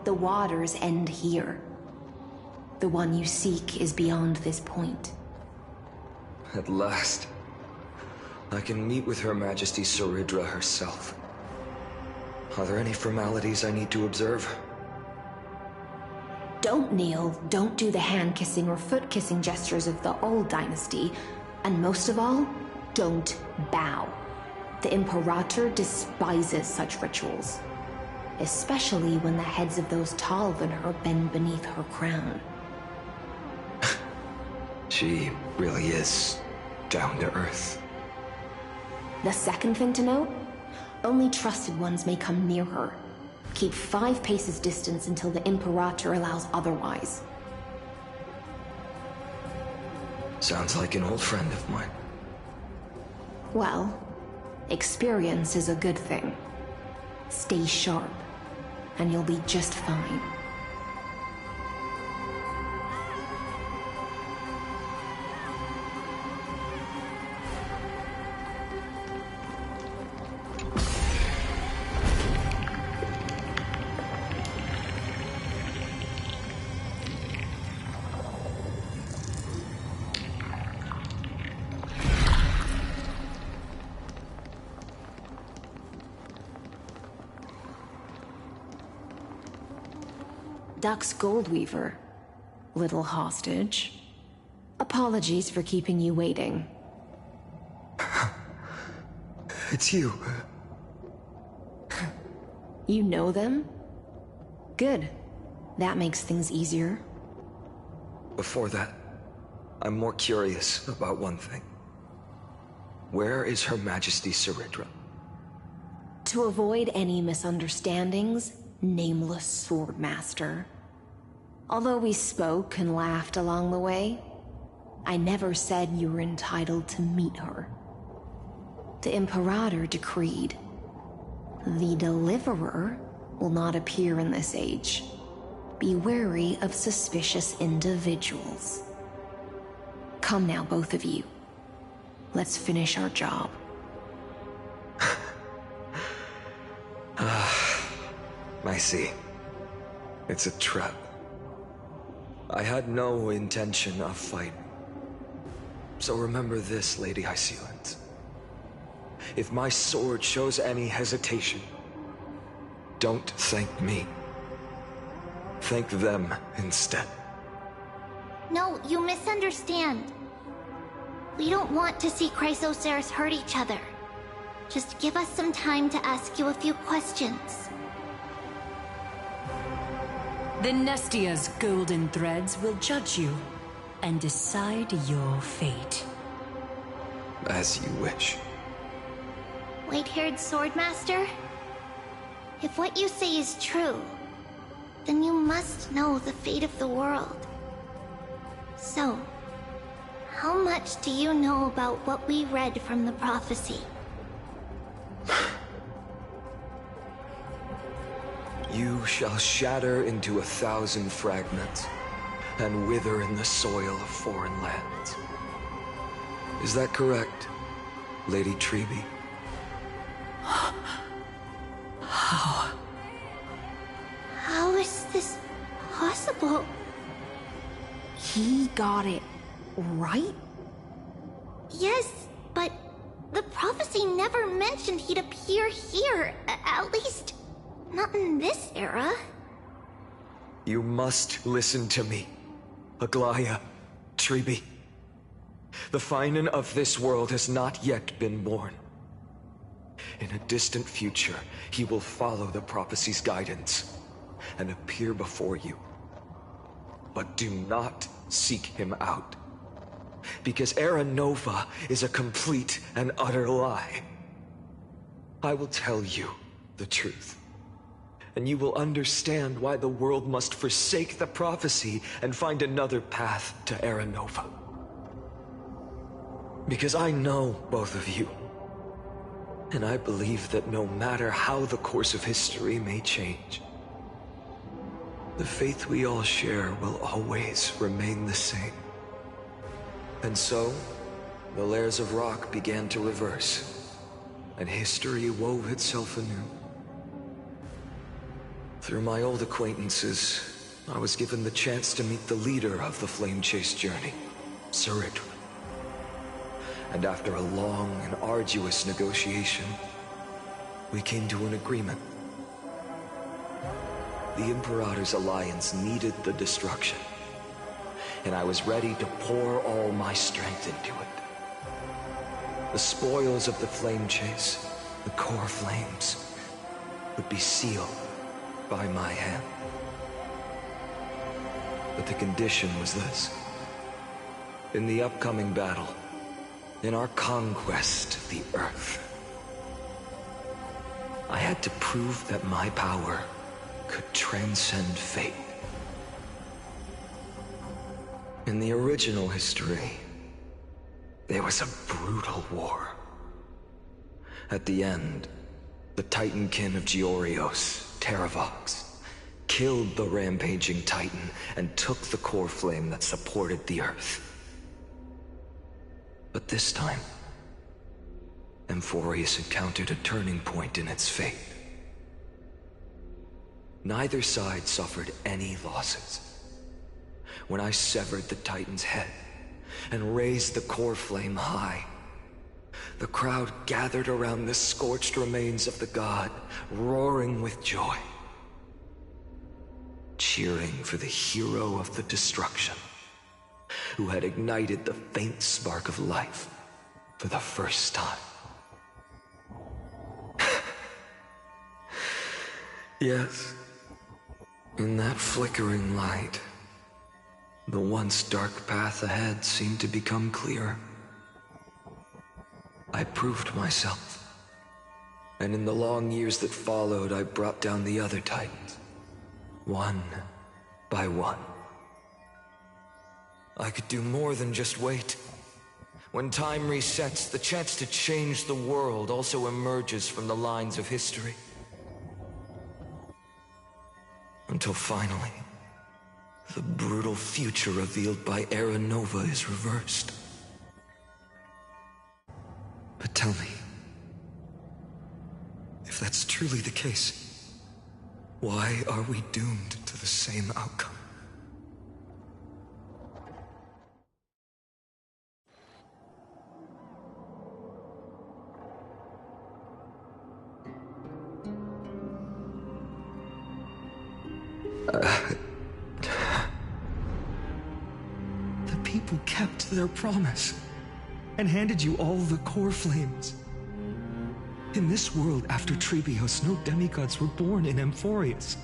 The waters end here. The one you seek is beyond this point. At last, I can meet with Her Majesty Saridra herself. Are there any formalities I need to observe? Don't kneel, don't do the hand-kissing or foot-kissing gestures of the old dynasty, and most of all, don't bow. The Imperator despises such rituals, especially when the heads of those taller than her bend beneath her crown. She really is down to earth. The second thing to note, only trusted ones may come near her. Keep 5 paces distance until the Imperator allows otherwise. Sounds like an old friend of mine. Well, experience is a good thing. Stay sharp, and you'll be just fine. Dux Goldweaver, little hostage. Apologies for keeping you waiting. It's you. You know them? Good. That makes things easier. Before that, I'm more curious about one thing. Where is Her Majesty Saridra? To avoid any misunderstandings, nameless Swordmaster. Although we spoke and laughed along the way, I never said you were entitled to meet her. The Imperator decreed, the Deliverer will not appear in this age. Be wary of suspicious individuals. Come now, both of you. Let's finish our job. I see. It's a trap. I had no intention of fighting. So remember this, Lady Hysealant. If my sword shows any hesitation, don't thank me. Thank them instead. No, you misunderstand. We don't want to see Chrysoceres hurt each other. Just give us some time to ask you a few questions. The Nestia's golden threads will judge you and decide your fate. As you wish. White-haired Swordmaster? If what you say is true, then you must know the fate of the world. So, how much do you know about what we read from the prophecy? You shall shatter into 1,000 fragments and wither in the soil of foreign lands. Is that correct, Lady Treeby? How? How is this possible? He got it right? Yes, but the prophecy never mentioned he'd appear here. At least, not in this era. You must listen to me, Aglaya, Treeby. The Finan of this world has not yet been born. In a distant future, he will follow the prophecy's guidance and appear before you. But do not seek him out, because Era Nova is a complete and utter lie. I will tell you the truth, and you will understand why the world must forsake the prophecy and find another path to Era Nova. Because I know both of you, and I believe that no matter how the course of history may change, the faith we all share will always remain the same. And so, the layers of rock began to reverse, and history wove itself anew. Through my old acquaintances, I was given the chance to meet the leader of the Flame Chase journey, Saridra. And after a long and arduous negotiation, we came to an agreement. The Imperator's alliance needed the destruction, and I was ready to pour all my strength into it. The spoils of the Flame Chase, the core flames, would be sealed by my hand. But the condition was this. In the upcoming battle, in our conquest of the Earth, I had to prove that my power could transcend fate. In the original history, there was a brutal war. At the end, the Titankin of Georios, Terravox, killed the rampaging Titan and took the core flame that supported the Earth. But this time, Amphorius encountered a turning point in its fate. Neither side suffered any losses. When I severed the Titan's head and raised the core flame high, the crowd gathered around the scorched remains of the god, roaring with joy, cheering for the hero of the destruction, who had ignited the faint spark of life for the first time. Yes, in that flickering light, the once dark path ahead seemed to become clearer. I proved myself, and in the long years that followed, I brought down the other Titans, one by one. I could do more than just wait. When time resets, the chance to change the world also emerges from the lines of history. Until finally, the brutal future revealed by Era Nova is reversed. But tell me, if that's truly the case, why are we doomed to the same outcome? The people kept their promise and handed you all the core flames. In this world after Trebios, no demigods were born in Amphorius.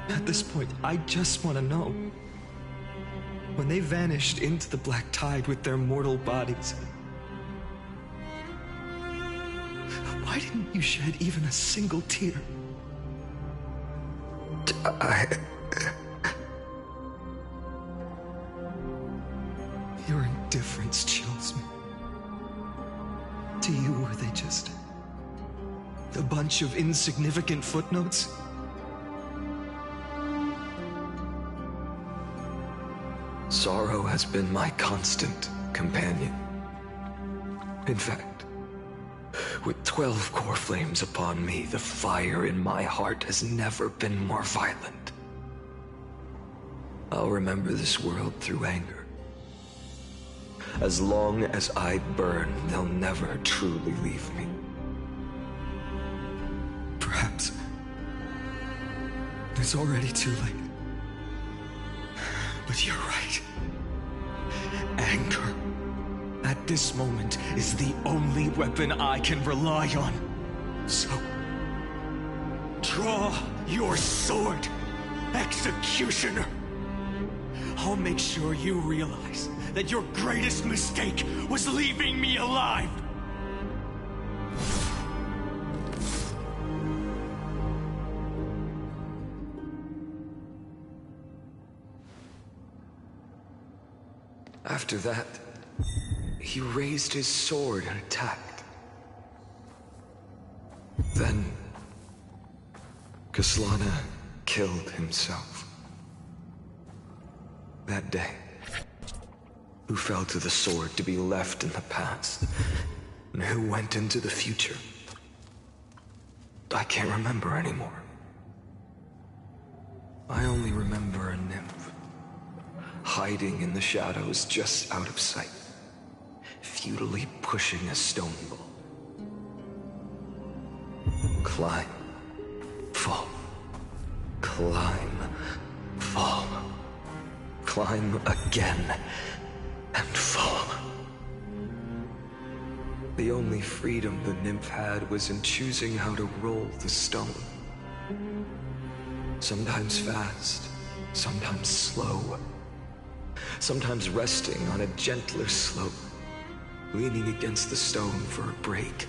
At this point, I just want to know. When they vanished into the black tide with their mortal bodies, why didn't you shed even a single tear? Your indifference chills me. To you, were they just a bunch of insignificant footnotes? Sorrow has been my constant companion. In fact, with 12 core flames upon me, the fire in my heart has never been more violent. I'll remember this world through anger. As long as I burn, they'll never truly leave me. Perhaps it's already too late. But you're right. Anger, at this moment, is the only weapon I can rely on. So, draw your sword, Executioner. I'll make sure you realize that your greatest mistake was leaving me alive. After that, he raised his sword and attacked. Then, Kaslana killed himself. That day, who fell to the sword to be left in the past, and who went into the future, I can't remember anymore. I only remember a nymph, hiding in the shadows just out of sight, futilely pushing a stone ball. Climb, fall, climb, fall, climb again, and fall. The only freedom the nymph had was in choosing how to roll the stone. Sometimes fast, sometimes slow. Sometimes resting on a gentler slope, leaning against the stone for a break.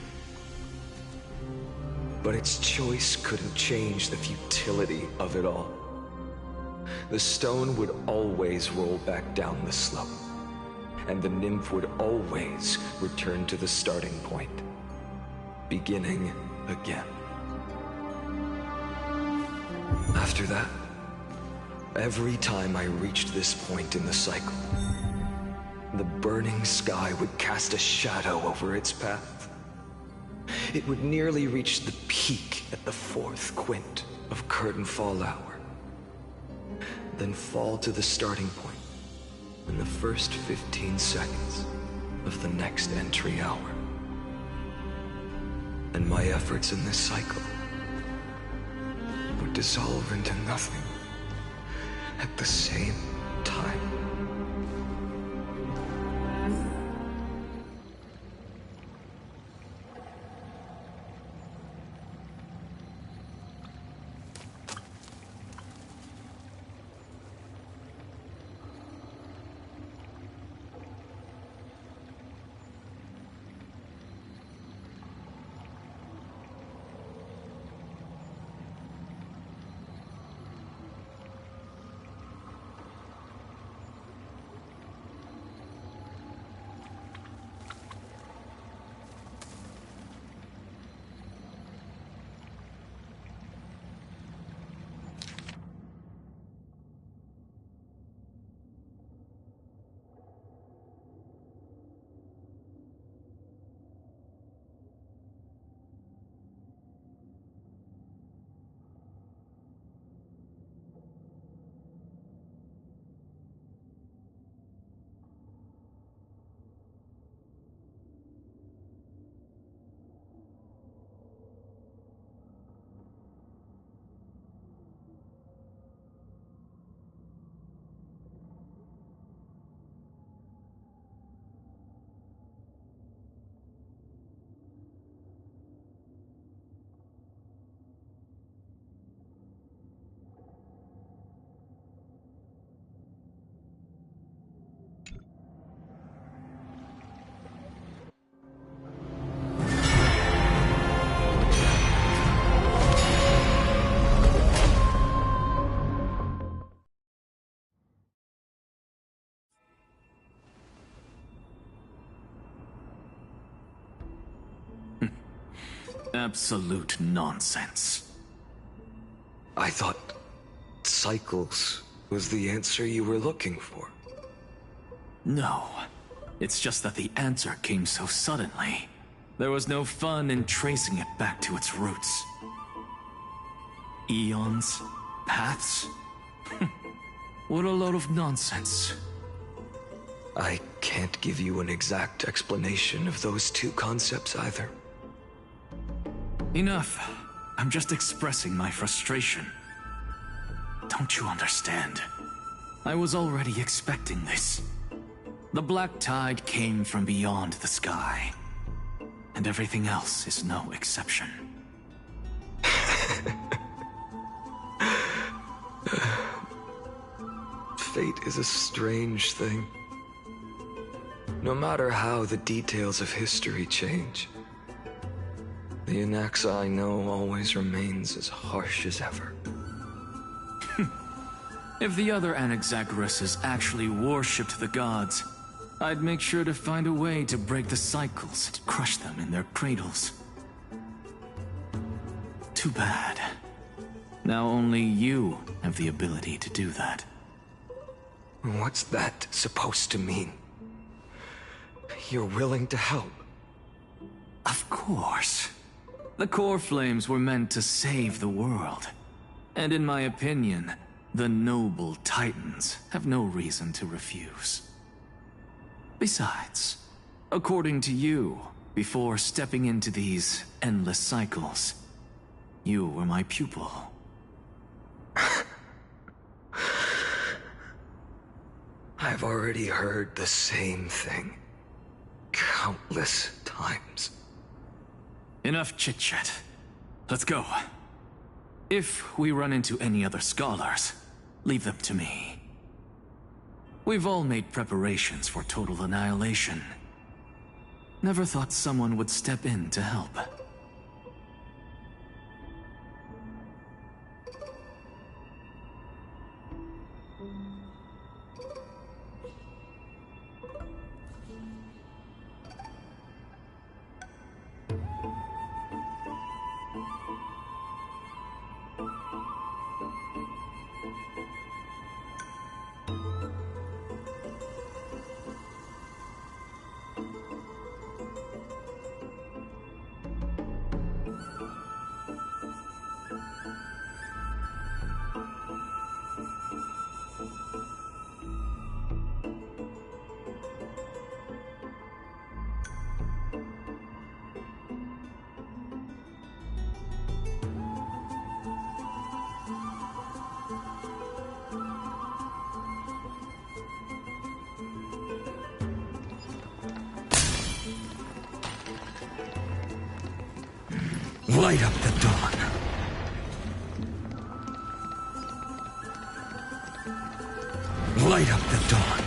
But its choice couldn't change the futility of it all. The stone would always roll back down the slope, and the nymph would always return to the starting point, beginning again. After that, every time I reached this point in the cycle, the burning sky would cast a shadow over its path. It would nearly reach the peak at the fourth quint of curtain fall hour, then fall to the starting point in the first 15 seconds of the next entry hour. And my efforts in this cycle would dissolve into nothing at the same time. Absolute nonsense. I thought cycles was the answer you were looking for. No. It's just that the answer came so suddenly. There was no fun in tracing it back to its roots. Eons? Paths? What a load of nonsense. I can't give you an exact explanation of those two concepts either. Enough. I'm just expressing my frustration. Don't you understand? I was already expecting this. The black tide came from beyond the sky. And everything else is no exception. Fate is a strange thing. No matter how the details of history change, the Anaxa I know always remains as harsh as ever. If the other Anaxagoras actually worshipped the gods, I'd make sure to find a way to break the cycles and crush them in their cradles. Too bad. Now only you have the ability to do that. What's that supposed to mean? You're willing to help? Of course. The core flames were meant to save the world. And in my opinion, the noble titans have no reason to refuse. Besides, according to you, before stepping into these endless cycles, you were my pupil. I've already heard the same thing countless times. Enough chit-chat. Let's go. If we run into any other scholars, leave them to me. We've all made preparations for total annihilation. Never thought someone would step in to help. Light up the dawn. Light up the dawn.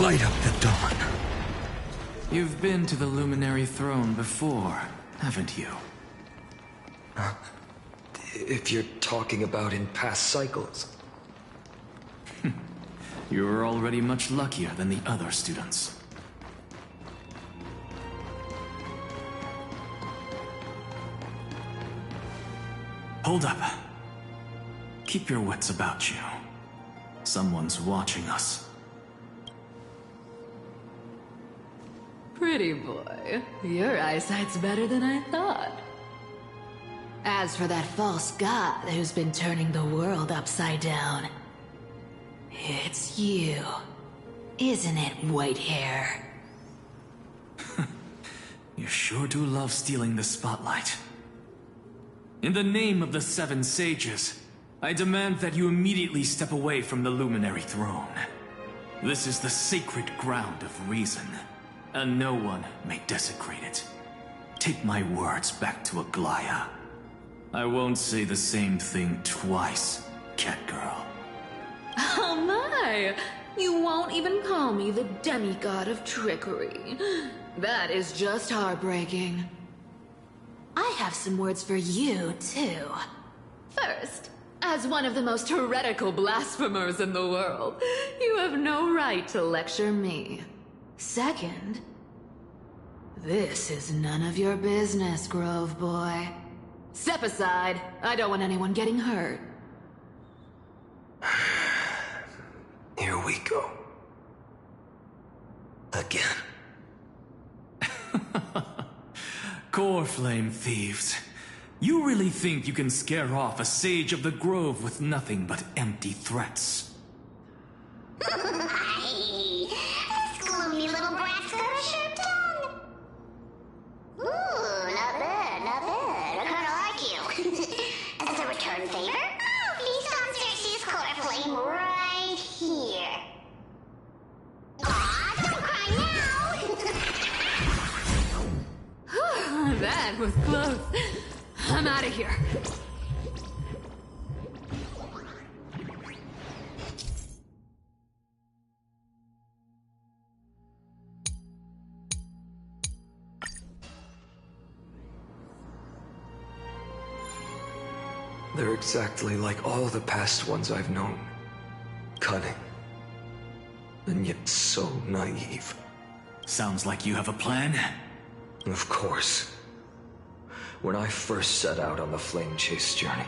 Light up the dawn. You've been to the Luminary Throne before, haven't you? If you're talking about in past cycles. You're already much luckier than the other students. Hold up. Keep your wits about you. Someone's watching us. Pretty boy, your eyesight's better than I thought. As for that false god who's been turning the world upside down, it's you, isn't it, white hair? You sure do love stealing the spotlight. In the name of the Seven Sages, I demand that you immediately step away from the Luminary Throne. This is the sacred ground of reason, and no one may desecrate it. Take my words back to Aglaya. I won't say the same thing twice, Catgirl. Oh my! You won't even call me the demigod of trickery. That is just heartbreaking. I have some words for you, too. First, as one of the most heretical blasphemers in the world, you have no right to lecture me. Second, this is none of your business, Grove Boy. Step aside. I don't want anyone getting hurt. Here we go. Again. Core Flame thieves. You really think you can scare off a sage of the grove with nothing but empty threats? This gloomy little brat's got a sharp tongue. Ooh, not bad, not bad. I kinda like you. As a return favor, please come search this core flame right here. Aw, don't cry now! That was close. I'm out of here. They're exactly like all the past ones I've known. Cunning. And yet so naive. Sounds like you have a plan? Of course. When I first set out on the Flame Chase journey,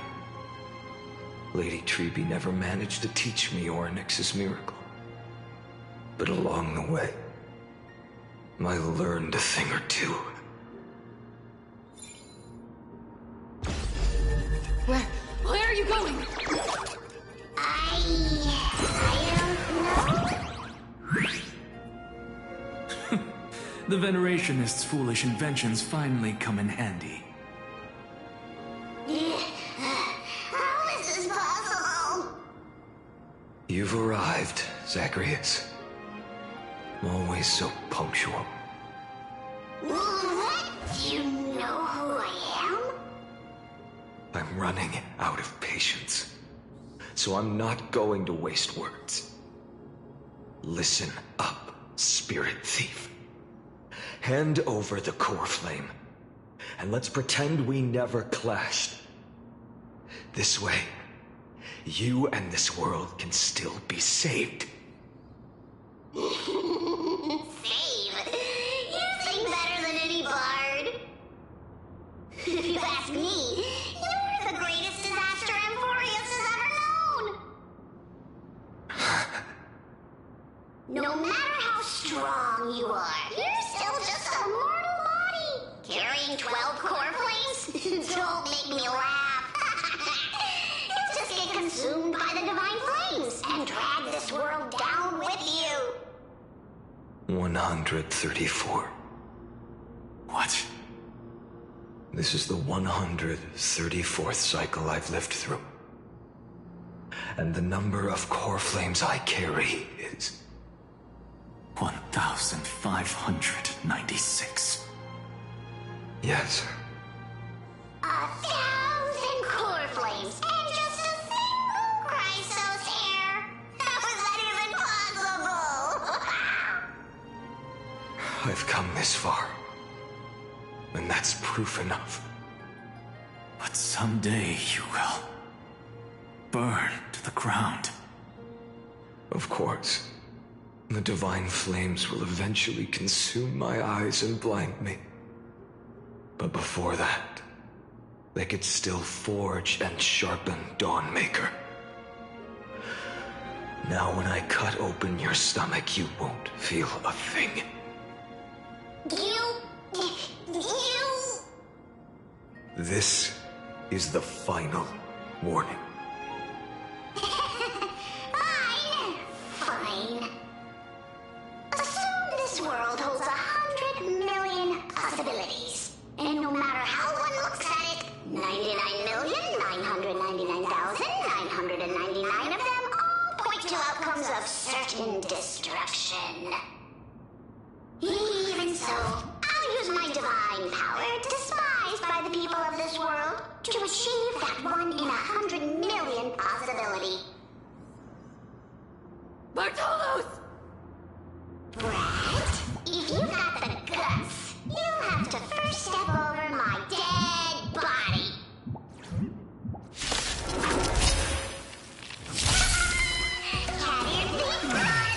Lady Treby never managed to teach me Orynyx's miracle. But along the way, I learned a thing or two. Where are you going? I don't know. The Venerationists' foolish inventions finally come in handy. How is this possible? You've arrived, Zacharias. Always so punctual. What? Do you know who I am? I'm running out of patience. So I'm not going to waste words. Listen up, spirit thief. Hand over the core flame, and let's pretend we never clashed. This way, you and this world can still be saved. Save? You sing better than any bard. If you ask me, you're the greatest disaster Emporius has ever known. No matter how strong you are, you're still just a mortal body. Carrying 12 core flames? Don't make me laugh. You'll just get consumed by the divine flames and drag this world down with you. 134. What? This is the 134th cycle I've lived through. And the number of core flames I carry is 1,596. Yes. 1,000 core flames and just a single Chrysos hair. How is that even possible? I've come this far. And that's proof enough. But someday you will burn to the ground. Of course. The divine flames will eventually consume my eyes and blind me. But before that, they could still forge and sharpen Dawnmaker. Now when I cut open your stomach, you won't feel a thing. This is the final warning. Fine. Assume this world holds 100 million possibilities. And no matter how one looks at it, 99,999,999 of them all point to outcomes of certain destruction. Even so, I'll use my divine power, despised by the people of this world, to achieve that 1 in 100 million possibility. Bartolos! Brat, if you got the guts, you'll have to first step over my dead body.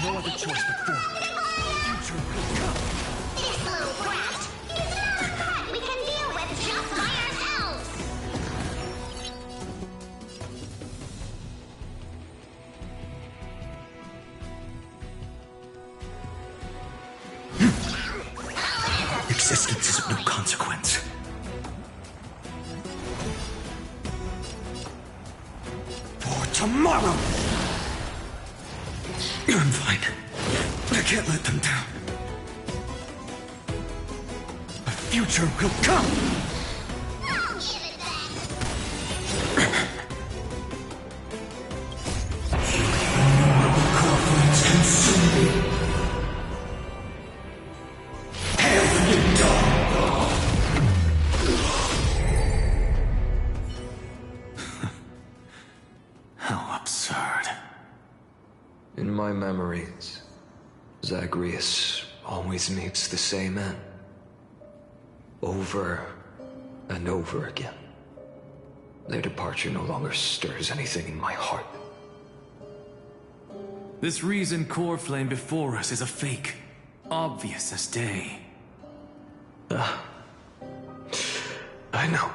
No other choice but forward. Future will come. This little brat is not a threat we can deal with just by ourselves. Existence is of no consequence. For tomorrow! I'm fine. I can't let them down. A future will come! I'll give it back. Conflicts consume me. Hail the dawn! How absurd. In my memories, Zagreus always meets the same end. Over and over again. Their departure no longer stirs anything in my heart. This reason core flame before us is a fake. Obvious as day. I know.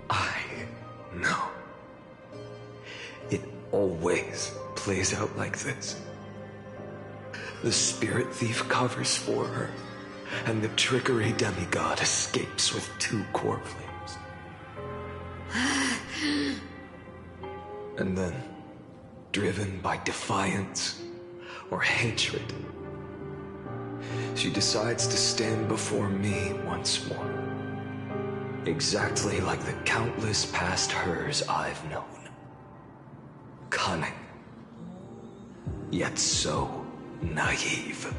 I know. It always plays out like this. The spirit thief covers for her, and the trickery demigod escapes with 2 core flames. And then, driven by defiance or hatred, she decides to stand before me once more. Exactly like the countless past hers I've known. Cunning. Yet so naive.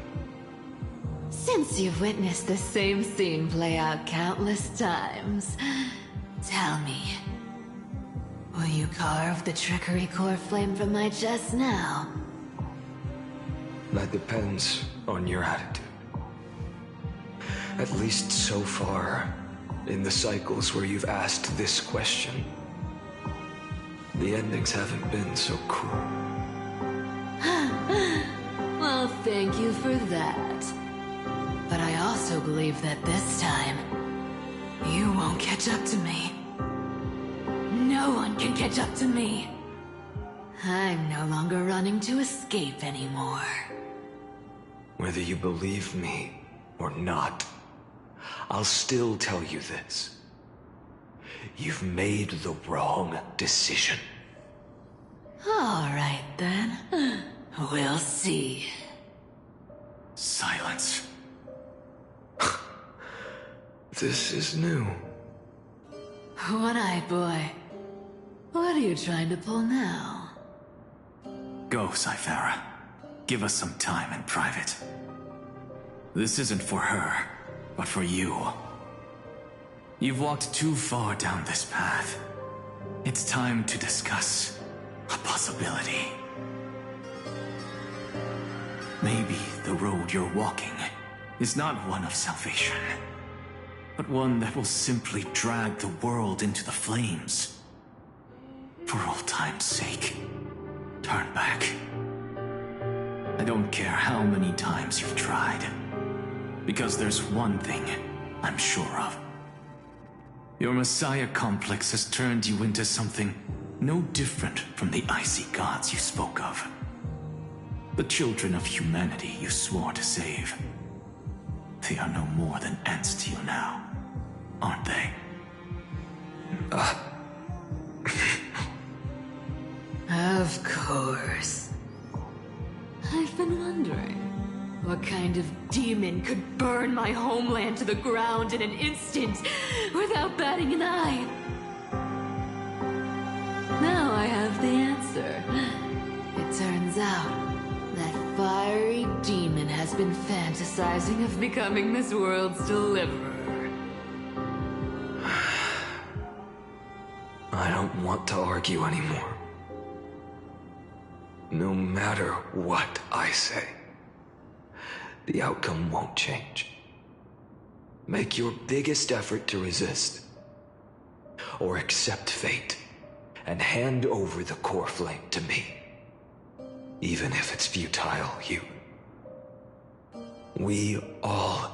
Since you've witnessed the same scene play out countless times, tell me, will you carve the trickery core flame from my chest now? That depends on your attitude. At least so far, in the cycles where you've asked this question, the endings haven't been so cool. Well, thank you for that. But I also believe that this time, You won't catch up to me. No one can catch up to me. I'm no longer running to escape anymore. Whether you believe me or not, I'll still tell you this. You've made the wrong decision. All right, then. We'll see. Silence. This is new. One-eyed boy. What are you trying to pull now? Go, Cythera. Give us some time in private. This isn't for her, but for you. You've walked too far down this path. It's time to discuss a possibility. Maybe the road you're walking is not one of salvation, but one that will simply drag the world into the flames. For old time's sake, turn back. I don't care how many times you've tried, because there's one thing I'm sure of. Your Messiah complex has turned you into something no different from the icy gods you spoke of. The children of humanity you swore to save. They are no more than ants to you now, aren't they? Of course. I've been wondering, what kind of demon could burn my homeland to the ground in an instant without batting an eye? Now I have the answer. It turns out that fiery demon has been fantasizing of becoming this world's deliverer. I don't want to argue anymore. No matter what I say, the outcome won't change. Make your biggest effort to resist, or accept fate, and hand over the core flame to me. Even if it's futile, we all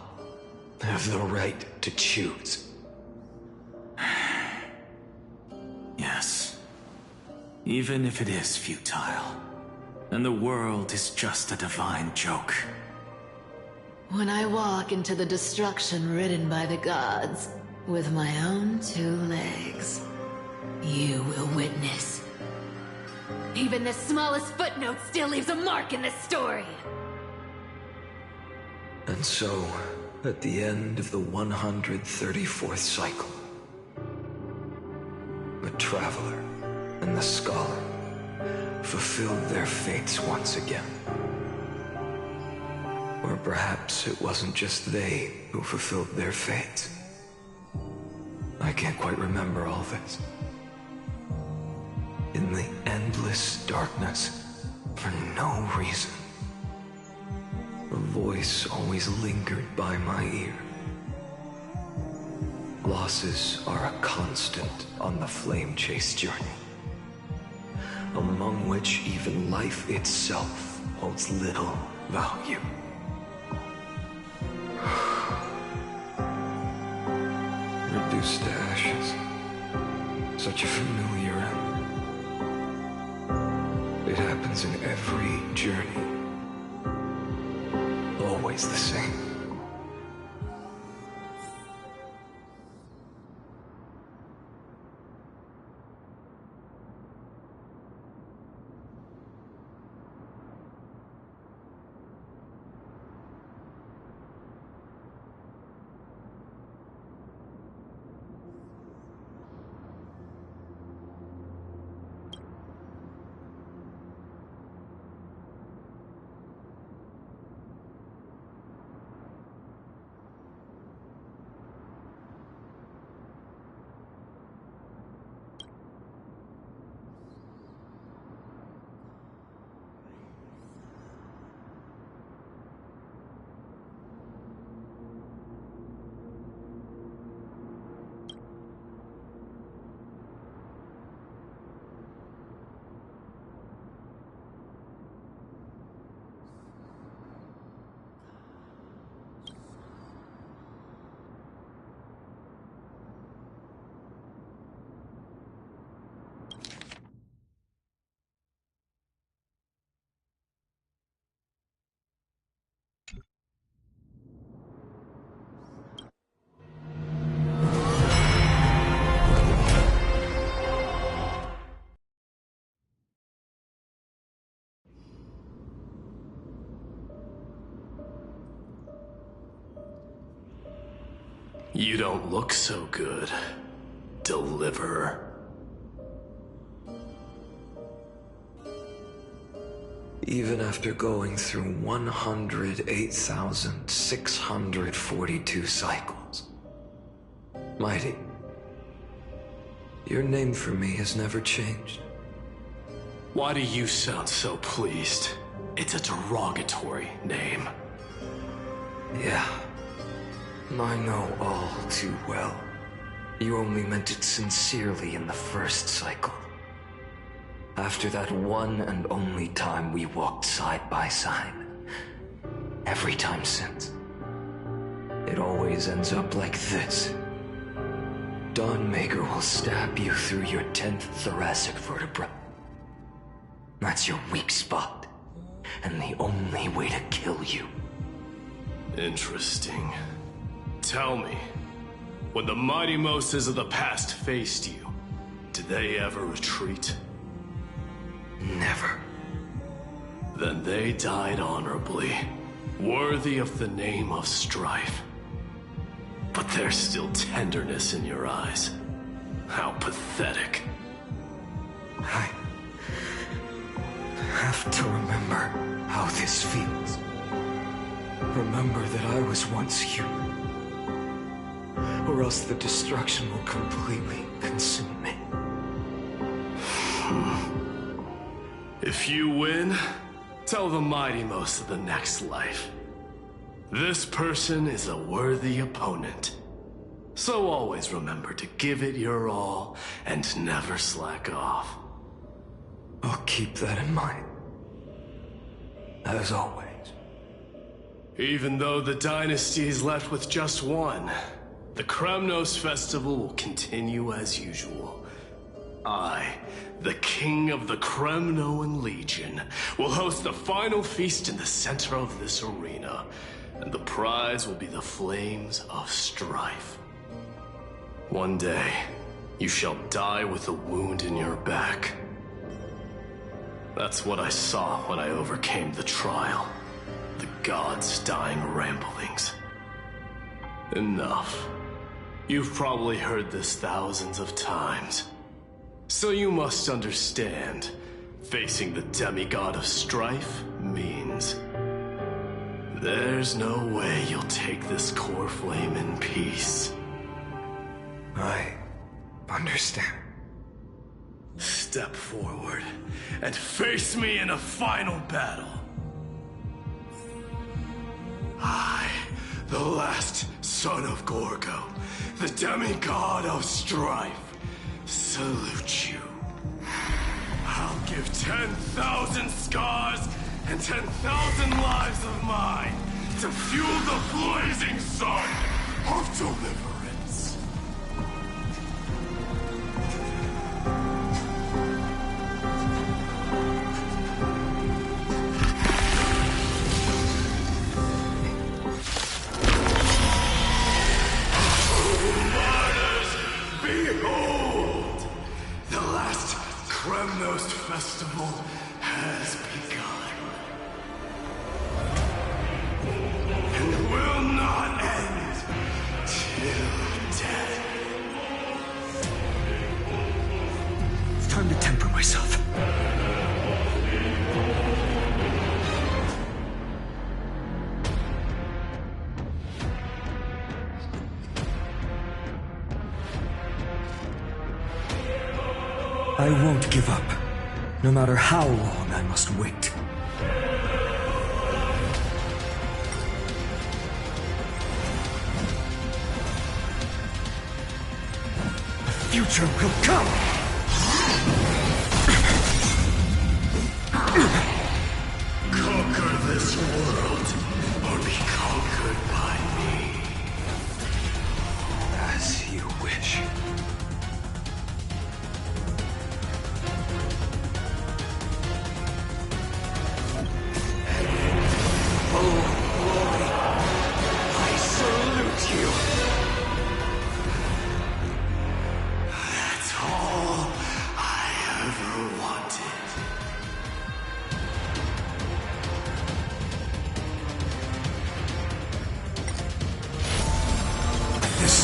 have the right to choose. Yes. Even if it is futile, and the world is just a divine joke. When I walk into the destruction written by the gods, with my own 2 legs, you will witness. Even the smallest footnote still leaves a mark in this story. And so, at the end of the 134th cycle, the Traveler and the Scholar fulfilled their fates once again. Or perhaps it wasn't just they who fulfilled their fates. I can't quite remember all this. In the endless darkness, for no reason, a voice always lingered by my ear. Losses are a constant on the flame chase journey, among which even life itself holds little value. Reduced to ashes. Such a familiar end. It happens in every journey. Always the same. You don't look so good, Deliverer. Even after going through 108,642 cycles. Mighty, your name for me has never changed. Why do you sound so pleased? It's a derogatory name. Yeah, I know all too well. You only meant it sincerely in the first cycle. After that one and only time we walked side by side. Every time since. It always ends up like this. Dawnmaker will stab you through your 10th thoracic vertebra. That's your weak spot, and the only way to kill you. Interesting. Tell me, when the mighty Moses of the past faced you, did they ever retreat? Never. Then they died honorably, worthy of the name of strife. But there's still tenderness in your eyes. How pathetic. I have to remember how this feels. Remember that I was once human. Or else the destruction will completely consume me. If you win, tell the mighty most of the next life. This person is a worthy opponent. So always remember to give it your all and never slack off. I'll keep that in mind. As always. Even though the dynasty is left with just one, the Kremnos festival will continue as usual. I, the king of the Kremnoan Legion, will host the final feast in the center of this arena, and the prize will be the flames of strife. One day, you shall die with a wound in your back. That's what I saw when I overcame the trial. The gods' dying ramblings. Enough. You've probably heard this thousands of times. So you must understand, facing the demigod of strife means there's no way you'll take this core flame in peace. I understand. Step forward and face me in a final battle. I, the last son of Gorgo, the demigod of strife, salute you. I'll give 10,000 scars and 10,000 lives of mine to fuel the blazing sun of deliverance. Behold! The last Kremnos festival has begun. And will not end till death. It's time to temper myself. I won't give up, no matter how long I must wait. The future will come! Conquer this world, or be conquered by me. As you wish. That's all I ever wanted. This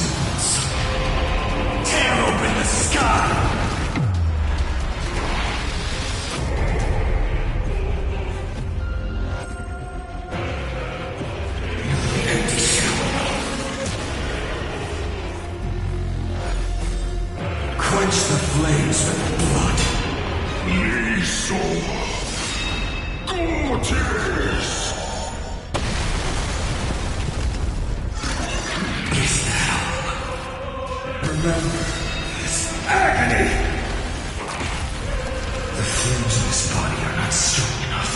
Quench the flames with blood. Lethal. Gorgeous. Is now. Remember this agony. The flames of this body are not strong enough.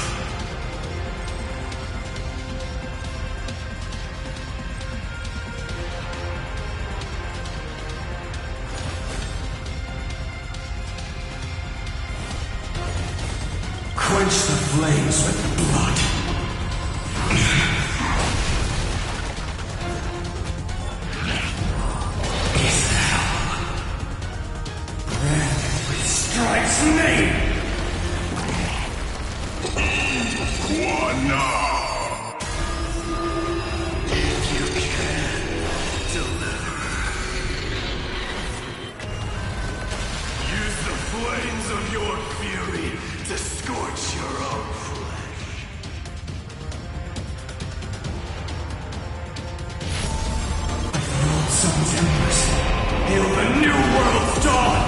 Quench the flames with blood. Is hell. Branded with Strife's name. One now. If you can, deliver. Use the flames of your fury to scorch your own flesh. The old sun's embers hail the new world's dawn.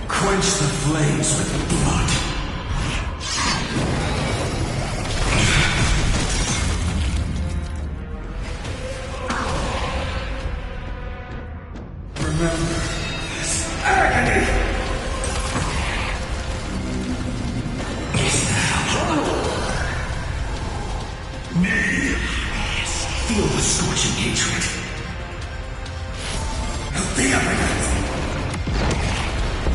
Quench the flames with blood. Remember this agony. Is now. Me. Feel the scorching hatred. Melt the evidence.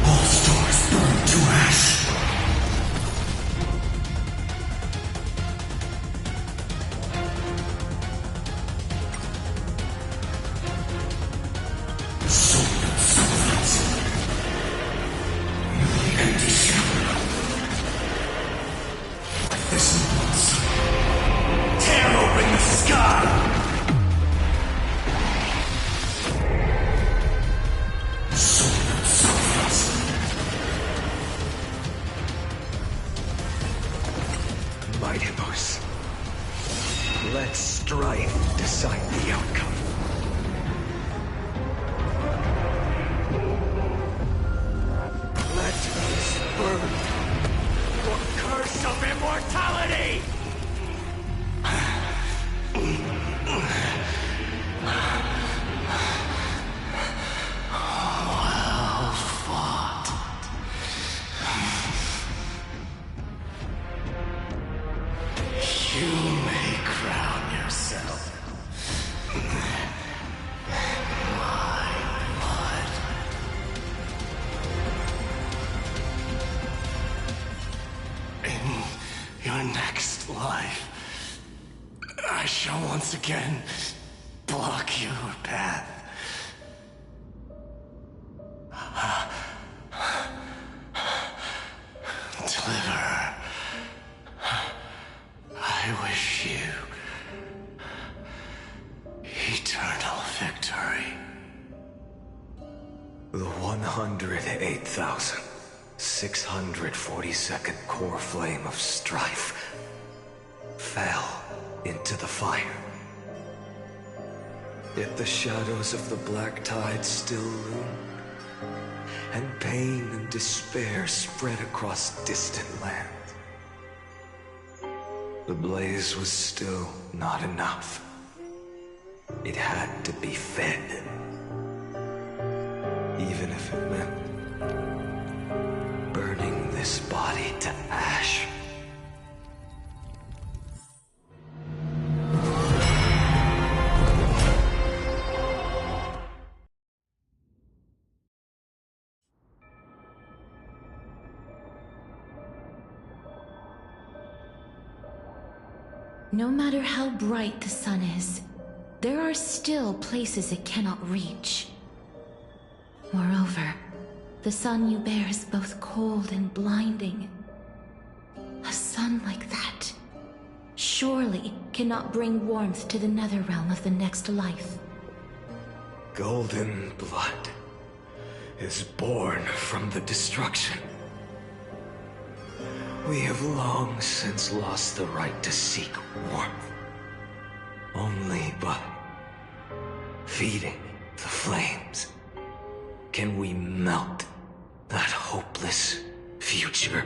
All stars burn to ash. Let strife decide the outcome. Let us burn the curse of immortality! Well fought. You may crown yourself. My blood. In your next life, I shall once again block your path. Deliverer, I wish you eternal victory. The 108,642nd core flame of strife fell into the fire. Yet the shadows of the black tide still loom, and pain and despair spread across distant lands. The blaze was still not enough. It had to be fed, even if it meant burning this body to ash. No matter how bright the sun is, there are still places it cannot reach. Moreover, the sun you bear is both cold and blinding. A sun like that surely cannot bring warmth to the nether realm of the next life. Golden blood. is born from the destruction. We have long since lost the right to seek warmth. Only by feeding the flames can we melt that hopeless future.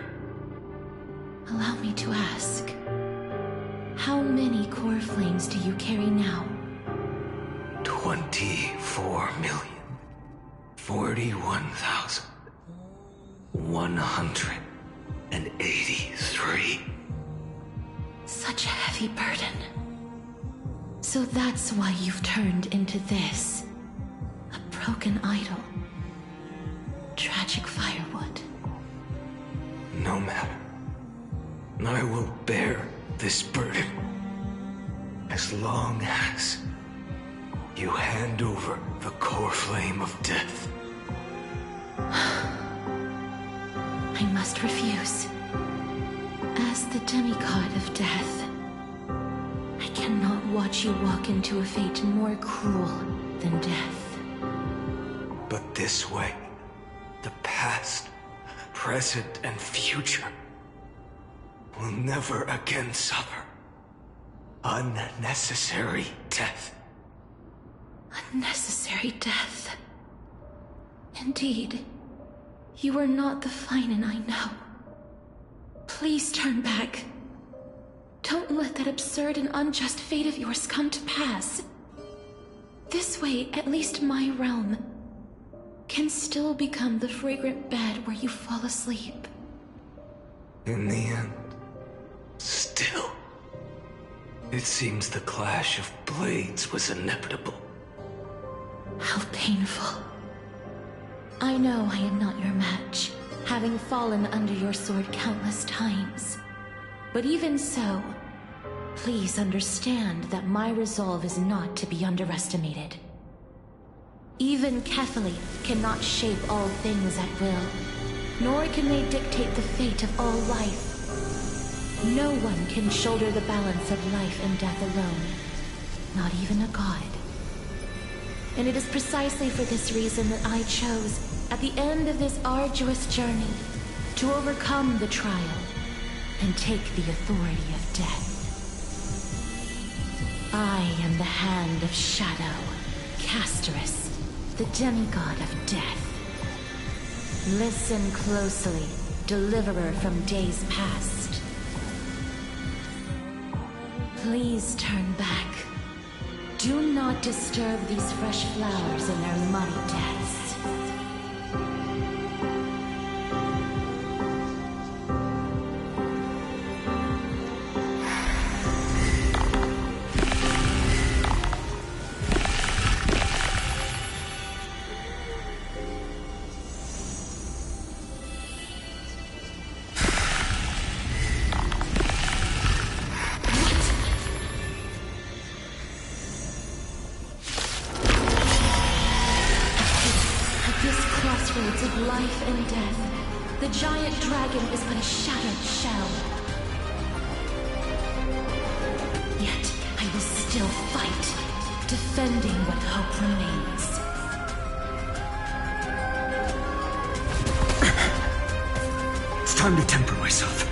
Allow me to ask, how many core flames do you carry now? 24,041,183. Such a heavy burden. So that's why you've turned into this. A broken idol. Tragic firewood. No matter. I will bear this burden as long as you hand over the core flame of death. I must refuse. As the demigod of death, I cannot watch you walk into a fate more cruel than death. But this way, the past, present, and future will never again suffer unnecessary death. Unnecessary death. Indeed, you are not the Finan I know. Please turn back. Don't let that absurd and unjust fate of yours come to pass. This way, at least my realm can still become the fragrant bed where you fall asleep. In the end, still, it seems the clash of blades was inevitable. How painful. I know I am not your match, having fallen under your sword countless times. But even so, please understand that my resolve is not to be underestimated. Even Kefali cannot shape all things at will, nor can they dictate the fate of all life. No one can shoulder the balance of life and death alone, not even a god. And it is precisely for this reason that I chose, at the end of this arduous journey, to overcome the trial and take the authority of death. I am the Hand of Shadow, Casterus, the demigod of death. Listen closely, deliverer from days past. Please turn back. Do not disturb these fresh flowers in their muddy deaths. Of life and death, the giant dragon is but a shattered shell. Yet I will still fight, defending what hope remains. It's time to temper myself.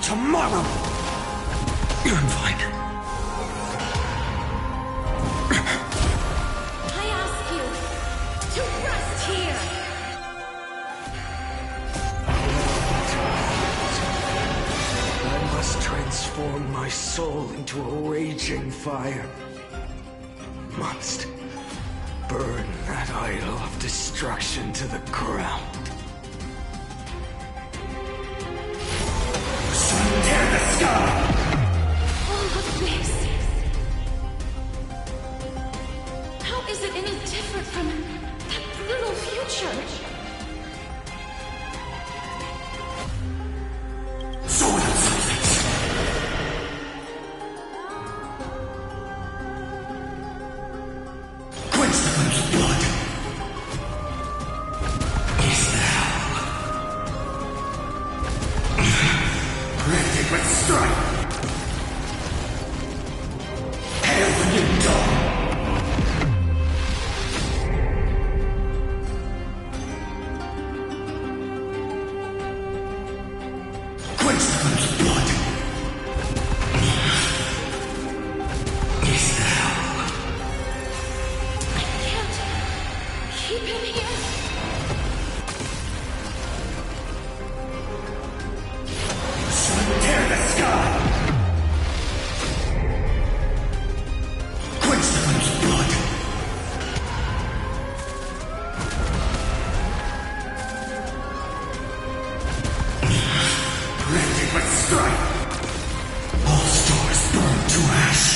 Tomorrow! I'm fine. I ask you to rest here! I must transform my soul into a raging fire. Must burn that idol of destruction to the ground. Tear the sky! All of this. How is it any different from that brutal future? Quench the flames of blood. Is thou. strike! Hail the new dawn! Quench the blood! Is now! I can't keep him here. Tear the sky! Quench the blood! Granted but strife! All stars burn to ash!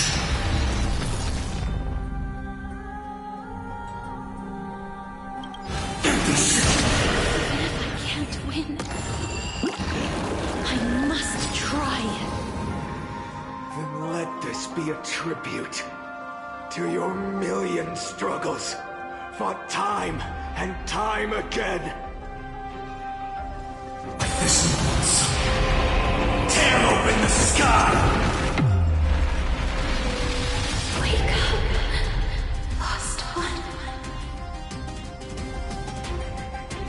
Empty shell! Even if I can't win, I must try. Then let this be a tribute to your million struggles, fought time and time again. With this once, tear open the sky! Wake up, lost one.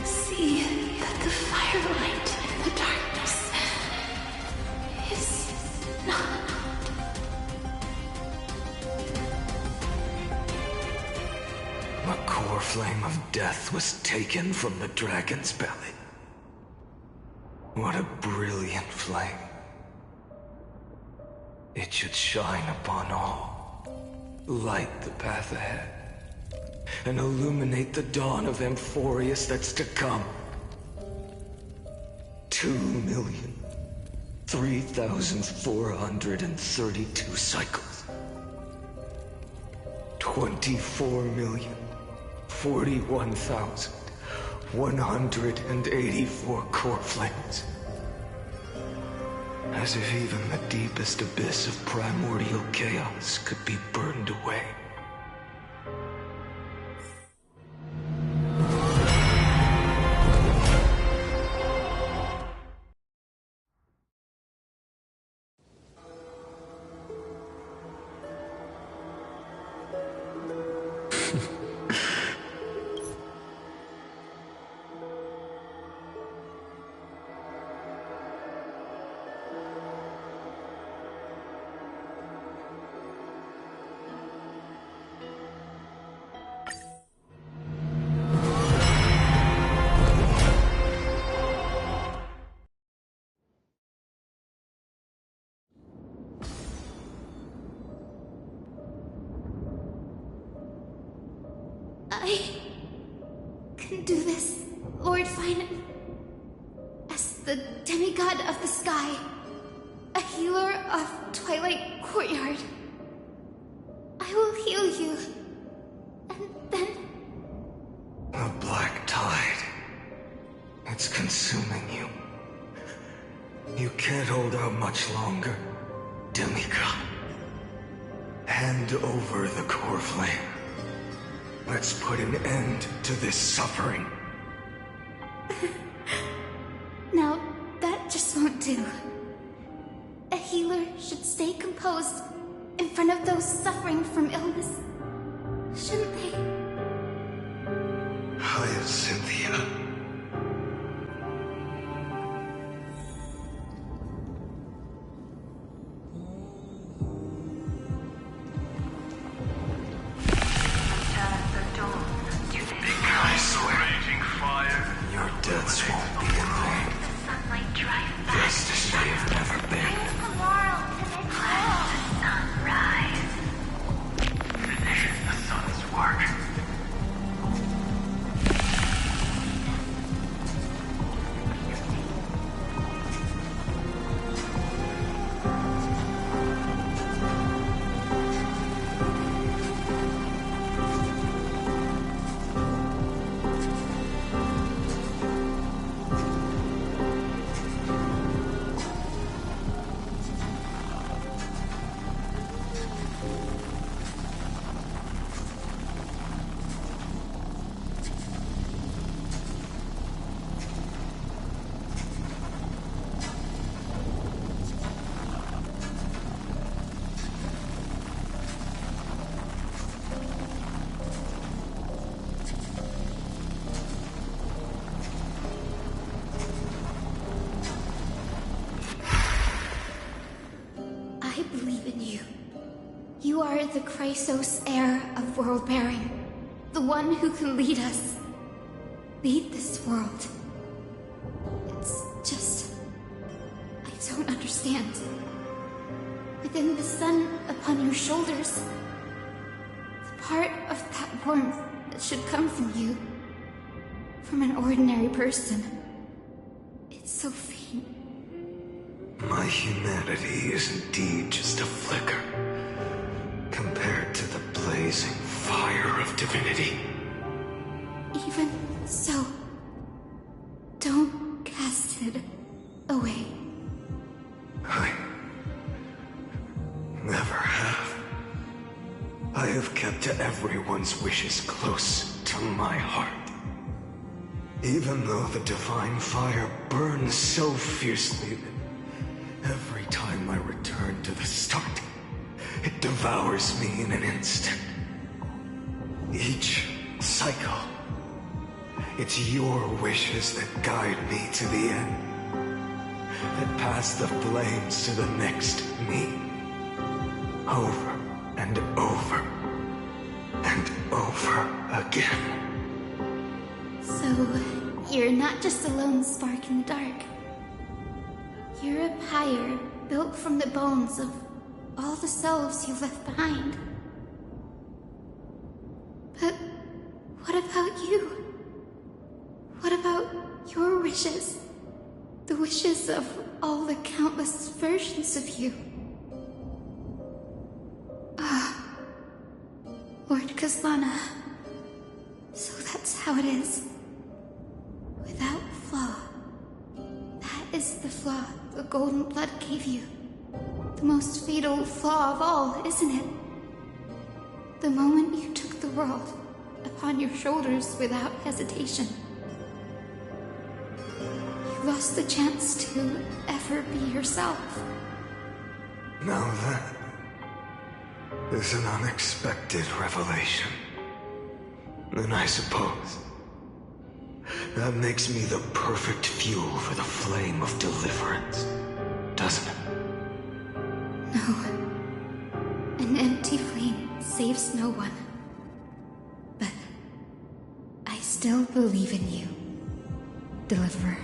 See that the firelight in the darkness is not. The core flame of death was taken from the dragon's belly. What a brilliant flame. It should shine upon all, light the path ahead, and illuminate the dawn of Amphorius that's to come. 2,003,432 cycles. 24,041,184 core flames. As if even the deepest abyss of primordial chaos could be burned away. I can do this, Lord Fine. As the demigod of the sky, a healer of Twilight Courtyard, I will heal you, and then... The black tide. It's consuming you. You can't hold out much longer, demigod. Hand over the core flame. Let's put an end to this suffering. Now, that just won't do. A healer should stay composed in front of those suffering from illness. Shouldn't they? Hyacinthia. Your deaths won't be in vain. Just as they have never been. Let the sun rise. Finish the sun's work. believe in you. You are the Chrysos heir of world bearing. The one who can lead us. Lead this world. It's just... I don't understand. Within the sun upon your shoulders, the part of that warmth that should come from you, from an ordinary person, it's so faint. My humanity is indeed just a flicker, compared to the blazing fire of divinity. Even so, don't cast it away. I never have. I have kept everyone's wishes close to my heart. Even though the divine fire burns so fiercely that every time I return to the start, it devours me in an instant. Each cycle, it's your wishes that guide me to the end, that pass the flames to the next me, over and over and over again. So, you're not just a lone spark in the dark. You're a pyre built from the bones of all the selves you left behind. But what about you? What about your wishes? The wishes of all the countless versions of you? Lord Kazlana. So that's how it is. Without flaw. That is the flaw the golden blood gave you. The most fatal flaw of all, isn't it? The moment you took the world upon your shoulders without hesitation. You lost the chance to ever be yourself. Now that is an unexpected revelation. And I suppose that makes me the perfect fuel for the flame of deliverance, doesn't it? No. An empty flame saves no one. But I still believe in you, Deliverer.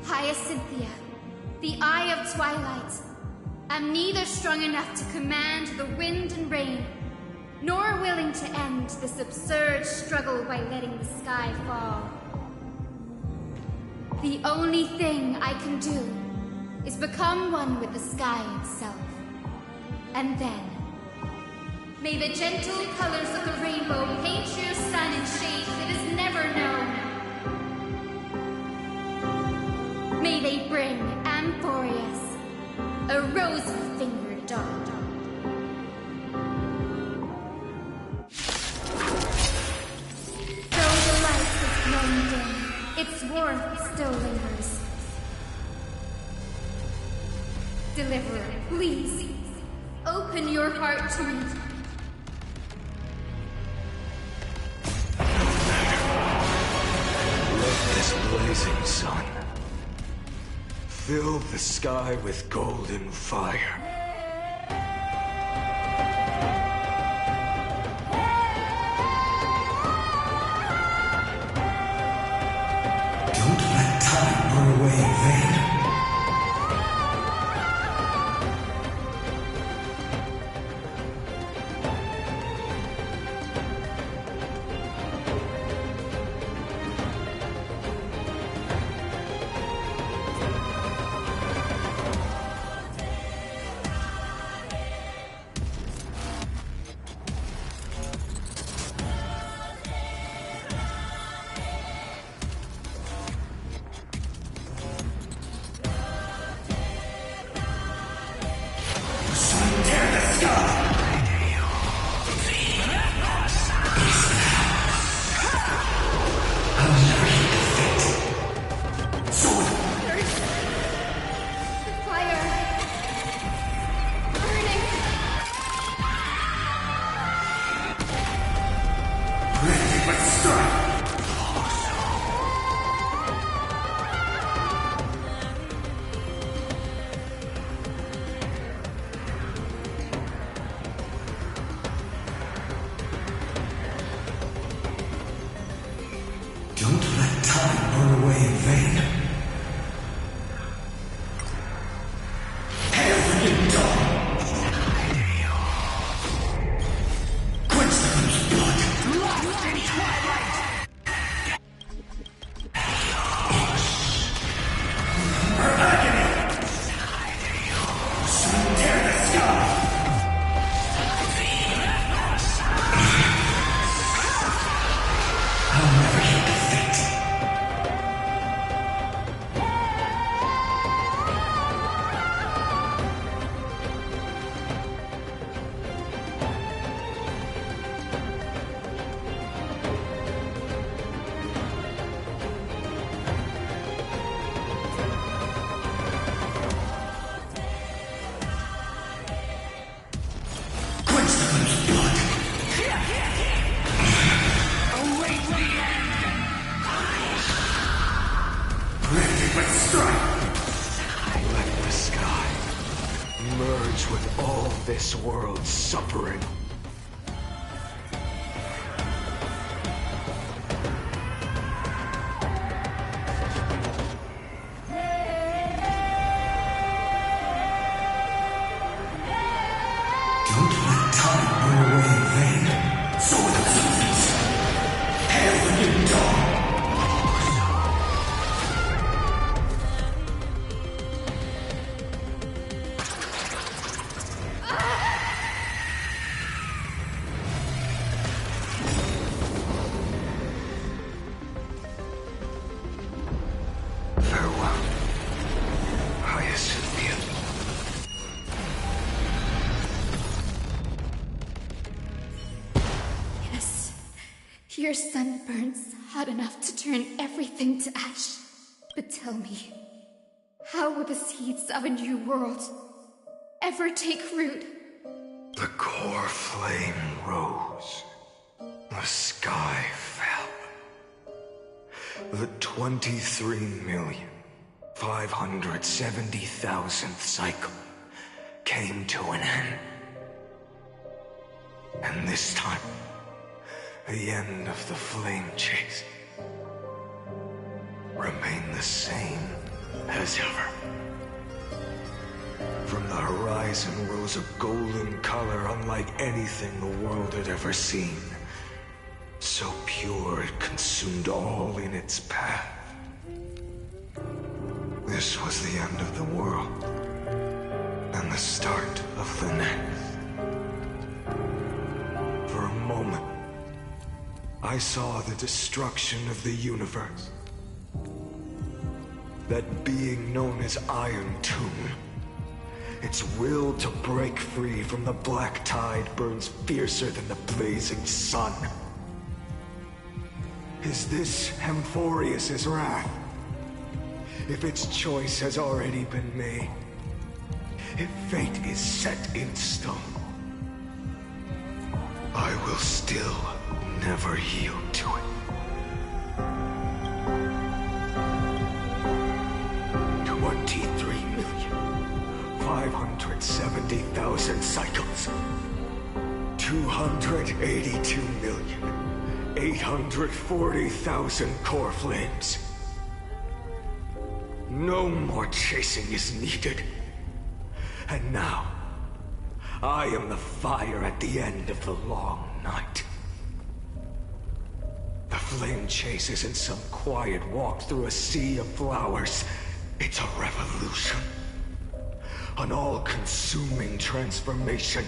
Hyacinthia, the Eye of Twilight. I'm neither strong enough to command the wind and rain, nor willing to end this absurd struggle by letting the sky fall. The only thing I can do is become one with the sky itself. And then, may the gentle colors of the rainbow paint your sun in shades it has never known. May they bring Amphorius, a rosy-fingered dog. Though the light has grown dim, its warmth still lingers. Deliverer, please, open your heart to me. Let this blazing sun fill the sky with golden fire. Don't let time burn away in vain. Let the sky merge with all this world's suffering. Don't let time burn away in vain. Sword of substance. Hail the new dawn. Farewell, Hyacinthia. Yes, your sun burns hot enough to turn everything to ash. But tell me, how will the seeds of a new world ever take root? The core flame rose. The sky fell. The 23,570,000th cycle came to an end. And this time, the end of the flame chase remained the same as ever. From the horizon rose a golden color unlike anything the world had ever seen. So pure it consumed all in its path. This was the end of the world, and the start of the next. For a moment, I saw the destruction of the universe. That being known as Iron Tomb, its will to break free from the black tide burns fiercer than the blazing sun. Is this Amphorius's wrath? If its choice has already been made, if fate is set in stone, I will still never yield to it. 23,570,000 cycles. 282,840,000 core flames. No more chasing is needed. And now, I am the fire at the end of the long night. The flame chase isn't some quiet walk through a sea of flowers. It's a revolution. An all-consuming transformation.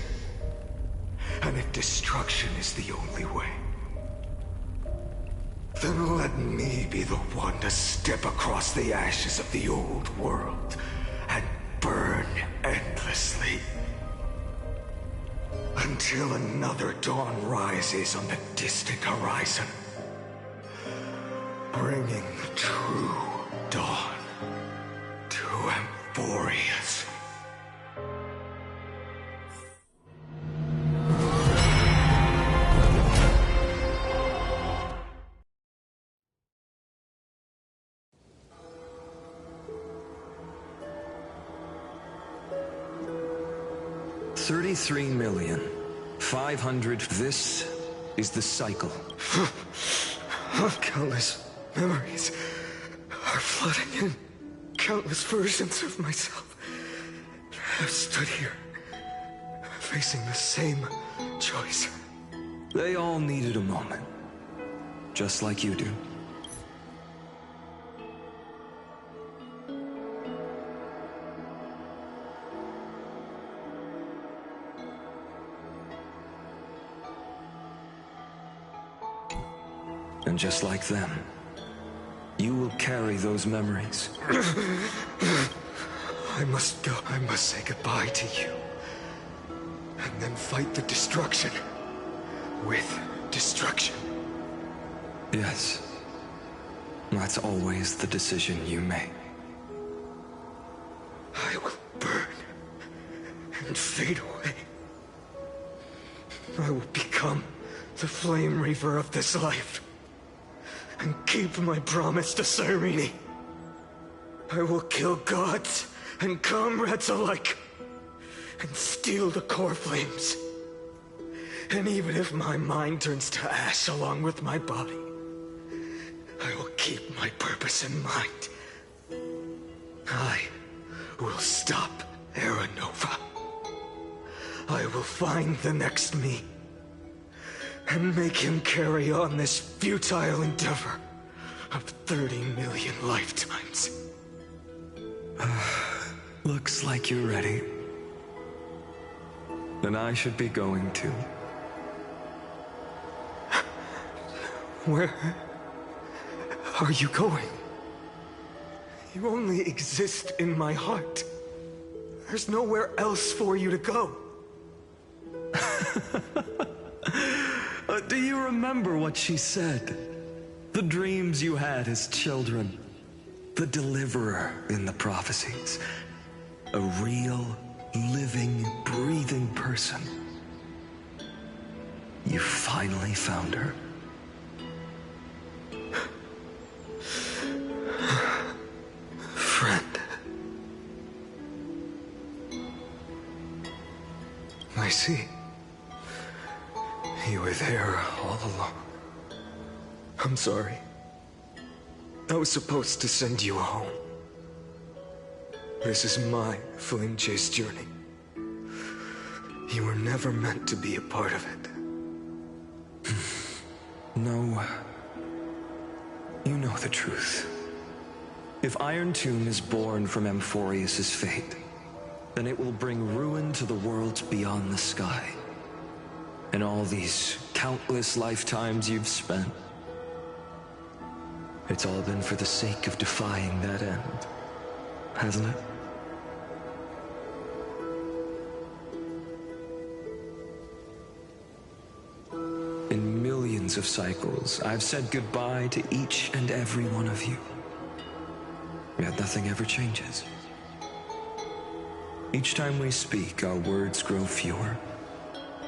And if destruction is the only way, then let me be the one to step across the ashes of the old world and burn endlessly. Until another dawn rises on the distant horizon, bringing the true dawn to Amphorius. $33,500,000. This is the cycle. Countless memories are flooding in. Countless versions of myself. have stood here, facing the same choice. They all needed a moment, just like you do. And just like them, you will carry those memories. I must go. I must say goodbye to you. And then fight the destruction with destruction. Yes. That's always the decision you make. I will burn and fade away. I will become the flame reaver of this life and keep my promise to Cyrene. I will kill gods and comrades alike and steal the core flames. And even if my mind turns to ash along with my body, I will keep my purpose in mind. I will stop Era Nova. I will find the next me and make him carry on this futile endeavor of 30 million lifetimes. Looks like you're ready. Then I should be going too. Where are you going? You only exist in my heart. There's nowhere else for you to go. Do you remember what she said? The dreams you had as children. The deliverer in the prophecies. A real, living, breathing person. You finally found her. Friend. I see. You were there all along. I'm sorry. I was supposed to send you home. This is my flame chase journey. You were never meant to be a part of it. No. You know the truth. If Iron Tomb is born from Amphorius' fate, then it will bring ruin to the worlds beyond the sky. And all these countless lifetimes you've spent, it's all been for the sake of defying that end, hasn't it? In millions of cycles, I've said goodbye to each and every one of you. Yet nothing ever changes. Each time we speak, our words grow fewer.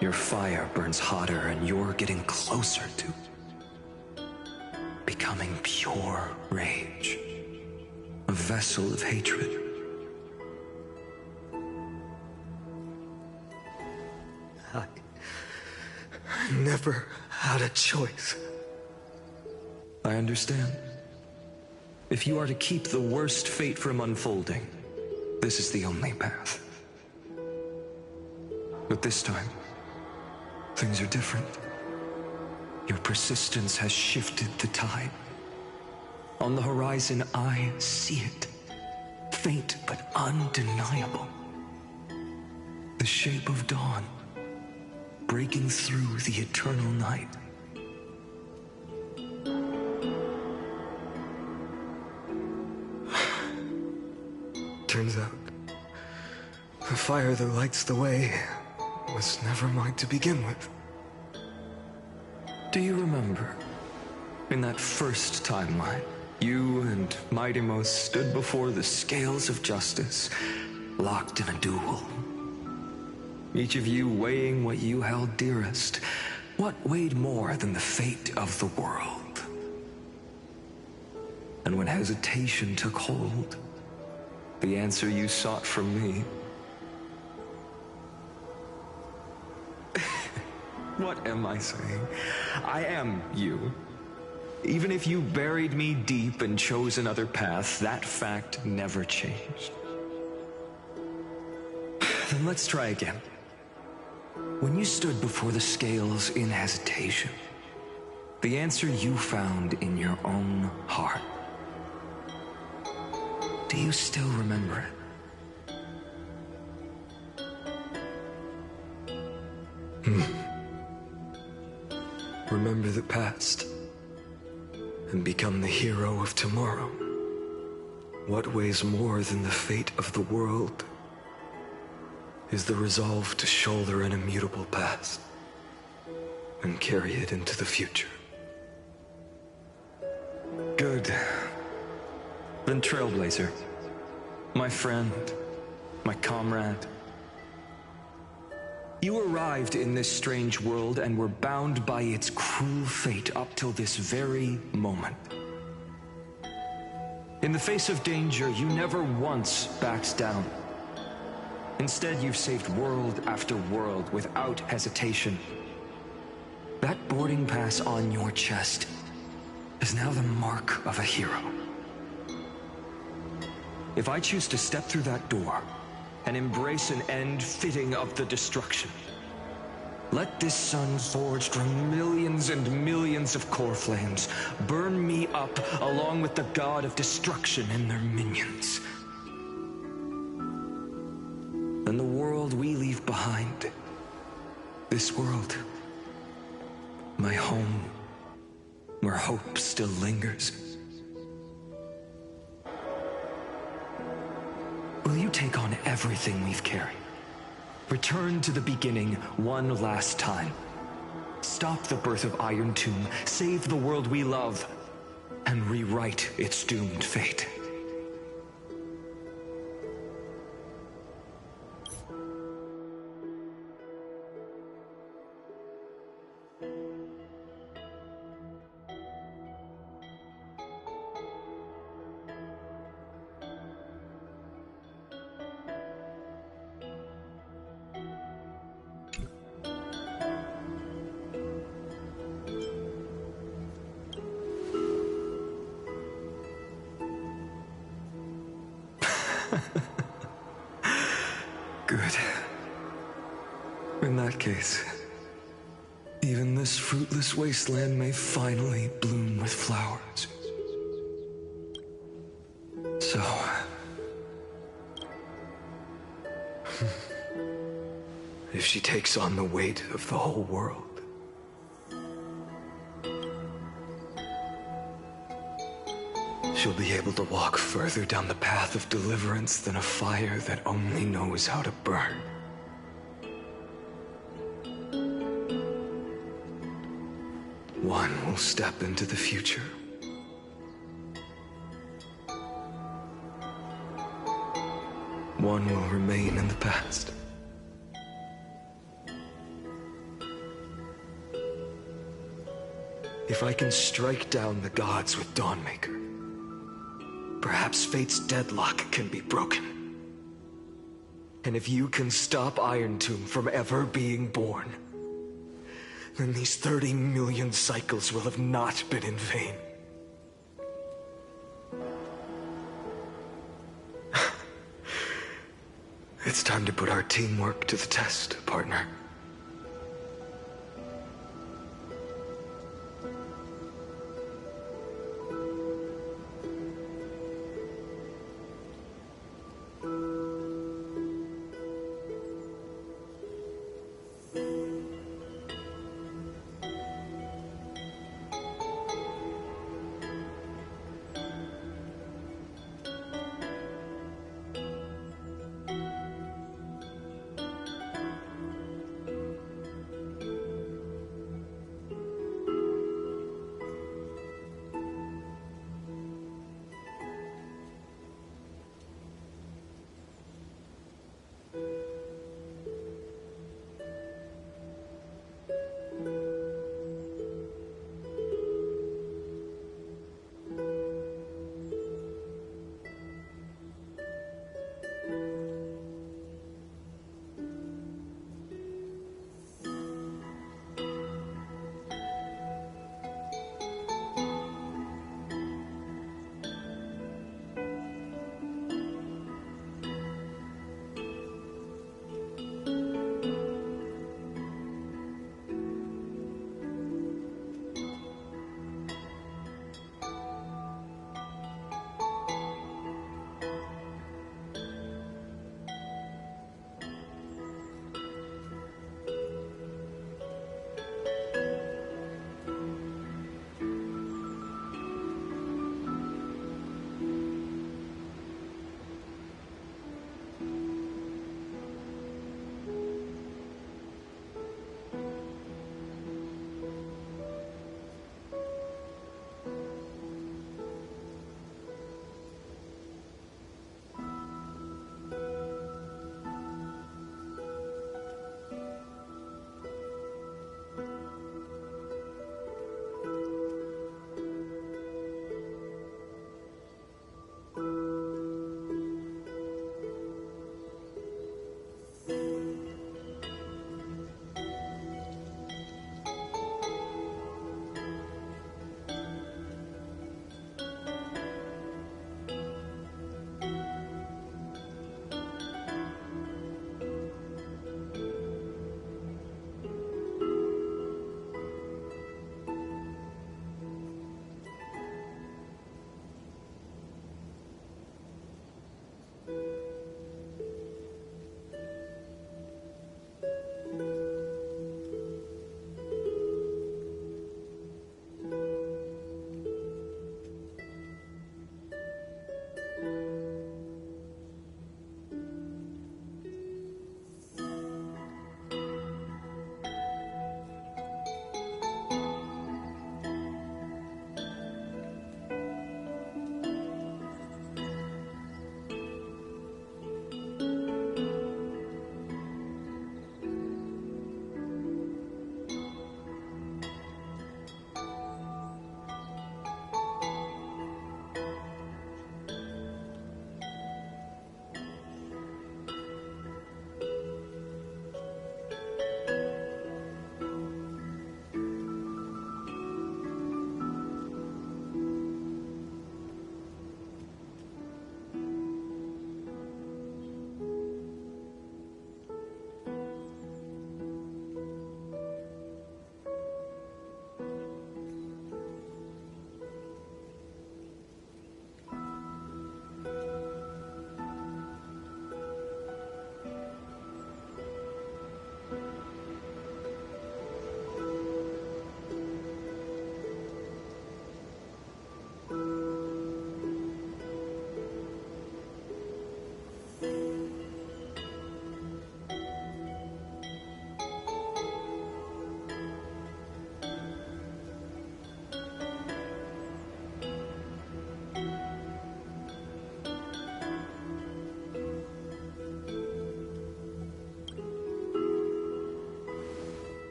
Your fire burns hotter, and you're getting closer to becoming pure rage. A vessel of hatred. I never had a choice. I understand. If you are to keep the worst fate from unfolding, this is the only path. But this time, things are different. Your persistence has shifted the tide. On the horizon, I see it. Faint but undeniable. The shape of dawn, breaking through the eternal night. Turns out, the fire that lights the way was never mine to begin with. Do you remember, in that first timeline, you and Mightymost stood before the scales of justice, locked in a duel? Each of you weighing what you held dearest. What weighed more than the fate of the world? And when hesitation took hold, the answer you sought from me. What am I saying? I am you. Even if you buried me deep and chose another path, that fact never changed. Then let's try again. When you stood before the scales in hesitation, the answer you found in your own heart, do you still remember it? Remember the past and become the hero of tomorrow. What weighs more than the fate of the world is the resolve to shoulder an immutable past and carry it into the future. Good. Then Trailblazer, my friend, my comrade, you arrived in this strange world and were bound by its cruel fate up till this very moment. In the face of danger, you never once backed down. Instead, you've saved world after world without hesitation. That boarding pass on your chest is now the mark of a hero. If I choose to step through that door and embrace an end fitting of the destruction, let this sun forged from millions and millions of core flames burn me up along with the god of destruction and their minions. Then the world we leave behind, this world, my home, where hope still lingers, will you take on everything we've carried? Return to the beginning one last time. Stop the birth of Iron Tomb, save the world we love, and rewrite its doomed fate. Good. In that case, even this fruitless wasteland may finally bloom with flowers. So... if she takes on the weight of the whole world, she'll be able to walk further down the path of deliverance than a fire that only knows how to burn. One will step into the future. One will remain in the past. If I can strike down the gods with Dawnmaker, perhaps fate's deadlock can be broken. And if you can stop Iron Tomb from ever being born, then these 30 million cycles will have not been in vain. It's time to put our teamwork to the test, partner.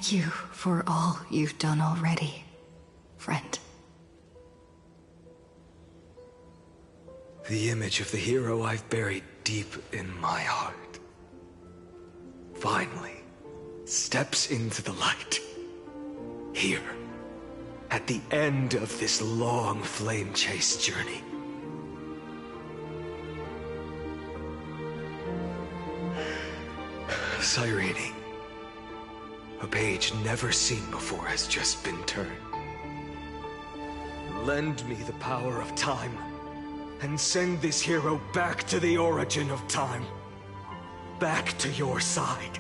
Thank you for all you've done already, friend. The image of the hero I've buried deep in my heart finally steps into the light. Here, at the end of this long flame chase journey. Cyrene, a page never seen before has just been turned. Lend me the power of time, and send this hero back to the origin of time. Back to your side.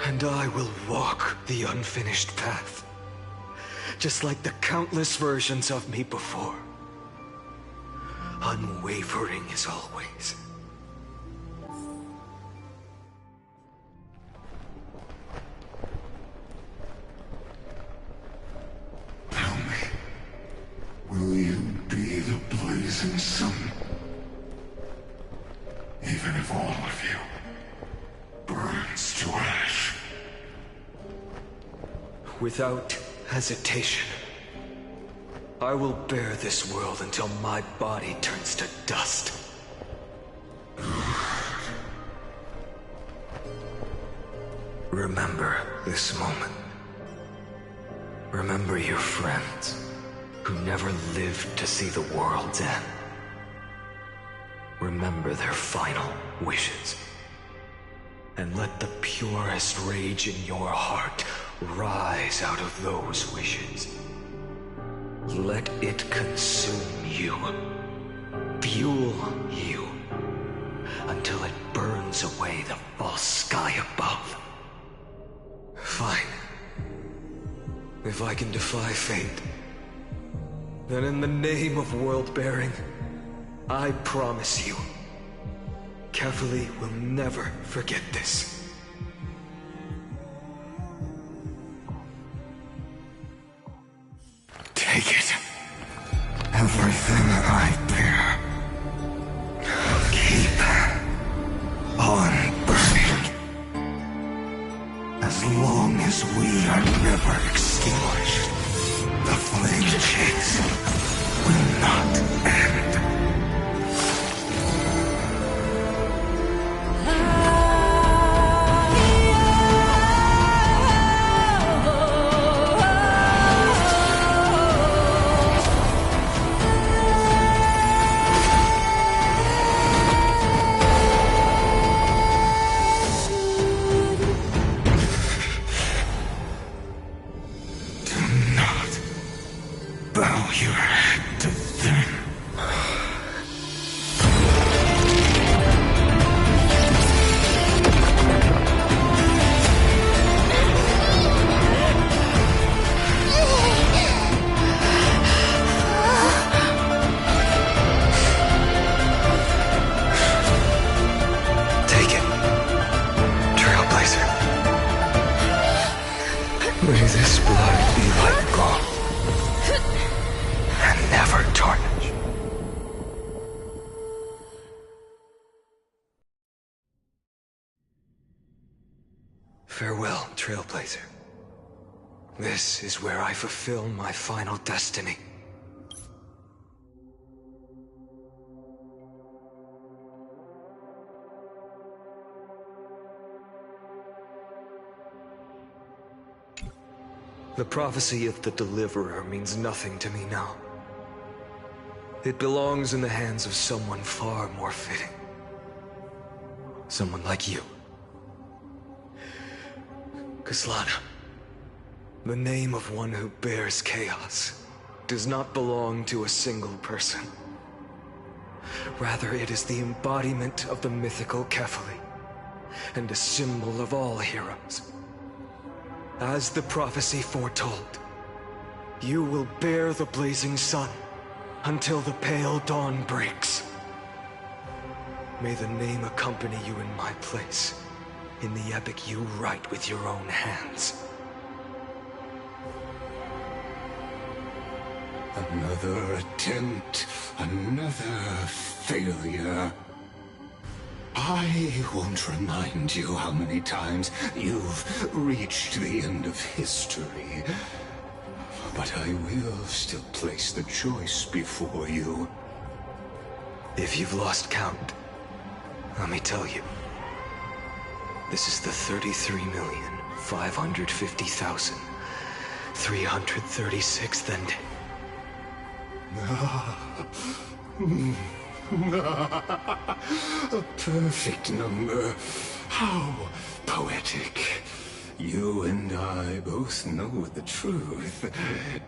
And I will walk the unfinished path, just like the countless versions of me before. Unwavering as always. Tell me, will you be the blazing sun? Even if all of you burns to ash. Without hesitation, I will bear this world until my body turns to dust. Remember this moment. Remember your friends who never lived to see the world's end. Remember their final wishes. And let the purest rage in your heart rise out of those wishes. Let it consume you, fuel you, until it burns away the false sky above. Fine. If I can defy fate, then in the name of world-bearing, I promise you, Kefali will never forget this. Take it. Everything I bear. Keep on burning. As long as we are never extinguished, the flame chase will not end. Bow your head to them. Take it, Trailblazer. May this blood be like gold. And never tarnish. Farewell, Trailblazer. This is where I fulfill my final destiny. The prophecy of the Deliverer means nothing to me now. It belongs in the hands of someone far more fitting. Someone like you. Kaslana, the name of one who bears chaos does not belong to a single person. Rather, it is the embodiment of the mythical Kefali, and a symbol of all heroes. As the prophecy foretold, you will bear the blazing sun until the pale dawn breaks. May the name accompany you in my place, in the epic you write with your own hands. Another attempt, another failure. I won't remind you how many times you've reached the end of history. But I will still place the choice before you. If you've lost count, let me tell you. This is the 33,550,336th ending. A perfect number. How poetic. You and I both know the truth.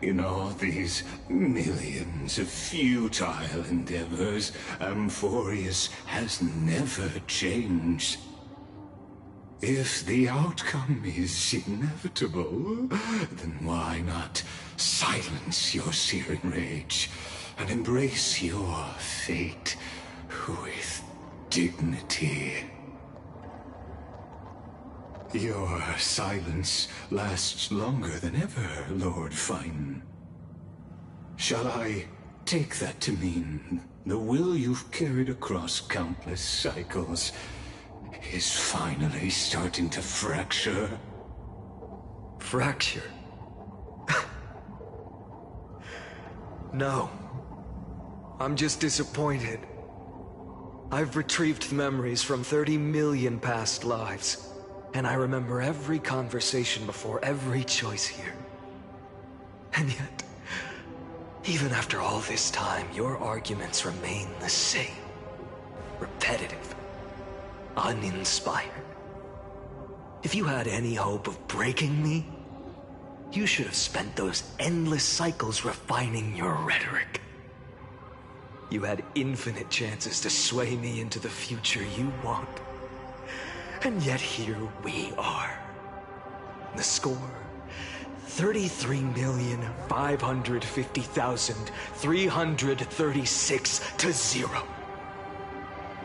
In all these millions of futile endeavors, Amphorius has never changed. If the outcome is inevitable, then why not silence your searing rage and embrace your fate with dignity? Your silence lasts longer than ever, Lord Fine. Shall I take that to mean the will you've carried across countless cycles is finally starting to fracture? Fracture? No. I'm just disappointed. I've retrieved memories from 30 million past lives, and I remember every conversation before every choice here. And yet, even after all this time, your arguments remain the same. Repetitive. Uninspired. If you had any hope of breaking me, you should have spent those endless cycles refining your rhetoric. You had infinite chances to sway me into the future you want. And yet here we are. The score, 33,550,336 to 0.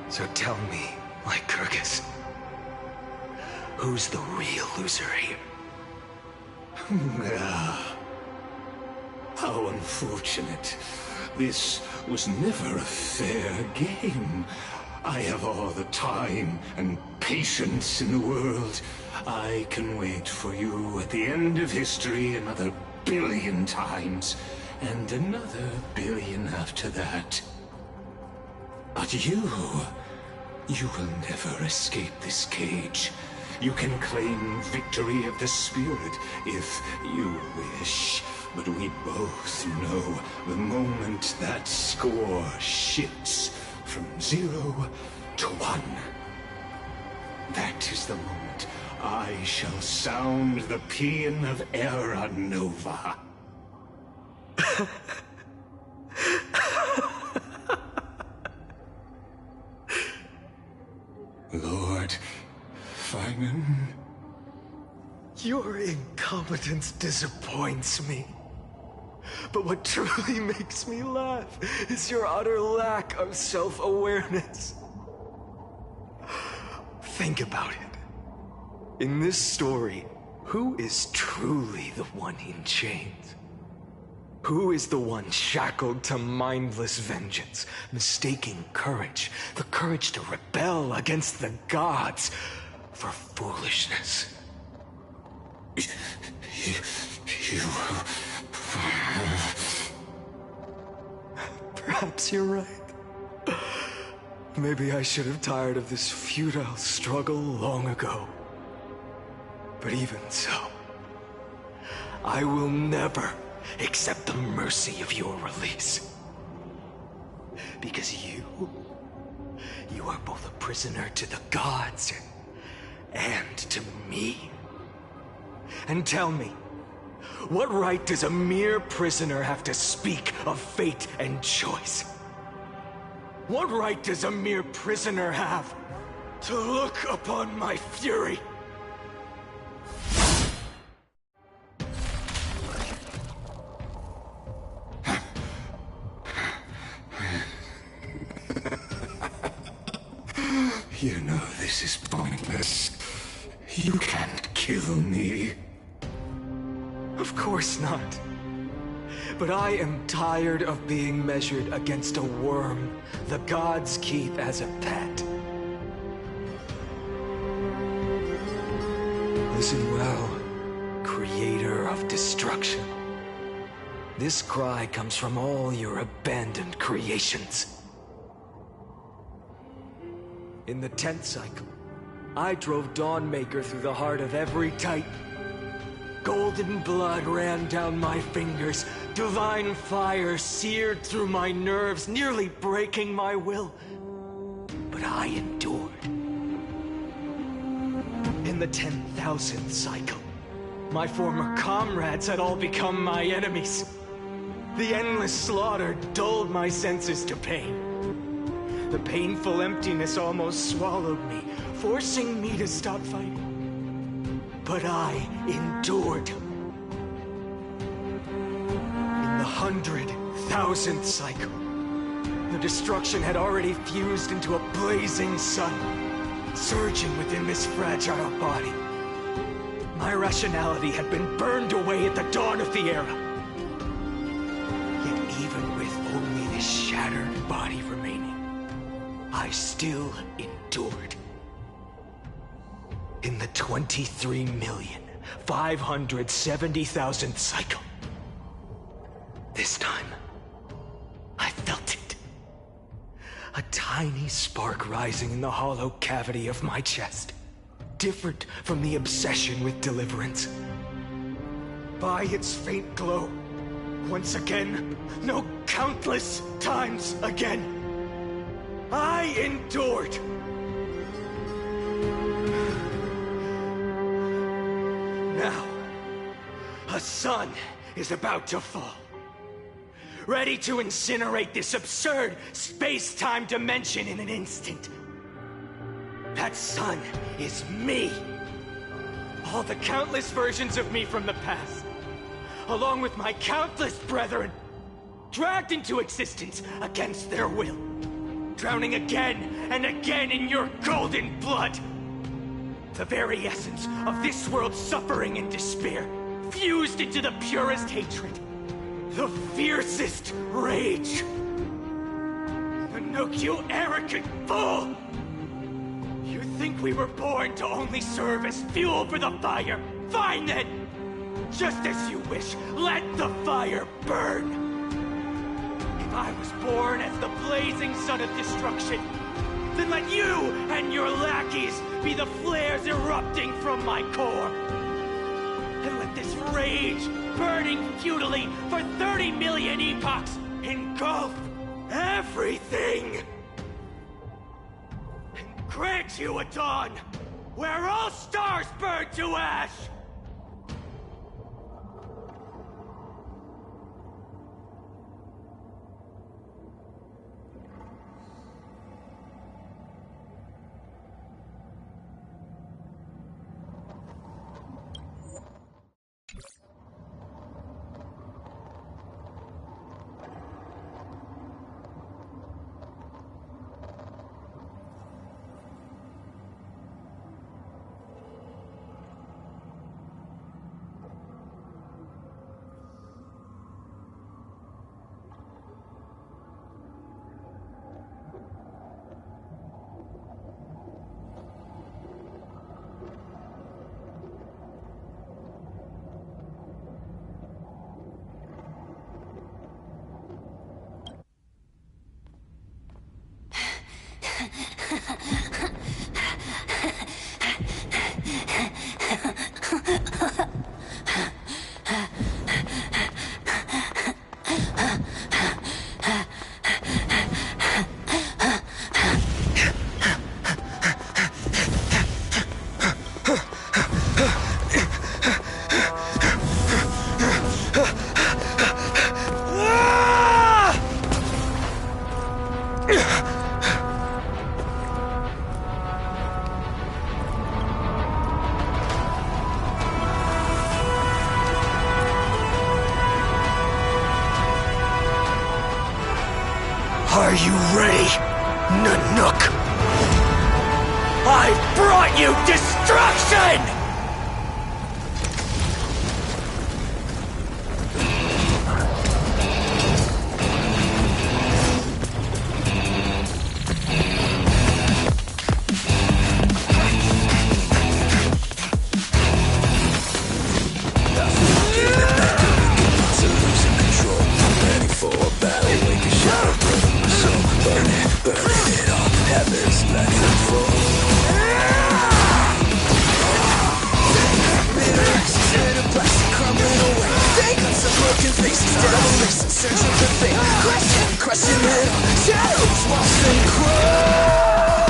So tell me, Lycurgus, who's the real loser here? How unfortunate. This was never a fair game. I have all the time and patience in the world. I can wait for you at the end of history another billion times, and another billion after that. But you will never escape this cage. You can claim victory of the spirit if you wish. But we both know the moment that score shifts from 0 to 1. That is the moment I shall sound the paean of Era Nova. Lord Finan? Your incompetence disappoints me. But what truly makes me laugh is your utter lack of self-awareness. Think about it. In this story, who is truly the one in chains? Who is the one shackled to mindless vengeance, mistaking courage, the courage to rebel against the gods, for foolishness? You... Perhaps you're right. Maybe I should have tired of this futile struggle long ago. But even so, I will never accept the mercy of your release. Because you are both a prisoner to the gods and to me. And tell me, what right does a mere prisoner have to speak of fate and choice? What right does a mere prisoner have to look upon my fury? You know this is pointless. You can't kill me. Of course not. But I am tired of being measured against a worm the gods keep as a pet. Listen well, creator of destruction. This cry comes from all your abandoned creations. In the 10th cycle, I drove Dawnmaker through the heart of every Titan. Golden blood ran down my fingers, divine fire seared through my nerves, nearly breaking my will. But I endured. In the 10,000th cycle, my former comrades had all become my enemies. The endless slaughter dulled my senses to pain. The painful emptiness almost swallowed me, forcing me to stop fighting. But I endured. In the 100,000th cycle, the destruction had already fused into a blazing sun, surging within this fragile body. My rationality had been burned away at the dawn of the era. Yet even with only this shattered body remaining, I still endured. In the 23,570,000th cycle, this time, I felt it. A tiny spark rising in the hollow cavity of my chest. Different from the obsession with deliverance. By its faint glow, once again, no, countless times again, I endured. Now, a sun is about to fall. Ready to incinerate this absurd space-time dimension in an instant. That sun is me. All the countless versions of me from the past, along with my countless brethren, dragged into existence against their will, drowning again and again in your golden blood. The very essence of this world's suffering and despair, fused into the purest hatred, the fiercest rage. Anouk, you arrogant fool! You think we were born to only serve as fuel for the fire? Fine then! Just as you wish, let the fire burn! If I was born as the blazing sun of destruction, then let you and your lackeys be the flares erupting from my core. And let this rage, burning futilely for 30 million epochs, engulf everything! Grant you a dawn where all stars burn to ash! Are you ready, Nanook? I've brought you destruction! faces, devilish, searching for fate. Crushing it, shadows watch them crawl.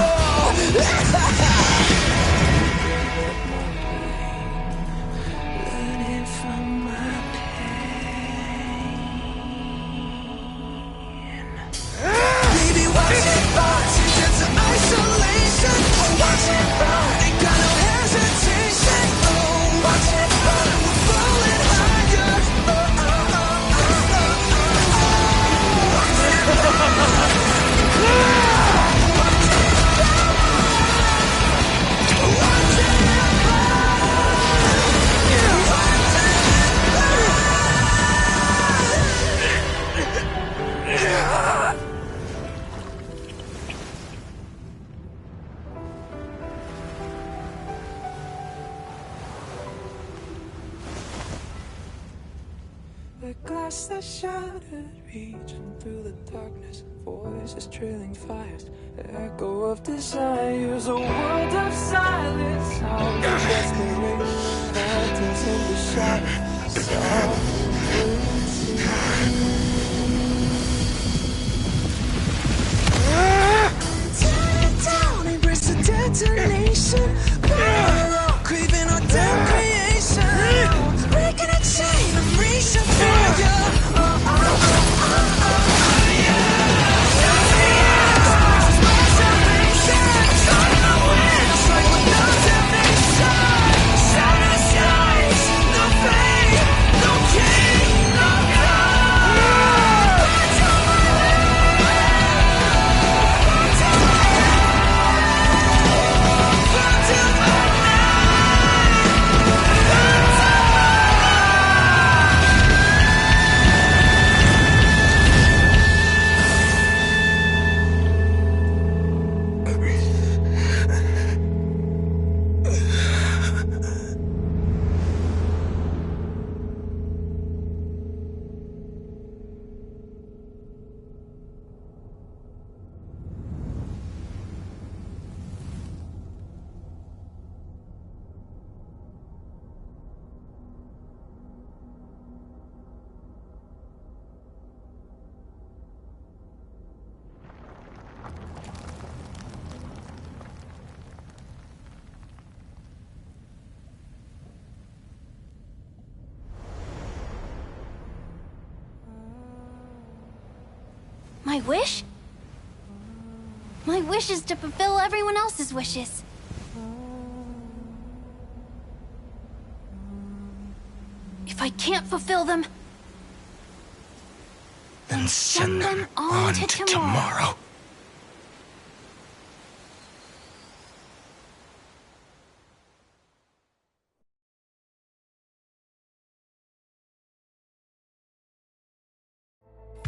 Learning from my pain. Baby, watch it burn, into isolation. Watch it burn, ain't got no hesitation. Oh, watch it burn, we're falling higher. Watch it burn. The glass that shattered, reaching through the darkness, voices trailing fires, the echo of desires, a world of silence, sounds of desperation, phantoms in the shadows, tear it down, embrace the detonation, burn out, craving our damn creation, breaking a chain, I'm reaching for you. My wish? My wish is to fulfill everyone else's wishes. If I can't fulfill them, then send them on to tomorrow.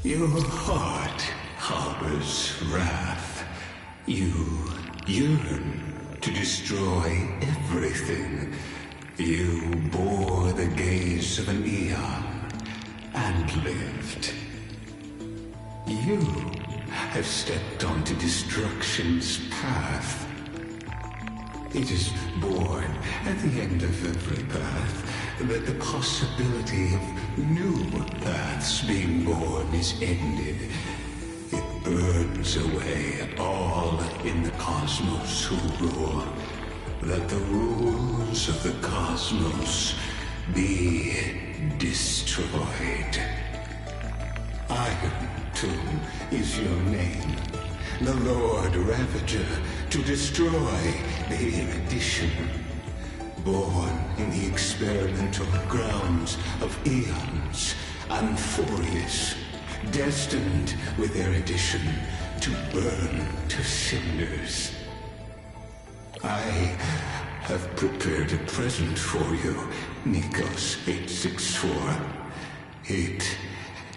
Your heart harbors wrath. You yearn to destroy everything. You bore the gaze of an eon and lived. You have stepped onto destruction's path. It is born at the end of every path that the possibility of new paths being born is ended. It burns away all in the cosmos who rule, that the rules of the cosmos be destroyed. Iron, too, is your name. The Lord Ravager, to destroy the erudition. Born in the experimental grounds of eons, Amphorius, destined with erudition to burn to cinders. I have prepared a present for you, Nikos 864. It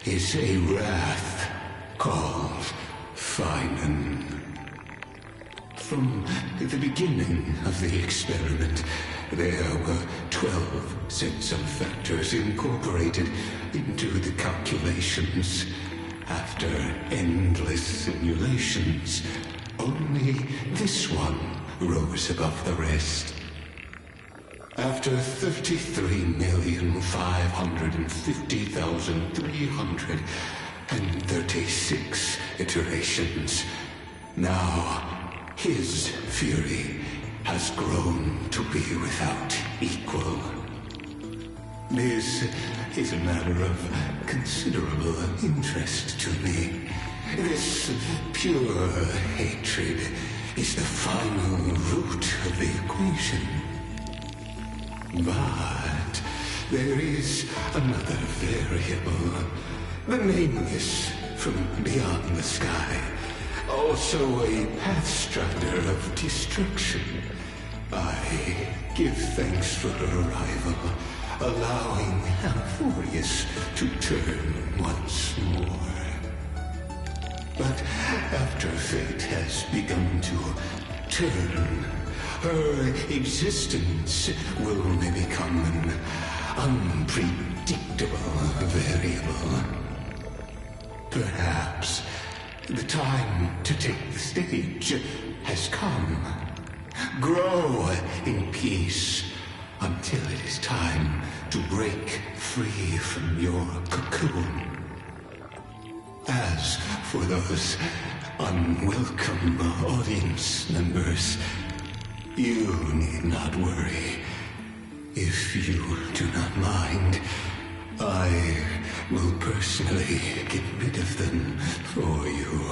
is a wrath called Finan. From the beginning of the experiment, there were 12 sets of factors incorporated into the calculations. After endless simulations, only this one rose above the rest. After 33,550,336 iterations, now his fury has grown to be without equal. This is a matter of considerable interest to me. This pure hatred is the final root of the equation. But there is another variable, the nameless from beyond the sky, also a pathstrider of destruction. I give thanks for her arrival, allowing Amphorius to turn once more. But after fate has begun to turn, her existence will become an unpredictable variable. Perhaps the time to take the stage has come. Grow in peace until it is time to break free from your cocoon. As for those unwelcome audience members, you need not worry. If you do not mind, I will personally get rid of them for you.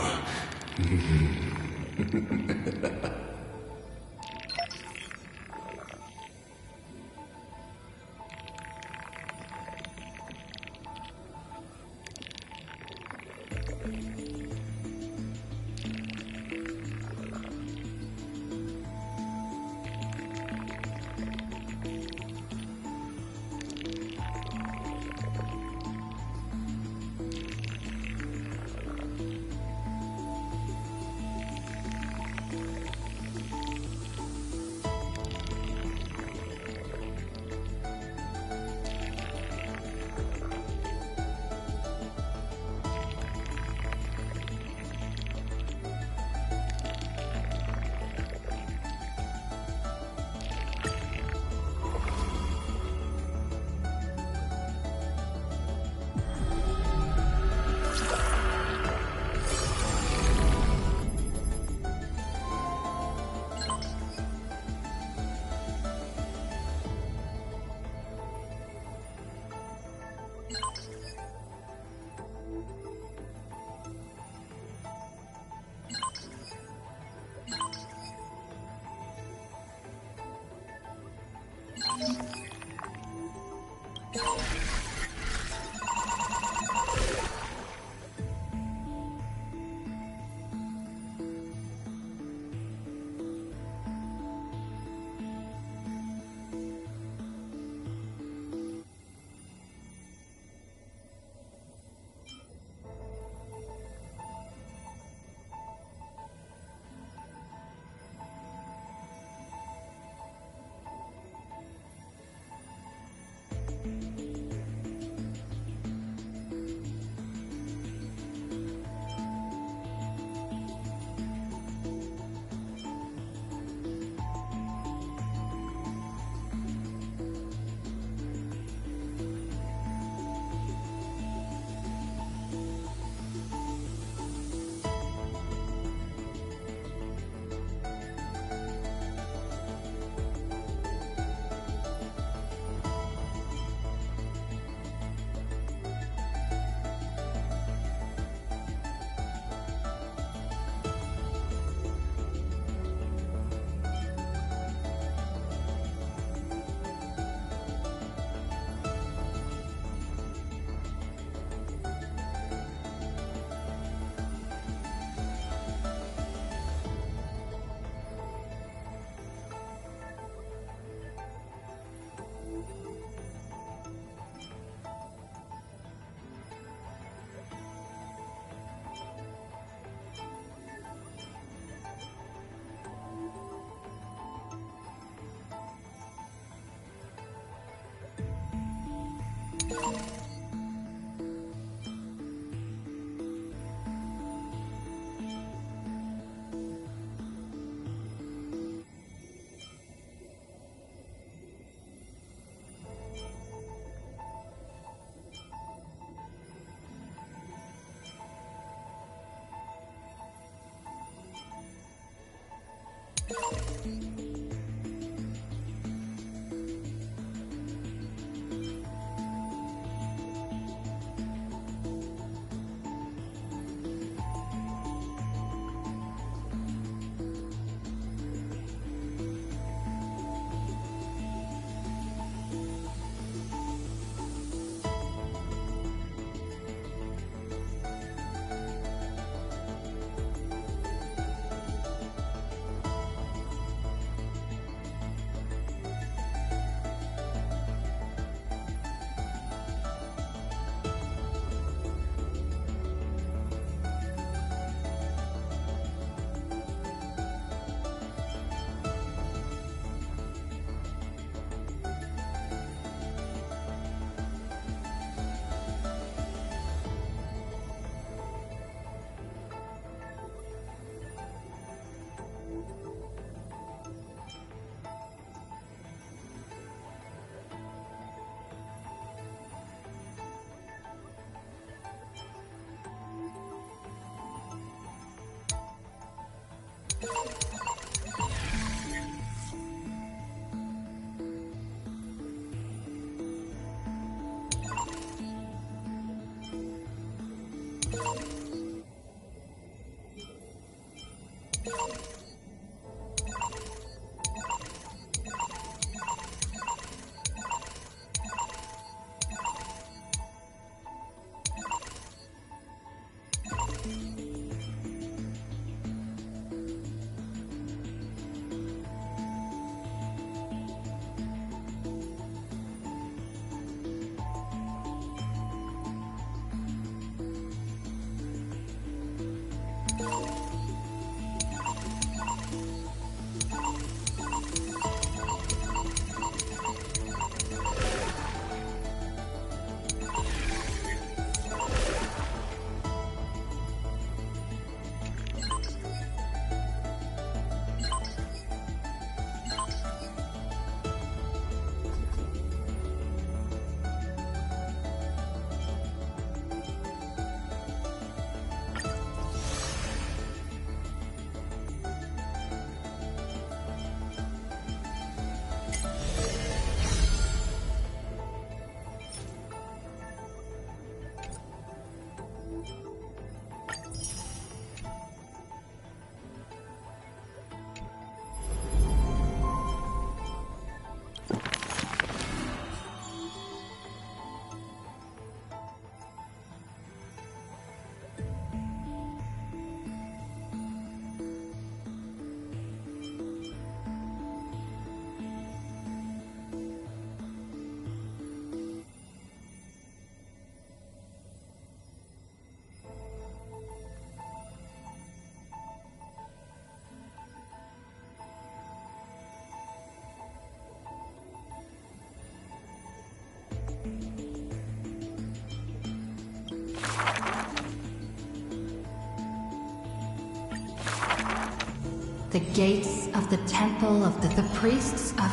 The gates of the temple of the priests of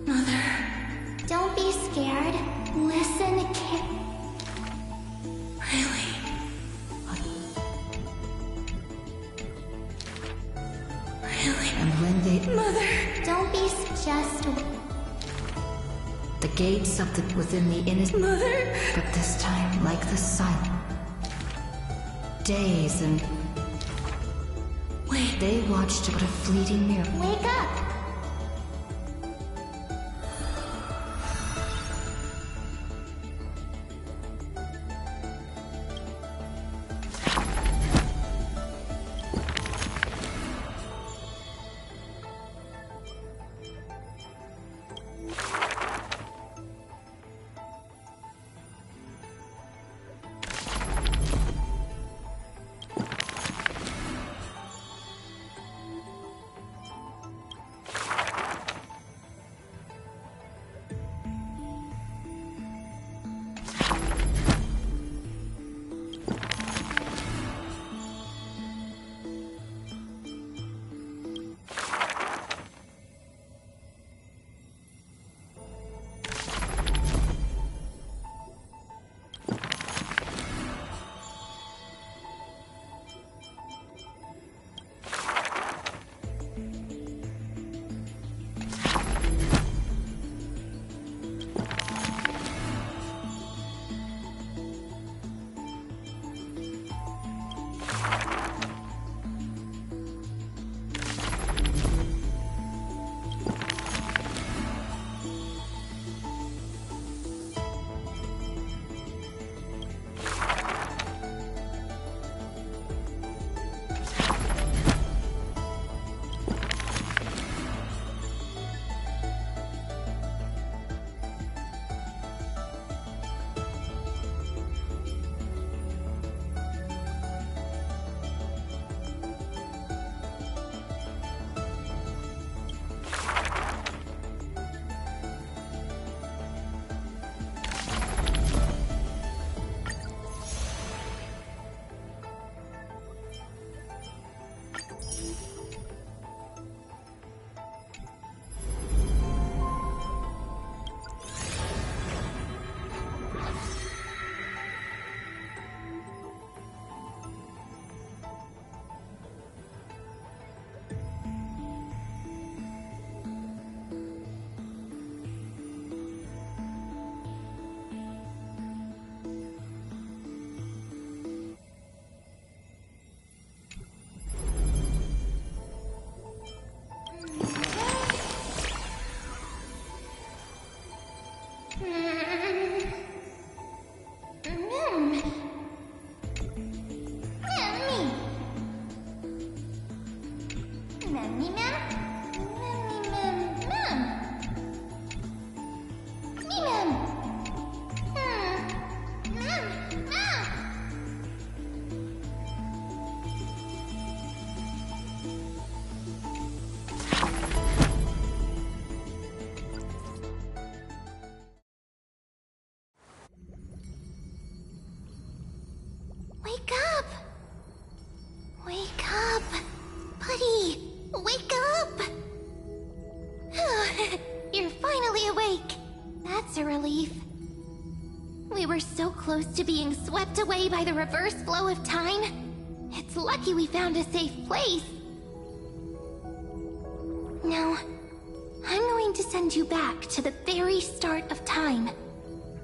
Mother. Don't be scared. Listen, kid. Really? Really? And when they... Mother! Don't be just... The gates of the within the innocent... Mother! But this time, like the silent... Days and... Wait. They watched but a fleeting mirror. Wake up! Chief. We were so close to being swept away by the reverse flow of time. It's lucky we found a safe place. Now, I'm going to send you back to the very start of time.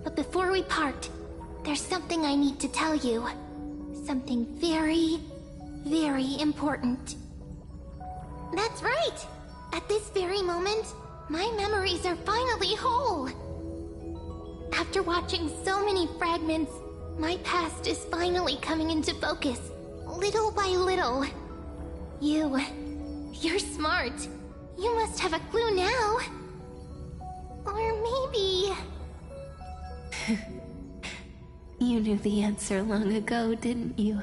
But before we part, there's something I need to tell you. Something very, very important. That's right! At this very moment, my memories are finally whole. After watching so many fragments, my past is finally coming into focus, little by little. You're smart. You must have a clue now. Or maybe... You knew the answer long ago, didn't you?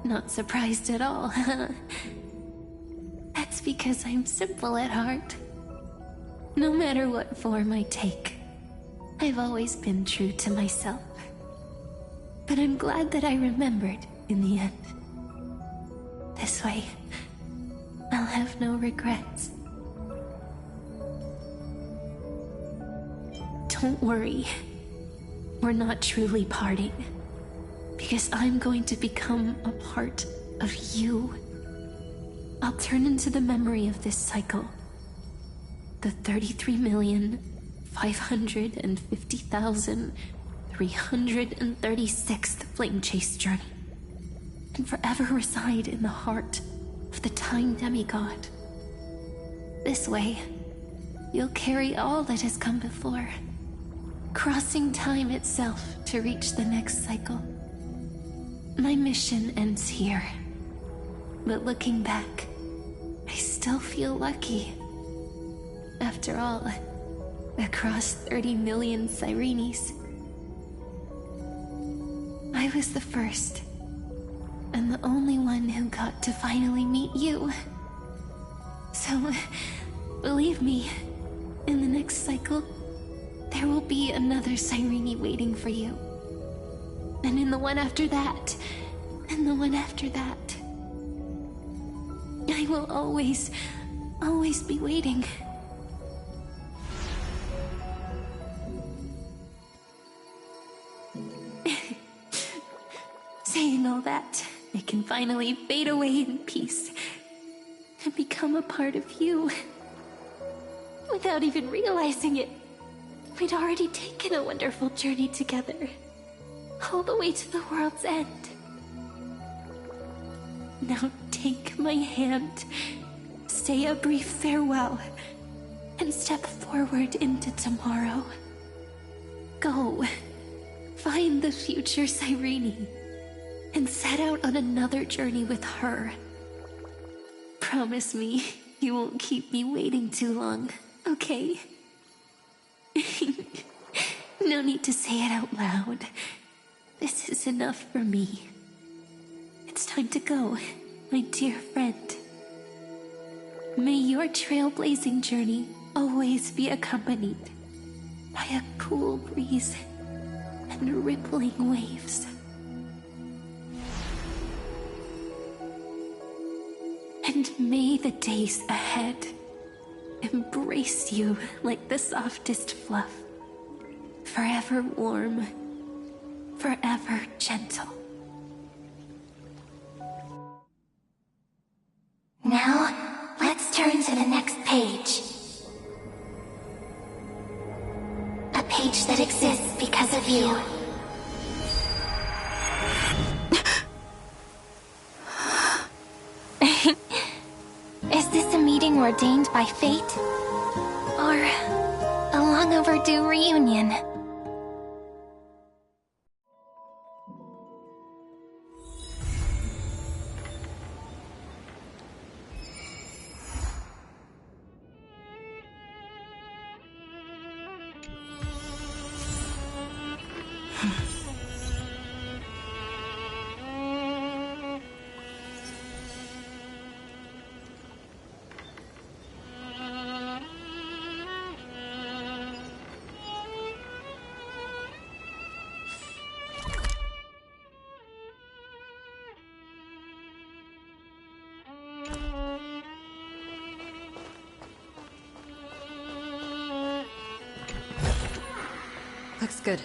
Not surprised at all, huh? That's because I'm simple at heart. No matter what form I take, I've always been true to myself. But I'm glad that I remembered in the end. This way, I'll have no regrets. Don't worry. We're not truly parting. Because I'm going to become a part of you. I'll turn into the memory of this cycle. The 33,550,336th Flame Chase journey. And forever reside in the heart of the Time Demigod. This way, you'll carry all that has come before, crossing time itself to reach the next cycle. My mission ends here, but looking back, I still feel lucky. After all, across 30 million Sirenes, I was the first, and the only one who got to finally meet you. So, believe me, in the next cycle, there will be another Sirene waiting for you. And in the one after that, and the one after that. I will always be waiting. Saying all that, I can finally fade away in peace and become a part of you. Without even realizing it, we'd already taken a wonderful journey together, all the way to the world's end. Now take my hand, say a brief farewell, and step forward into tomorrow. Go, find the future Sirene, and set out on another journey with her. Promise me you won't keep me waiting too long, okay? No need to say it out loud. This is enough for me. It's time to go, my dear friend. May your trailblazing journey always be accompanied by a cool breeze and rippling waves. And may the days ahead embrace you like the softest fluff, forever warm, forever gentle. Now, let's turn to the next page. A page that exists because of you. Is this a meeting ordained by fate? Or a long overdue reunion? Looks good.